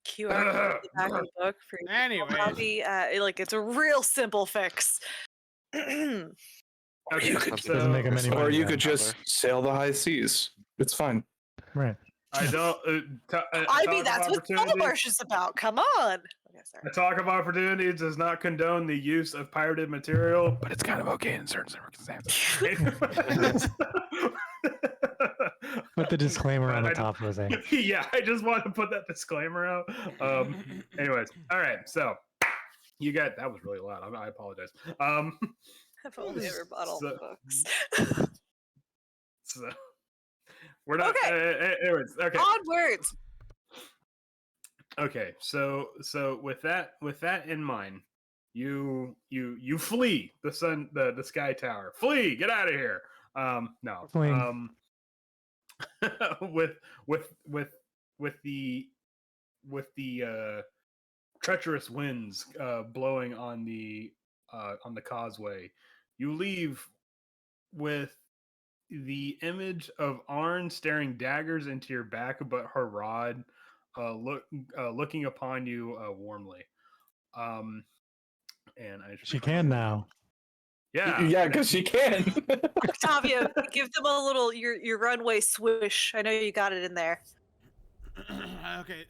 QR code at the back of the book for your Anyways. copy. Like it's a real simple fix. Okay, You could- Doesn't make 'em any Or money you then. could just sail the high seas. It's fine. right. I don't. I mean, that's what Salt Marsh is about. Come on. Okay, sorry. A talk of opportunities does not condone the use of pirated material, but it's kind of okay in certain circumstances. Put the disclaimer on the I- top, Jose. Yeah, I just want to put that disclaimer out. Anyways, all right. So you got that was really loud. I apologize. I've only ever bought all the books. So we're not. Anyways, okay. Onwards. Okay, so with that in mind, you flee the sky tower. Flee, get out of here. No. Fleeing. With the treacherous winds blowing on the causeway, you leave with the image of Arn staring daggers into your back, but her rod looking upon you warmly. And I just She can now. Yeah. Yeah, because she can. Octavio, give them a little your runway swish. I know you got it in there. Okay.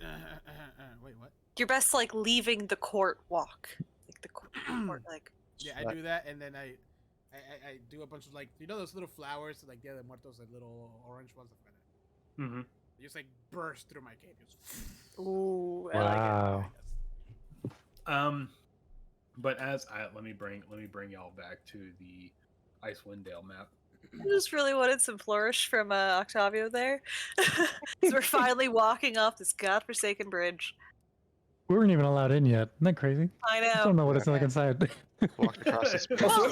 Wait, what? Your best like leaving the court walk. Like the court like Yeah, I do that, and then I do a bunch of like, you know, those little flowers, like Dia de Muertos, like little orange ones. Mm-hmm. They just like burst through my cape. Just... Ooh, I Wow. But as let me bring y'all back to the Icewind Dale map. I just really wanted some flourish from Octavio there. 'Cause we're finally walking off this godforsaken bridge. We weren't even allowed in yet. Isn't that crazy? I I know. don't know what it's like inside. Walked across this bridge. Well,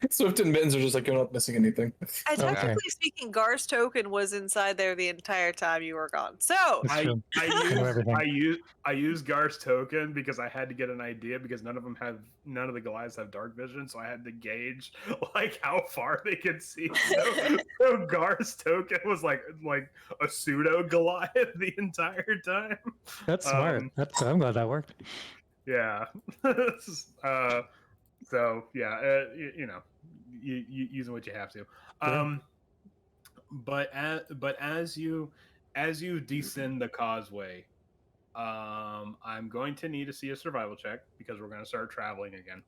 Swift and Mittens are just like, you're not missing anything. And Okay. technically speaking, Gar's token was inside there the entire time you were gone. So That's true. I know everything. used Gar's token because I had to get an idea because none of the Goliaths have dark vision, so I had to gauge like how far they could see. So Gar's token was like a pseudo Goliath the entire time. That's smart. I'm glad that worked. Yeah. So yeah, you know, you using what you have to. But as you descend the causeway, I'm going to need to see a survival check because we're going to start traveling again.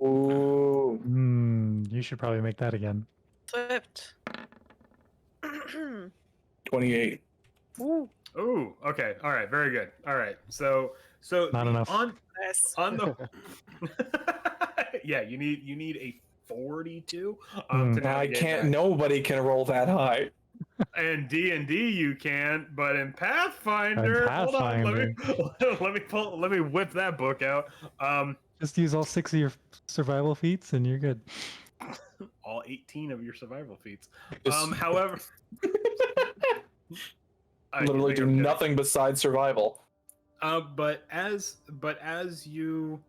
Ooh. You should probably make that again. Swift. 28. Ooh, Ooh, okay, all right, very good. All right, so Not enough. nice. on the yeah, you need a 42 to I navigate can't. that. Nobody can roll that high. And D&D you can, but in Pathfinder, hold on, let me whip that book out. Just use all 6 of your survival feats and you're good. All 18 of your survival feats. Just However, literally do nothing besides survival. But as you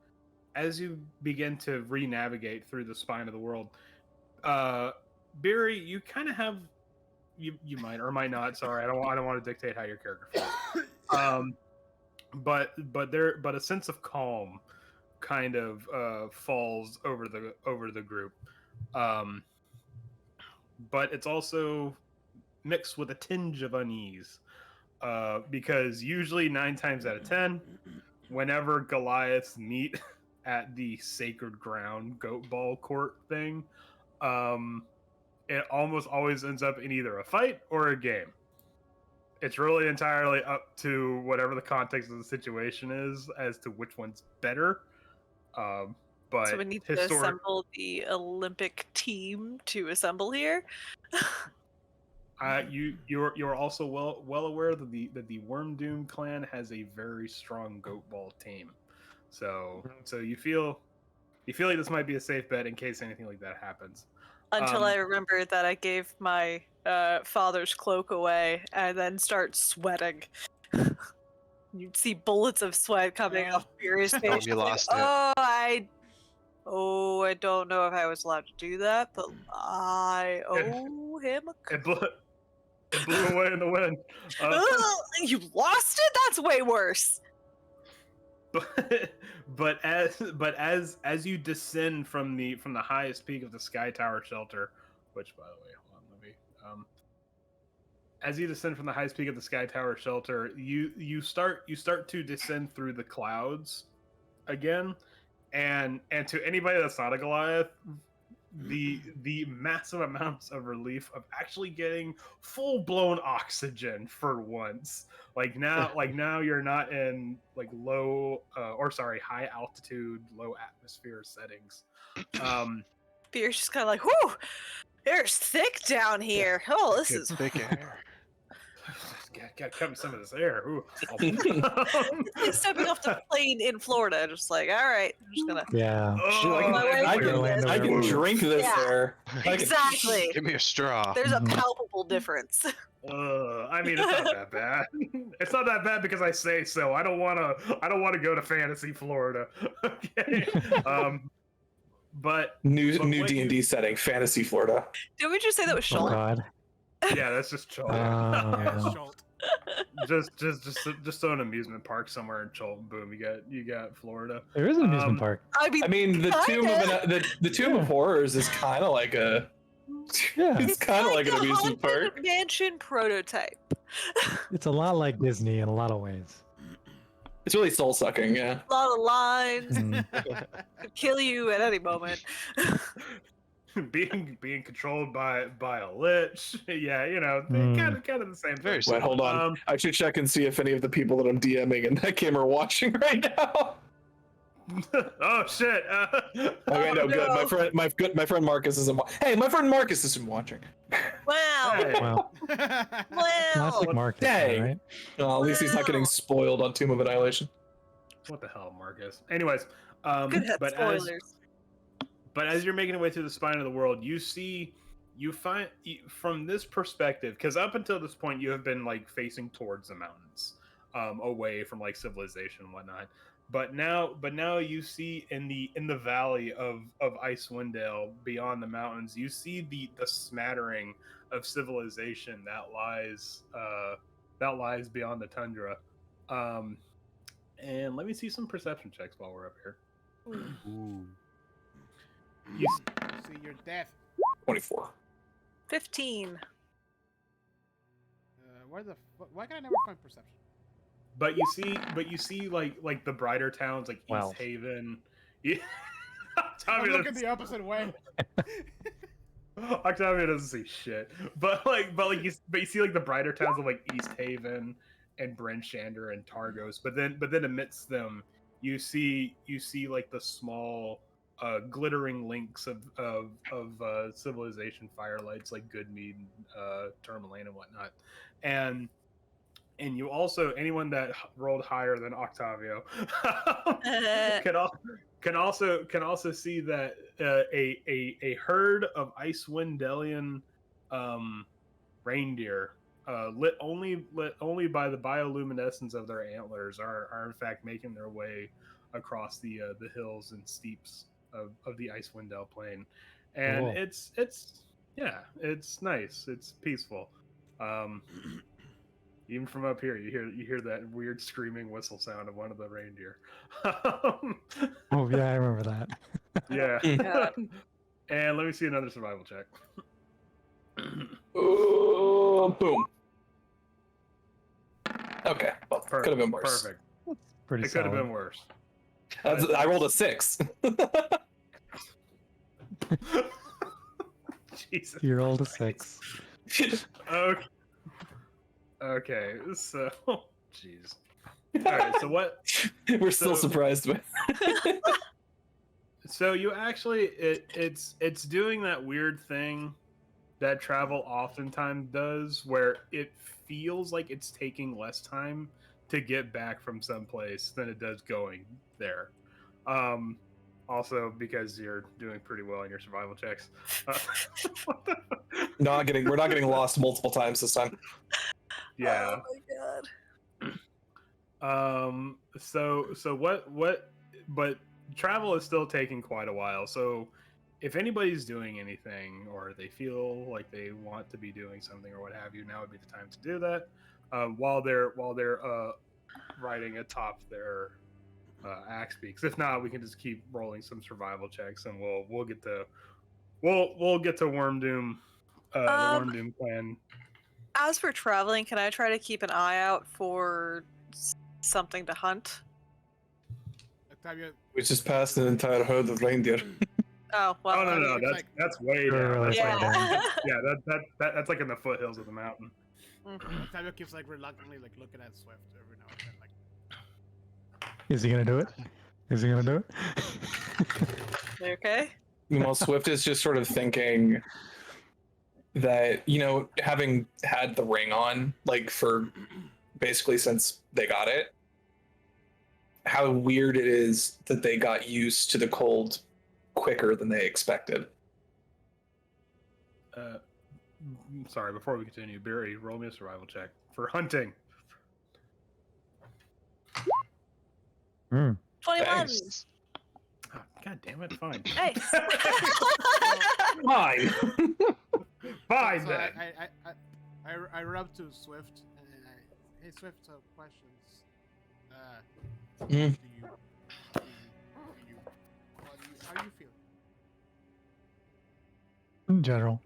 begin to re-navigate through the spine of the world, Barry, you kind of have you might or might not. Sorry, I don't want to dictate how your character feels. But a sense of calm kind of falls over the group. But it's also mixed with a tinge of unease. because usually 9 times out of 10, whenever Goliaths meet at the sacred ground goat ball court thing, it almost always ends up in either a fight or a game. It's really entirely up to whatever the context of the situation is as to which one's better. But So we need to assemble the Olympic team to assemble here. You're also well aware that the Worm Doom clan has a very strong goat ball team, so you feel like this might be a safe bet in case anything like that happens. Until I remember that I gave my father's cloak away and then start sweating. You'd see bullets of sweat coming off Furious face. Oh, you lost it. I don't know if I was allowed to do that, but I owe him a It blew away in the wind. You lost it? That's way worse. But as you descend from the highest peak of the Sky Tower shelter, which, by the way, hold on, let me as you descend from the highest peak of the Sky Tower shelter, you start to descend through the clouds again, and to anybody that's not a Goliath, the massive amounts of relief of actually getting full-blown oxygen for once. Like now you're not in like high altitude, low atmosphere settings. Beer's just kind of like, whew, there's thick down here. Oh, this is thick air. Got cut me some of this air. Ooh. It's like stepping off the plane in Florida. Just like, all right, I'm just gonna. Yeah. I can drink this air. Exactly. Give me a straw. There's a palpable difference. I mean, it's not that bad. It's not that bad because I say so. I don't want to go to fantasy Florida. Okay. But new D&D setting, fantasy Florida. Did we just say that was Oh Schultz? God. yeah, that's just Chult. Yeah. just throw an amusement park somewhere in Chult. Boom, you got Florida. There is an amusement park. I mean, the Tomb of Horrors is kind of like a. Yeah. It's kind of like an amusement Haunted park. Mansion prototype. It's a lot like Disney in a lot of ways. It's really soul sucking, yeah. A lot of lines. Mm. Could kill you at any moment. being controlled by a lich. Yeah, kind of the same Very thing. Wait, hold on. I should check and see if any of the people that I'm DMing in that game are watching right now. Oh shit! Okay, no, good. My friend Marcus isn't. Hey, my friend Marcus isn't watching. Wow. Hey. Wow. Wow. Classic Marcus, Dang. right? Well, at least he's not getting spoiled on Tomb of Annihilation. What the hell, Marcus? Anyways, Good head but spoilers. as you're making your way through the spine of the world, you find from this perspective, because up until this point you have been like facing towards the mountains, away from like civilization and whatnot. But now you see in the valley of Icewind Dale, beyond the mountains, you see the smattering of civilization that lies beyond the tundra. And let me see some perception checks while we're up here. Ooh. You See your death. 24. 15. Why can I never find perception? But you see like the brighter towns like Well. East Haven. Yeah. I'm Octavia looking the opposite way. Octavia doesn't see shit. But you see like the brighter towns of like East Haven and Bryn Shander and Targos. But then amidst them you see like the small glittering links of civilization firelights like Goodmead, Tourmaline and whatnot. And you also, anyone that rolled higher than Octavio can also see that a herd of Icewind Delian reindeer, lit only by the bioluminescence of their antlers, are in fact making their way across the hills and steeps of the Icewind Dale plain, and Cool. it's nice, it's peaceful. Even from up here, you hear that weird screaming whistle sound of one of the reindeer. Oh yeah, I remember that. Yeah. Yeah. And let me see another survival check. Oh, boom. Okay, well, could have been worse. Perfect. Pretty It could have solid. been worse. I rolled a 6. Jesus. You rolled a 6. Okay. Okay. So, jeez. All right. So what? We're still So- surprised by. So you actually it's doing that weird thing that travel oftentimes does, where it feels like it's taking less time to get back from someplace than it does going there. Also because you're doing pretty well in your survival checks. What the fuck? We're not getting lost multiple times this time. Yeah. Oh my god. So what but travel is still taking quite a while. So if anybody's doing anything or they feel like they want to be doing something or what have you, now would be the time to do that. While they're riding atop their axe beaks. If not, we can just keep rolling some survival checks and we'll get to Worm Doom the Worm Doom plan. As for traveling, can I try to keep an eye out for something to hunt? Octavia, We just passed an entire herd of reindeer. Oh well. Oh no, it's that's like- that's way Really, down. really That's like, Yeah. yeah, that's like in the foothills of the mountain. Octavia keeps like reluctantly like looking at Swift every now and then, like Is he gonna do it? Is he gonna do it? You okay? Meanwhile, Swift is just sort of thinking that, having had the ring on, like, for basically since they got it, how weird it is that they got used to the cold quicker than they expected. Sorry, before we continue, Barry, roll me a survival check for hunting. Hmm. 21. Nice. Oh, God damn it! Fine. Nice. Fine. Fine so then. I rub to Swift and hey Swift, questions. Mm. Do you how do you feel? In general.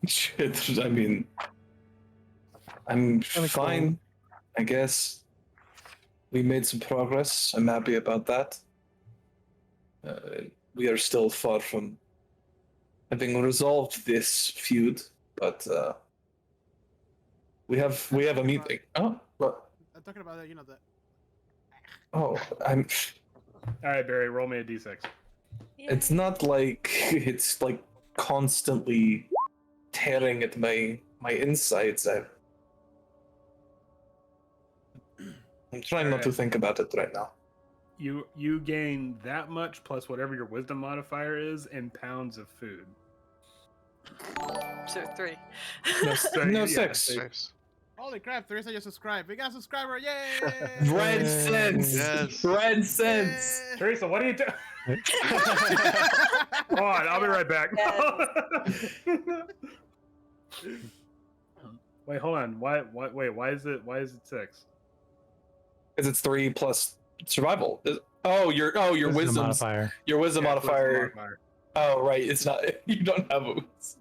Shit, I mean, I'm fine, I guess. We made some progress. I'm happy about that. We are still far from having resolved this feud, but we have a meeting. Oh, what? I'm talking about the Oh, I'm. All right, Barry, roll me a d6. It's not like it's like constantly tearing at my insides. I'm trying not to Alright. think about it right now. You gain that much plus whatever your wisdom modifier is in pounds of food. So 3. No, Yeah, 6. so- Nice. holy crap, Teresa just subscribed. We got a subscriber, yay! Red Yay. sense. Yes. Red sense. Yay! Teresa, what are you doing? Hold on, I'll be right back. Wait, hold on. Why is it 6? Because it's 3 plus survival. Your wisdom modifier. Your wisdom Yeah, modifier. Oh right, it's not. You don't have a.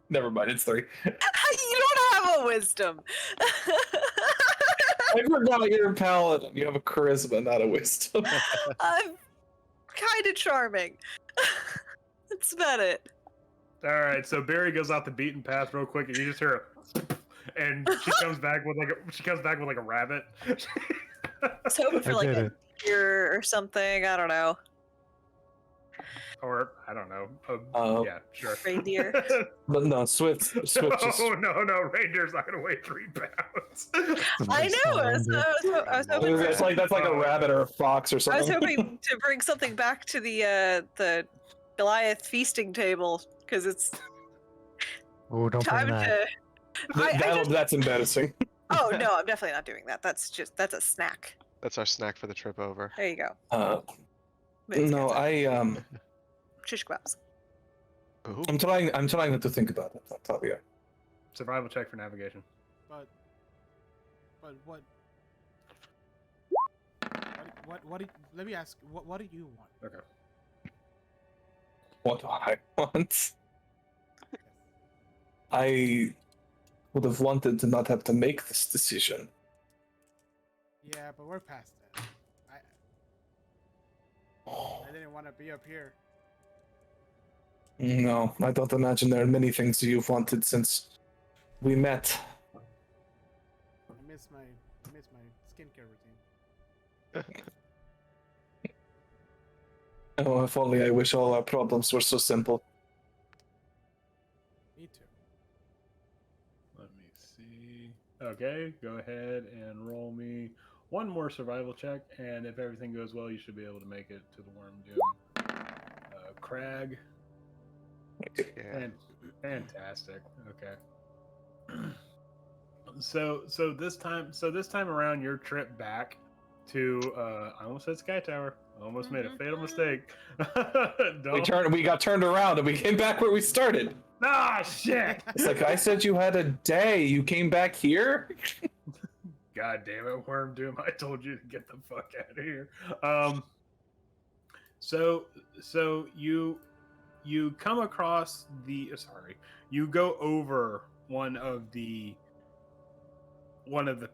Never mind. It's 3. You don't have a wisdom. I forgot you're a paladin. You have a charisma, not a wisdom. I'm kind of charming. That's about it. All right, so Barry goes off the beaten path real quick, and you just hear a, and she comes back with like a rabbit. I was hoping for I like did a it. deer or something. I don't know. Or I don't know. Yeah, sure. Reindeer. But no, Swift just. No, reindeer's not gonna weigh 3 pounds. I know. I was hoping for It's like that's like a rabbit or a fox or I was something. hoping to bring something back to the Goliath feasting table because it's Oh, don't time bring that. to. That's embarrassing. Oh no, I'm definitely not doing that. That's a snack. That's our snack for the trip over. There you go. No, Shish kebabs. Ooh. I'm trying not to think about it, Octavia. Survival check for navigation. But what? Let me ask. What do you want? Okay. What do I want? I would have wanted to not have to make this decision. Yeah, but we're past that. I didn't want to be up here. No, I don't imagine there are many things you've wanted since we met. I miss my skincare routine. Oh, if only I wish all our problems were so simple. Me too. Let me see. Okay, go ahead and roll me one more survival check, and if everything goes well, you should be able to make it to the Worm Doom. Crag. Yeah. And fantastic. Okay. So this time around, your trip back to I almost said Sky Tower. I almost made a fatal mistake. We got turned around and we came back where we started. Ah, shit! It's like I said you had a day. You came back here? God damn it, Worm Doom! I told you to get the fuck out of here. So you come across you go over one of the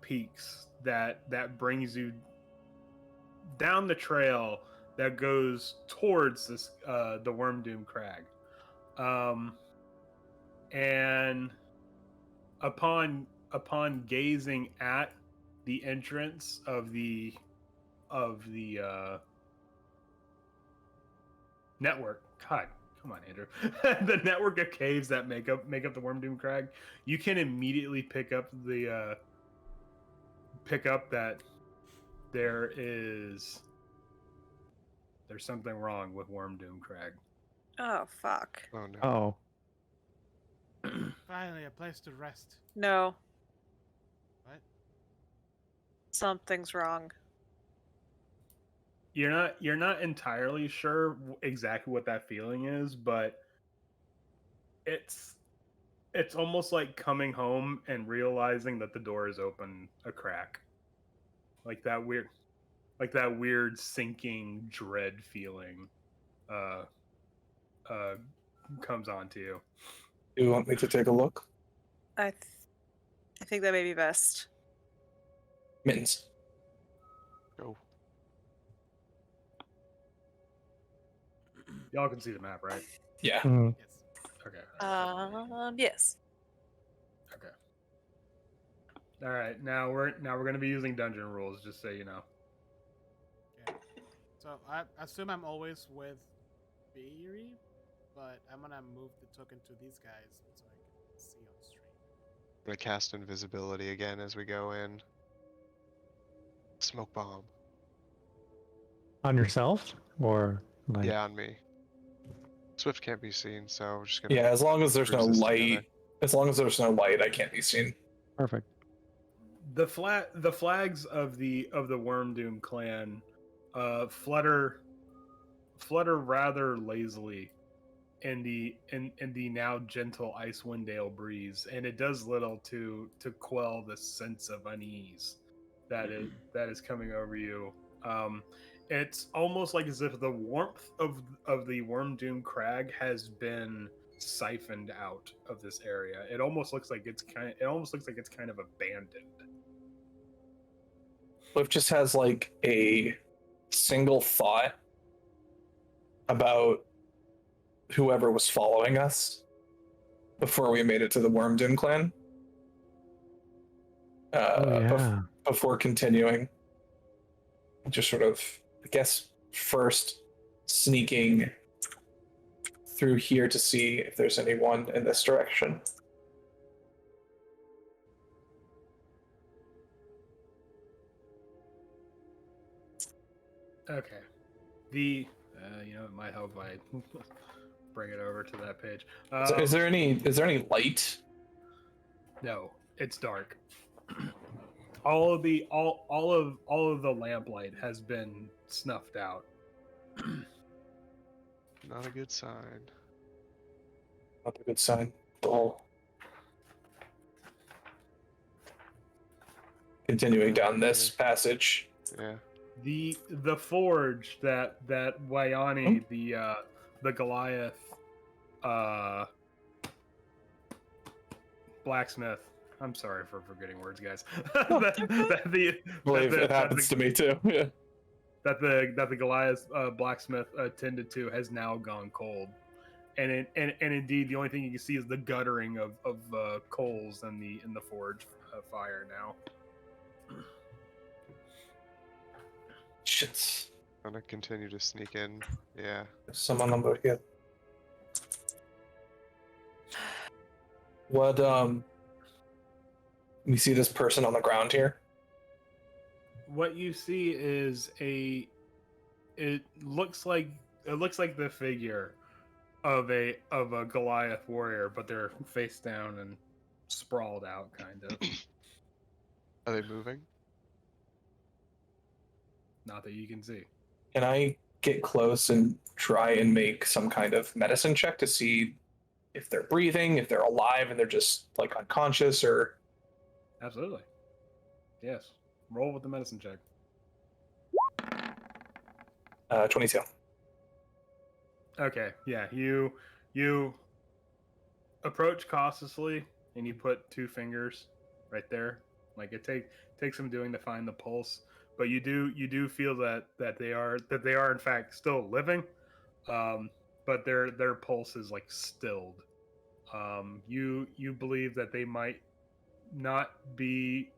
peaks that brings you down the trail that goes towards this the Worm Doom Crag. And upon gazing at the entrance of the network, God, come on, Andrew, the network of caves that make up the Worm Doom Crag, you can immediately pick up that there's something wrong with Worm Doom Crag. Oh, fuck. Oh no. Oh, Finally, a place to rest. No. What? Something's wrong. You're not entirely sure exactly what that feeling is, but it's almost like coming home and realizing that the door is open a crack. Like that weird sinking dread feeling comes onto you. Do you want me to take a look? I think that may be best. Mittens. Go. Y'all can see the map, right? Yeah. mm, Yes. Okay. Yes. Okay. All right. Now we're going to be using dungeon rules, just so you know. Okay. So I assume I'm always with Beery, but I'm gonna move the token to these guys so I can see on stream. I'm gonna cast invisibility again as we go in. Smoke bomb. on yourself or like? Yeah, on me. Swift can't be seen, so we're just gonna. Yeah, as long as there's no cruise this light. together. As long as there's no light, I can't be seen. Perfect. The flags of the Worm Doom clan flutter rather lazily in the now gentle Icewind Dale breeze, and it does little to quell the sense of unease that is coming over you. It's almost like as if the warmth of the Worm Doom Crag has been siphoned out of this area. It almost looks like it's kind of abandoned. Cliff just has like a single thought about whoever was following us before we made it to the Worm Doom clan. Yeah. Before continuing, just sort of, I guess, first sneaking through here to see if there's anyone in this direction. Okay. It might help if I bring it over to that page. Is there any light? No, it's dark. all of the lamplight has been snuffed out. Not a good sign. Not a good sign at all. Continuing down this passage. Yeah. The forge that Wayani, the Goliath blacksmith I'm sorry for forgetting words, guys. Believe it happens to me too. Yeah. That the Goliath blacksmith attended to has now gone cold, and indeed the only thing you can see is the guttering of coals in the forge fire now. Shit. I'm gonna continue to sneak in. Yeah. There's someone over here. What you see this person on the ground here? What you see is it looks like the figure of a Goliath warrior, but they're face down and sprawled out, kind of. Are they moving? Not that you can see. Can I get close and try and make some kind of medicine check to see if they're breathing, if they're alive, and they're just like unconscious, or? Absolutely. Yes. Roll with the medicine check. 22. Okay. Yeah. You approach cautiously, and you put 2 fingers right there. Like it takes some doing to find the pulse, but you do feel that they are in fact still living, but their pulse is like stilled. You believe that they might not in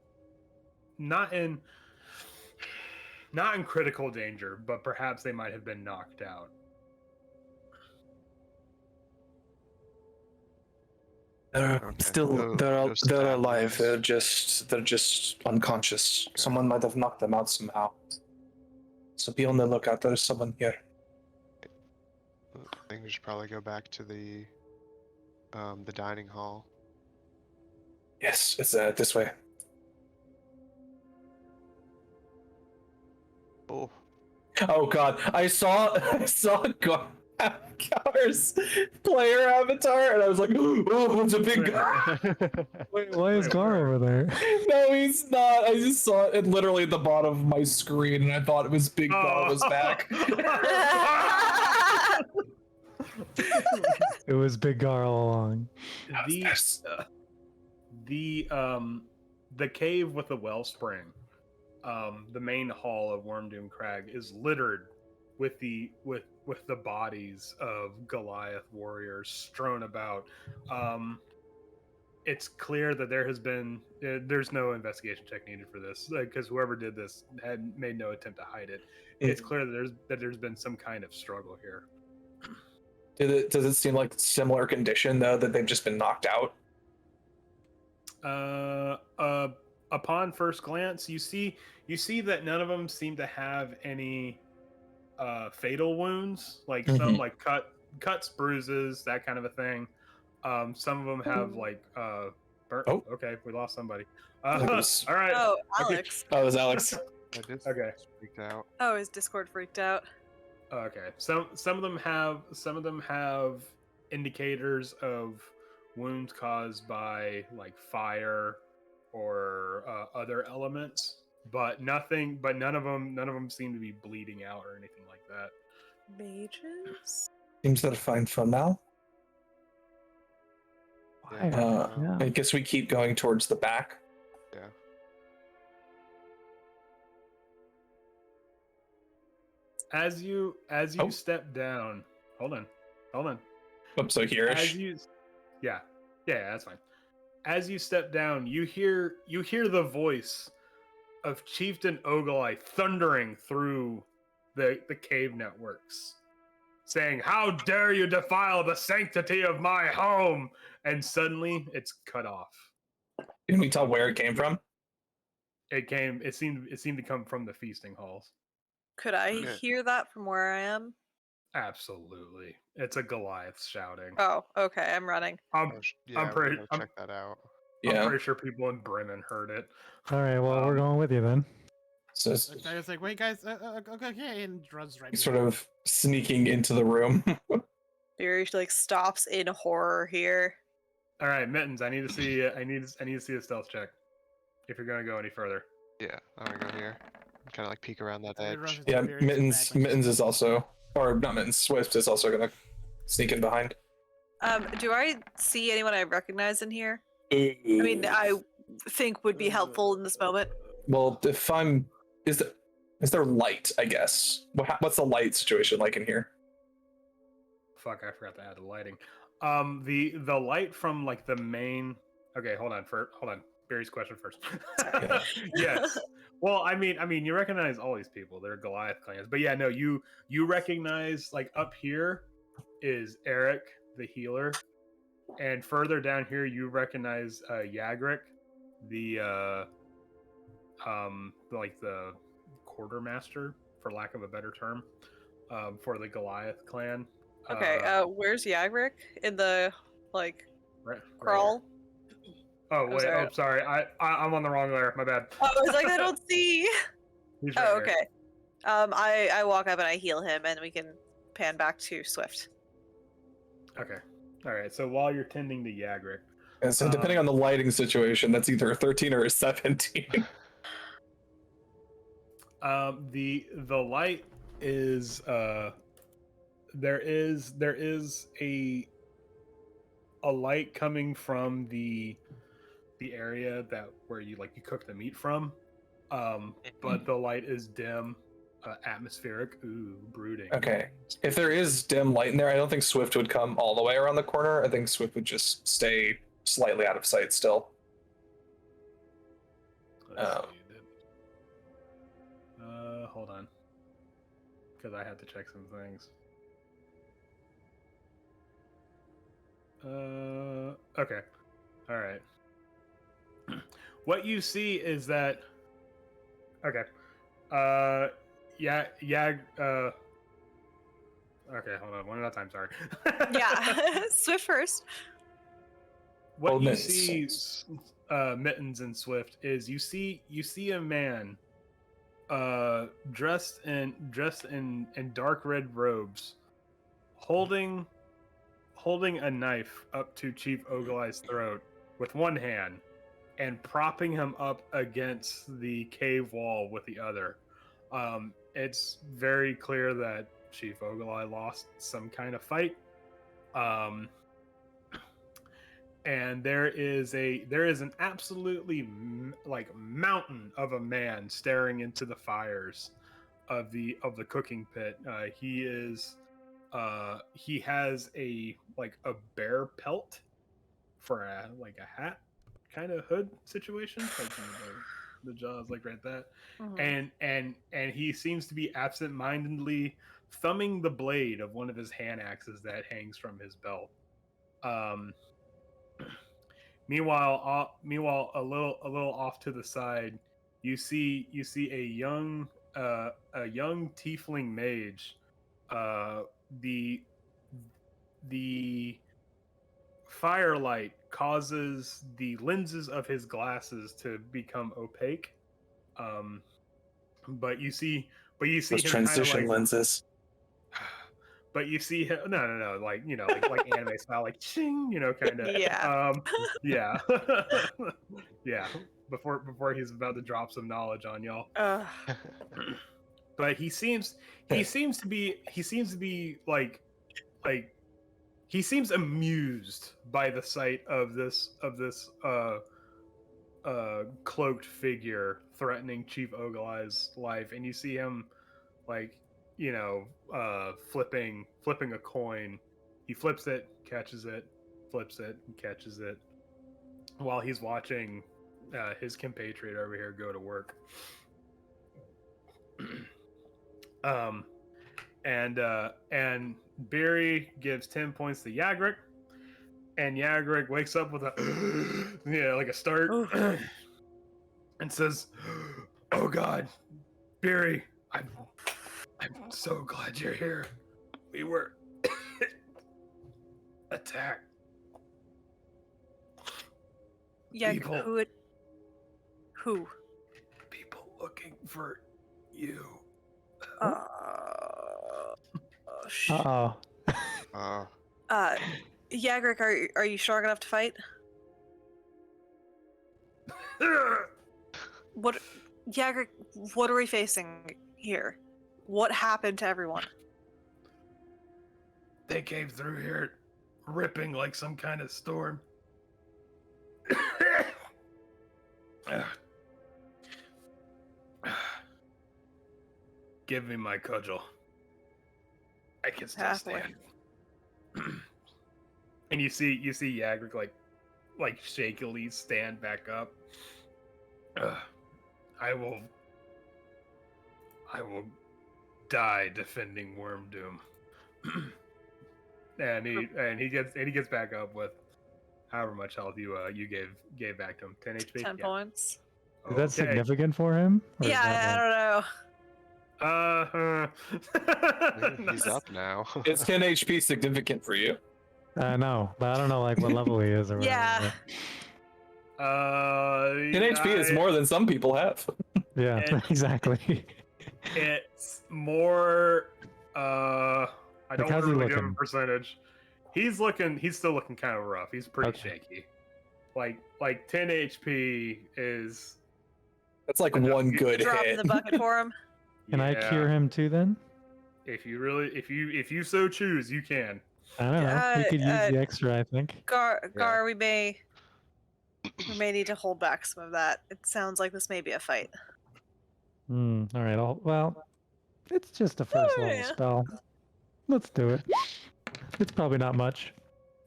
critical danger, but perhaps they might have been knocked out. They're Okay. still No they're alive. stab They're just unconscious. Someone might have knocked them out somehow. So be on the lookout. There's someone here. I think we should probably go back to the dining hall. Yes, it's this way. Oh, Oh God, I saw Gar's player avatar, and I was like, oh, it's a big guy. Wait, why is Gar over there? No, he's not. I just saw it literally at the bottom of my screen, and I thought it was Big Gar was back. It was Big Gar all along. The cave with the wellspring, the main hall of Wormdoom Crag, is littered with the bodies of Goliath warriors strewn about. It's clear that there's no investigation check needed for this, because whoever did this had made no attempt to hide it. It's clear that there's been some kind of struggle here. Does it seem like similar condition though, that they've just been knocked out? Upon first glance, you see that none of them seem to have any fatal wounds, like some like cuts, bruises, that kind of a thing. Some of them have like burnt. Oh. Okay, we lost somebody. I think it was- All right. Oh, Alex. Oh, it was Alex. I did Okay. freaked out. Oh, his Discord freaked out. Okay. Some of them have indicators of wounds caused by like fire or other elements, but none of them seem to be bleeding out or anything like that. Mages? Seems they're fine for now. Why? Yeah. I guess we keep going towards the back. Yeah. As you Oh. step down, hold on. I'm so here-ish. Yeah, that's fine. As you step down, you hear the voice of Chieftain Ogilai thundering through the cave networks, saying, "How dare you defile the sanctity of my home!" And suddenly, it's cut off. Can we tell where it came from? It seemed to come from the feasting halls. Could I Yeah. hear that from where I am? Absolutely, it's a Goliath shouting. Oh, okay, I'm running. Yeah, we're pretty- gonna I'm- check that out. I'm Yeah. pretty sure people in Bremen heard it. All right, well, we're going with you then. So I was like, wait, guys, okay, and runs right. sort of sneaking into the room. Fury like stops in horror here. All right, Mittens, I need to see a stealth check if you're gonna go any further. Yeah, I'm gonna go here. Kind of like peek around that Everybody edge. rushes to Yeah, Fury's back, like, Mittens is also, or not Mittens, Swift is also gonna sneak in behind. Do I see anyone I recognize in here? I mean, I think would be helpful in this moment? Well, if I'm, is there light? I guess. What's the light situation like in here? Fuck, I forgot to add the lighting. The light from like the main. Okay, hold on. Barry's question first. Yeah. Yes. Well, I mean, you recognize all these people. They're Goliath clans, but yeah, no, you recognize like up here is Eric, the healer, and further down here you recognize Yagric, the like the quartermaster, for lack of a better term, for the Goliath clan. Okay, where's Yagric? In the, like, Right crawl? here. Oh wait, sorry. sorry. I'm on the wrong layer. My bad. Oh, I was like, I don't see. He's right Oh, here. okay. I walk up and I heal him, and we can pan back to Swift. Okay. All right. So while you're tending to Yagric, And so depending on the lighting situation, that's either a 13 or a 17. the light is there is a light coming from the area that where you cook the meat from, but the light is dim, atmospheric. Ooh, brooding. Okay. If there is dim light in there, I don't think Swift would come all the way around the corner. I think Swift would just stay slightly out of sight still. Let's see. Hold on, because I had to check some things. Okay. All right. What you see is that. Okay. Okay, hold on. One at a time. Sorry. Yeah, Swift first. What you Mittens. see, Mittens and Swift, is you see a man, dressed in dark red robes, holding a knife up to Chief Oglei's throat with one hand, and propping him up against the cave wall with the other. It's very clear that Chief Oglai lost some kind of fight. And there is an absolutely mountain of a man staring into the fires of the cooking pit. He has a bear pelt for a hat kind of hood situation, like the jaws like that. Mhm. And he seems to be absent-mindedly thumbing the blade of one of his hand axes that hangs from his belt. Meanwhile, a little off to the side, you see a young tiefling mage. The firelight causes the lenses of his glasses to become opaque. But you see Those him transition kinda lenses. but you see him, no, like anime style, like ching, kind of. Yeah. Yeah, yeah. Before he's about to drop some knowledge on y'all. But he seems to be like he seems amused by the sight of this cloaked figure threatening Chief Oglai's life, and you see him flipping a coin. He flips it, catches it, flips it, and catches it, while he's watching his compatriot over here go to work. And Barry gives 10 points to Yagric, and Yagric wakes up with a like a start and says, "Oh God, Barry, I'm so glad you're here. We were attacked. Yeah, People. who? People looking for you." Oh, Uh-oh. Yagric, are you strong enough to fight? Yagric, what are we facing here? What happened to everyone? They came through here ripping like some kind of storm. Give me my cudgel. I can still Halfway. stand. And you see Yagric like shakily stand back up. I will die defending Wormdoom. and he gets back up with however much health you gave back to him. 10 HP. 10 Yeah. points. Is that Okay. significant for him? Or is Yeah, that I don't know. He's up now. Is 10 HP significant for you? I know, but I don't know like what level he is or whatever. Yeah. 10 HP is more than some people have. Yeah, And- exactly. It's more. I don't how's want to he really give him a looking? percentage. He's still looking kind of rough. He's pretty Okay. shaky. Like 10 HP is. That's like one good Drop in hit. the bucket for him. Can I Yeah. cure him too then? If you so choose, you can. I don't know. We could use the extra, I think. Gar, we may need to hold back some of that. It sounds like this may be a fight. All right. Well, it's just a first level yeah. spell. Let's do it. It's probably not much.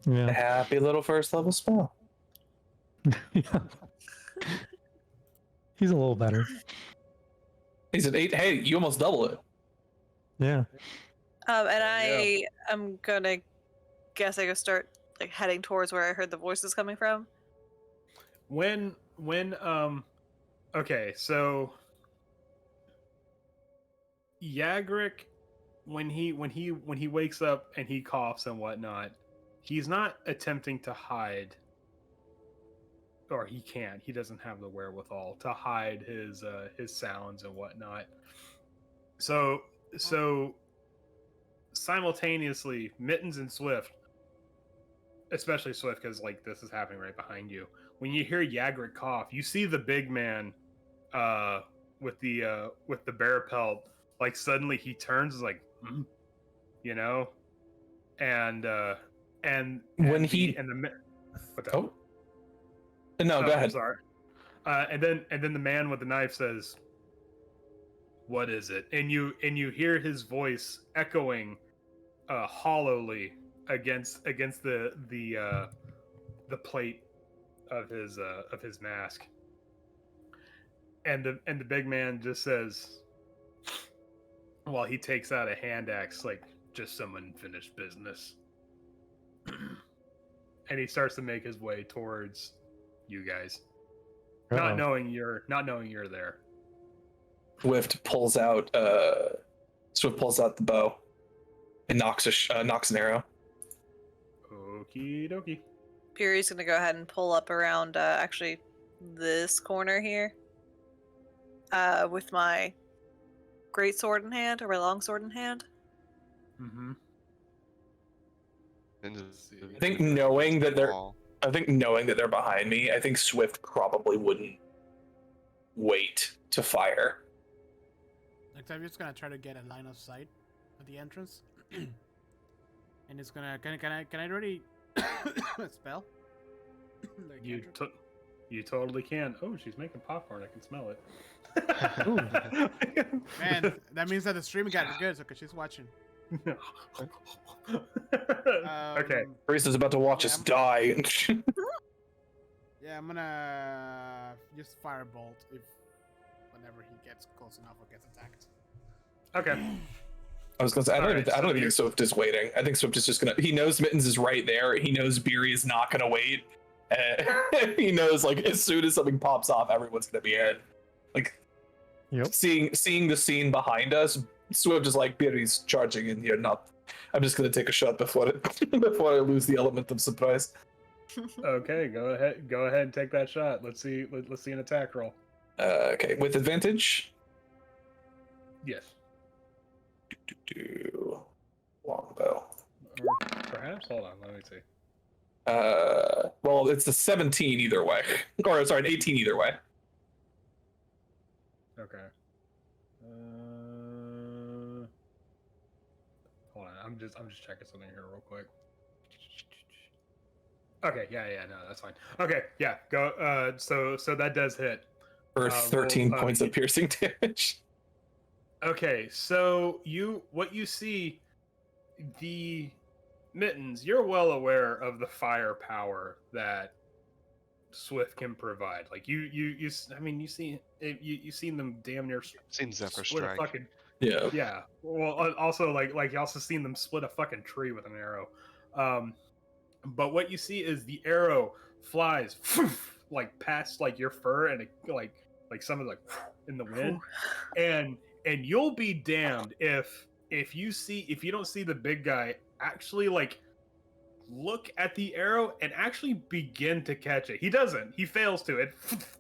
Yeah. Happy little first level spell. Yeah. He's a little better. He's at 8. Hey, you almost double it. Yeah. And There you I am gonna guess I go start like heading towards where I heard the voices coming from. When okay, so Yagric, when he wakes up and he coughs and whatnot, he's not attempting to hide, or he can't. He doesn't have the wherewithal to hide his sounds and whatnot. So simultaneously, Mittens and Swift, especially Swift, because like this is happening right behind you. When you hear Yagric cough, you see the big man with the bear pelt. Like suddenly he turns, is like, you know, and When the- he- and the what the Oh. No, go I'm ahead. sorry. And then the man with the knife says, "What is it?" And you hear his voice echoing hollowly against the plate of his mask. And the big man just says, while he takes out a hand axe, like, just some unfinished business. And he starts to make his way towards you guys, not Uh-oh. knowing you're there. Swift pulls out the bow and knocks an arrow. Okie dokie. Fury's gonna go ahead and pull up around actually this corner here. With my great sword in hand or my long sword in hand. Mm-hmm. I think knowing that they're behind me, I think Swift probably wouldn't wait to fire. Octavia's gonna try to get a line of sight at the entrance, and it's gonna. Can I already spell? Like You cantrip? you totally can. Oh, she's making popcorn. I can smell it. Man, that means that the stream got good, so cause she's watching. Okay. Priest is about to watch Yeah, us I'm- die. Yeah, I'm gonna just firebolt whenever he gets close enough or gets attacked. Okay. I was gonna say, I don't Alright, even so think you- Swift is waiting. I think Swift is just gonna. He knows Mittens is right there. He knows Beery is not gonna wait. He knows like as soon as something pops off, everyone's gonna be in. Like Yep. seeing the scene behind us, Swift is like Beery's charging in here. Not. I'm just gonna take a shot before I lose the element of surprise. Okay, go ahead and take that shot. Let's see an attack roll. Okay, with advantage. Yes. Do longbow. Or perhaps, hold on, let me see. Well, it's a 17 either way, or sorry, an 18 either way. Okay. Hold on, I'm just checking something here real quick. Okay, yeah, no, that's fine. Okay, yeah, go. So that does hit. For 13 roll, points of piercing damage. Okay, so what you see, the Mittens, you're well aware of the firepower that Swift can provide. Like I mean, you seen them damn near Seen Zephyr split a Strike. fucking Yeah. yeah. Well, also like you also seen them split a fucking tree with an arrow. But what you see is the arrow flies like past like your fur and it, like something like in the wind, and you'll be damned if you don't see the big guy actually like look at the arrow and actually begin to catch it. He doesn't. He fails to. It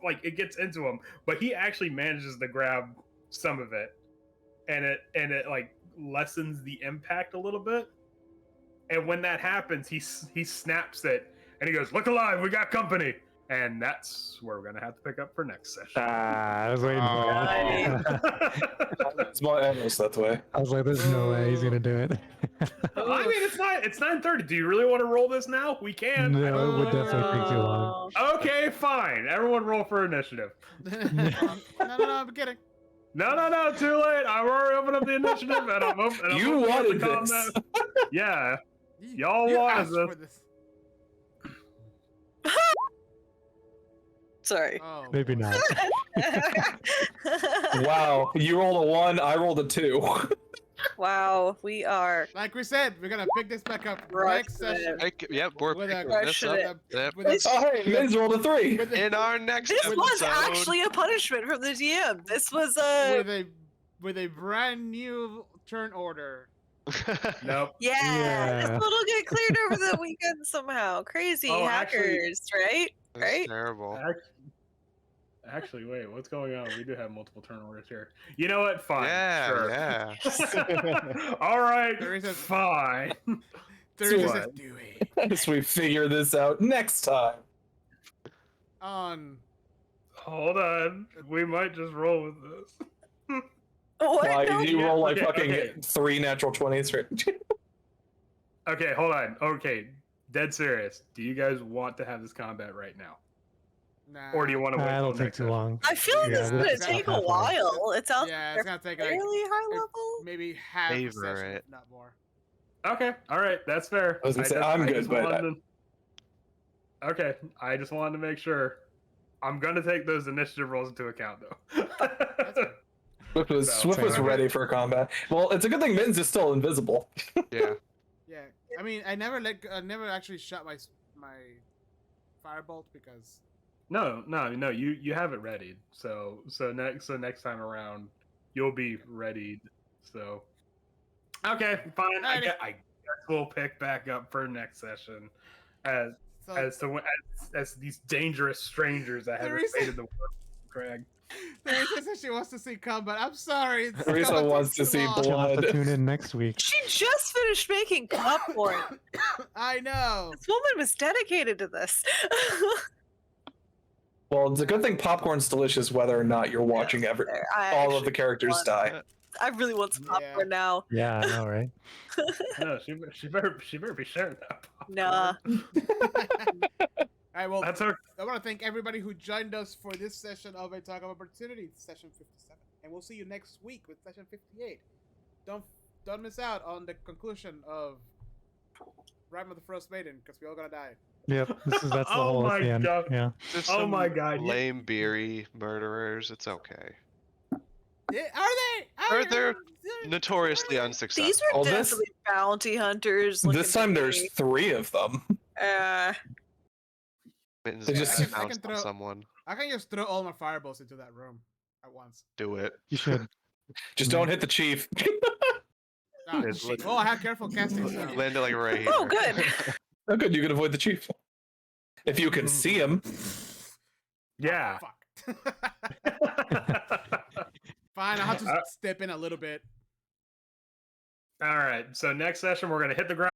like it gets into him, but he actually manages to grab some of it, and it like lessens the impact a little bit. And when that happens, he snaps it and he goes, "Look alive, we got company." And that's where we're gonna have to pick up for next session. I was waiting for it. It's more arrows that way. I was like, there's no way he's gonna do it. I mean, it's 9:30. Do you really want to roll this now? We can. No, it would definitely take too long. Okay, fine. Everyone roll for initiative. no, I'm kidding. No, too late. I've already opened up the initiative and I'm You opening up wanted the this. combat. Yeah. Y'all You wanted asked this. for this. Sorry. Oh, Maybe boy. not. Wow, you rolled a 1, I rolled a 2. Wow, we are Like we said, we're gonna pick this back up Right. next session. Yep, we're With picking a- this Crushing up. it. Yep. With a- Oh, hey, Min's rolled a 3. with a- In our next This episode. was actually a punishment from the DM. This was with a brand new turn order. Nope. yeah. This Yeah. little get cleared over the weekend somehow. Crazy Oh, actually- hackers, right? That's Right? terrible. Actually, wait, what's going on? We do have multiple turn orders here. You know what? Fine. Yeah, sure. yeah. All right. There is a- fine. Teresa what? says, "Do it." As we figure this out next time. On Hold on. We might just roll with this. What? Why No. did you Yeah, roll like okay, fucking okay. 3 natural 20s? Right? Okay, hold on. Okay, dead serious. Do you guys want to have this combat right now, nah. or do you want to wait? That'll till take next too session? long. I feel like Yeah, this is that's gonna take a halfway. while. It sounds Yeah, like it's gonna take like fairly high level. maybe half a Favor session, it. if not more. Okay, all right, that's fair. I was gonna say, I'm good, but Okay, I just wanted to make sure. I'm gonna take those initiative rolls into account, though. Swift was So- ready for combat. Well, it's a good thing Mittens is still invisible. Yeah. Yeah, I mean, I never actually shot my firebolt because No, you have it ready. So next time around, you'll be ready. So okay, fine. I Alrighty. guess we'll pick back up for next session as these dangerous strangers that have Teresa- invaded the world. Craig. Teresa says she wants to see combat. I'm sorry. it's Teresa gonna take wants to too see long. You'll have to blood. tune in next week. She just finished making popcorn. I know. This woman was dedicated to this. Well, it's a good thing popcorn's delicious whether or not you're watching all of the characters die. I really want some Yeah. popcorn now. Yeah, I know, right? No, she better be sharing that. Nah. All right, well, That's her. I want to thank everybody who joined us for this session of A Talk of Opportunity, session 57. And we'll see you next week with session 58. Don't miss out on the conclusion of Rime of the Frostmaiden, because we're all gonna die. Yep. That's the Oh whole my at the end. God. Yeah. Just Oh some my God, yeah. lame, beery murderers. It's okay. Yeah, are they? They're notoriously unsuccessful. These were Oh, this- definitely bounty hunters. This time there's looking 3 of them. to Mittens They just just- I can pounced on throw- someone. I can just throw all my fireballs into that room at once. Do it. You should. Just don't hit the chief. Ah, It's shit. lit- Oh, I have careful casting. So. Land it like right here. Oh, good. Oh, good, you can avoid the chief. If you can see him. Yeah. Fuck. Fine, I'll have to step in a little bit. All right. So next session, we're gonna hit the ground.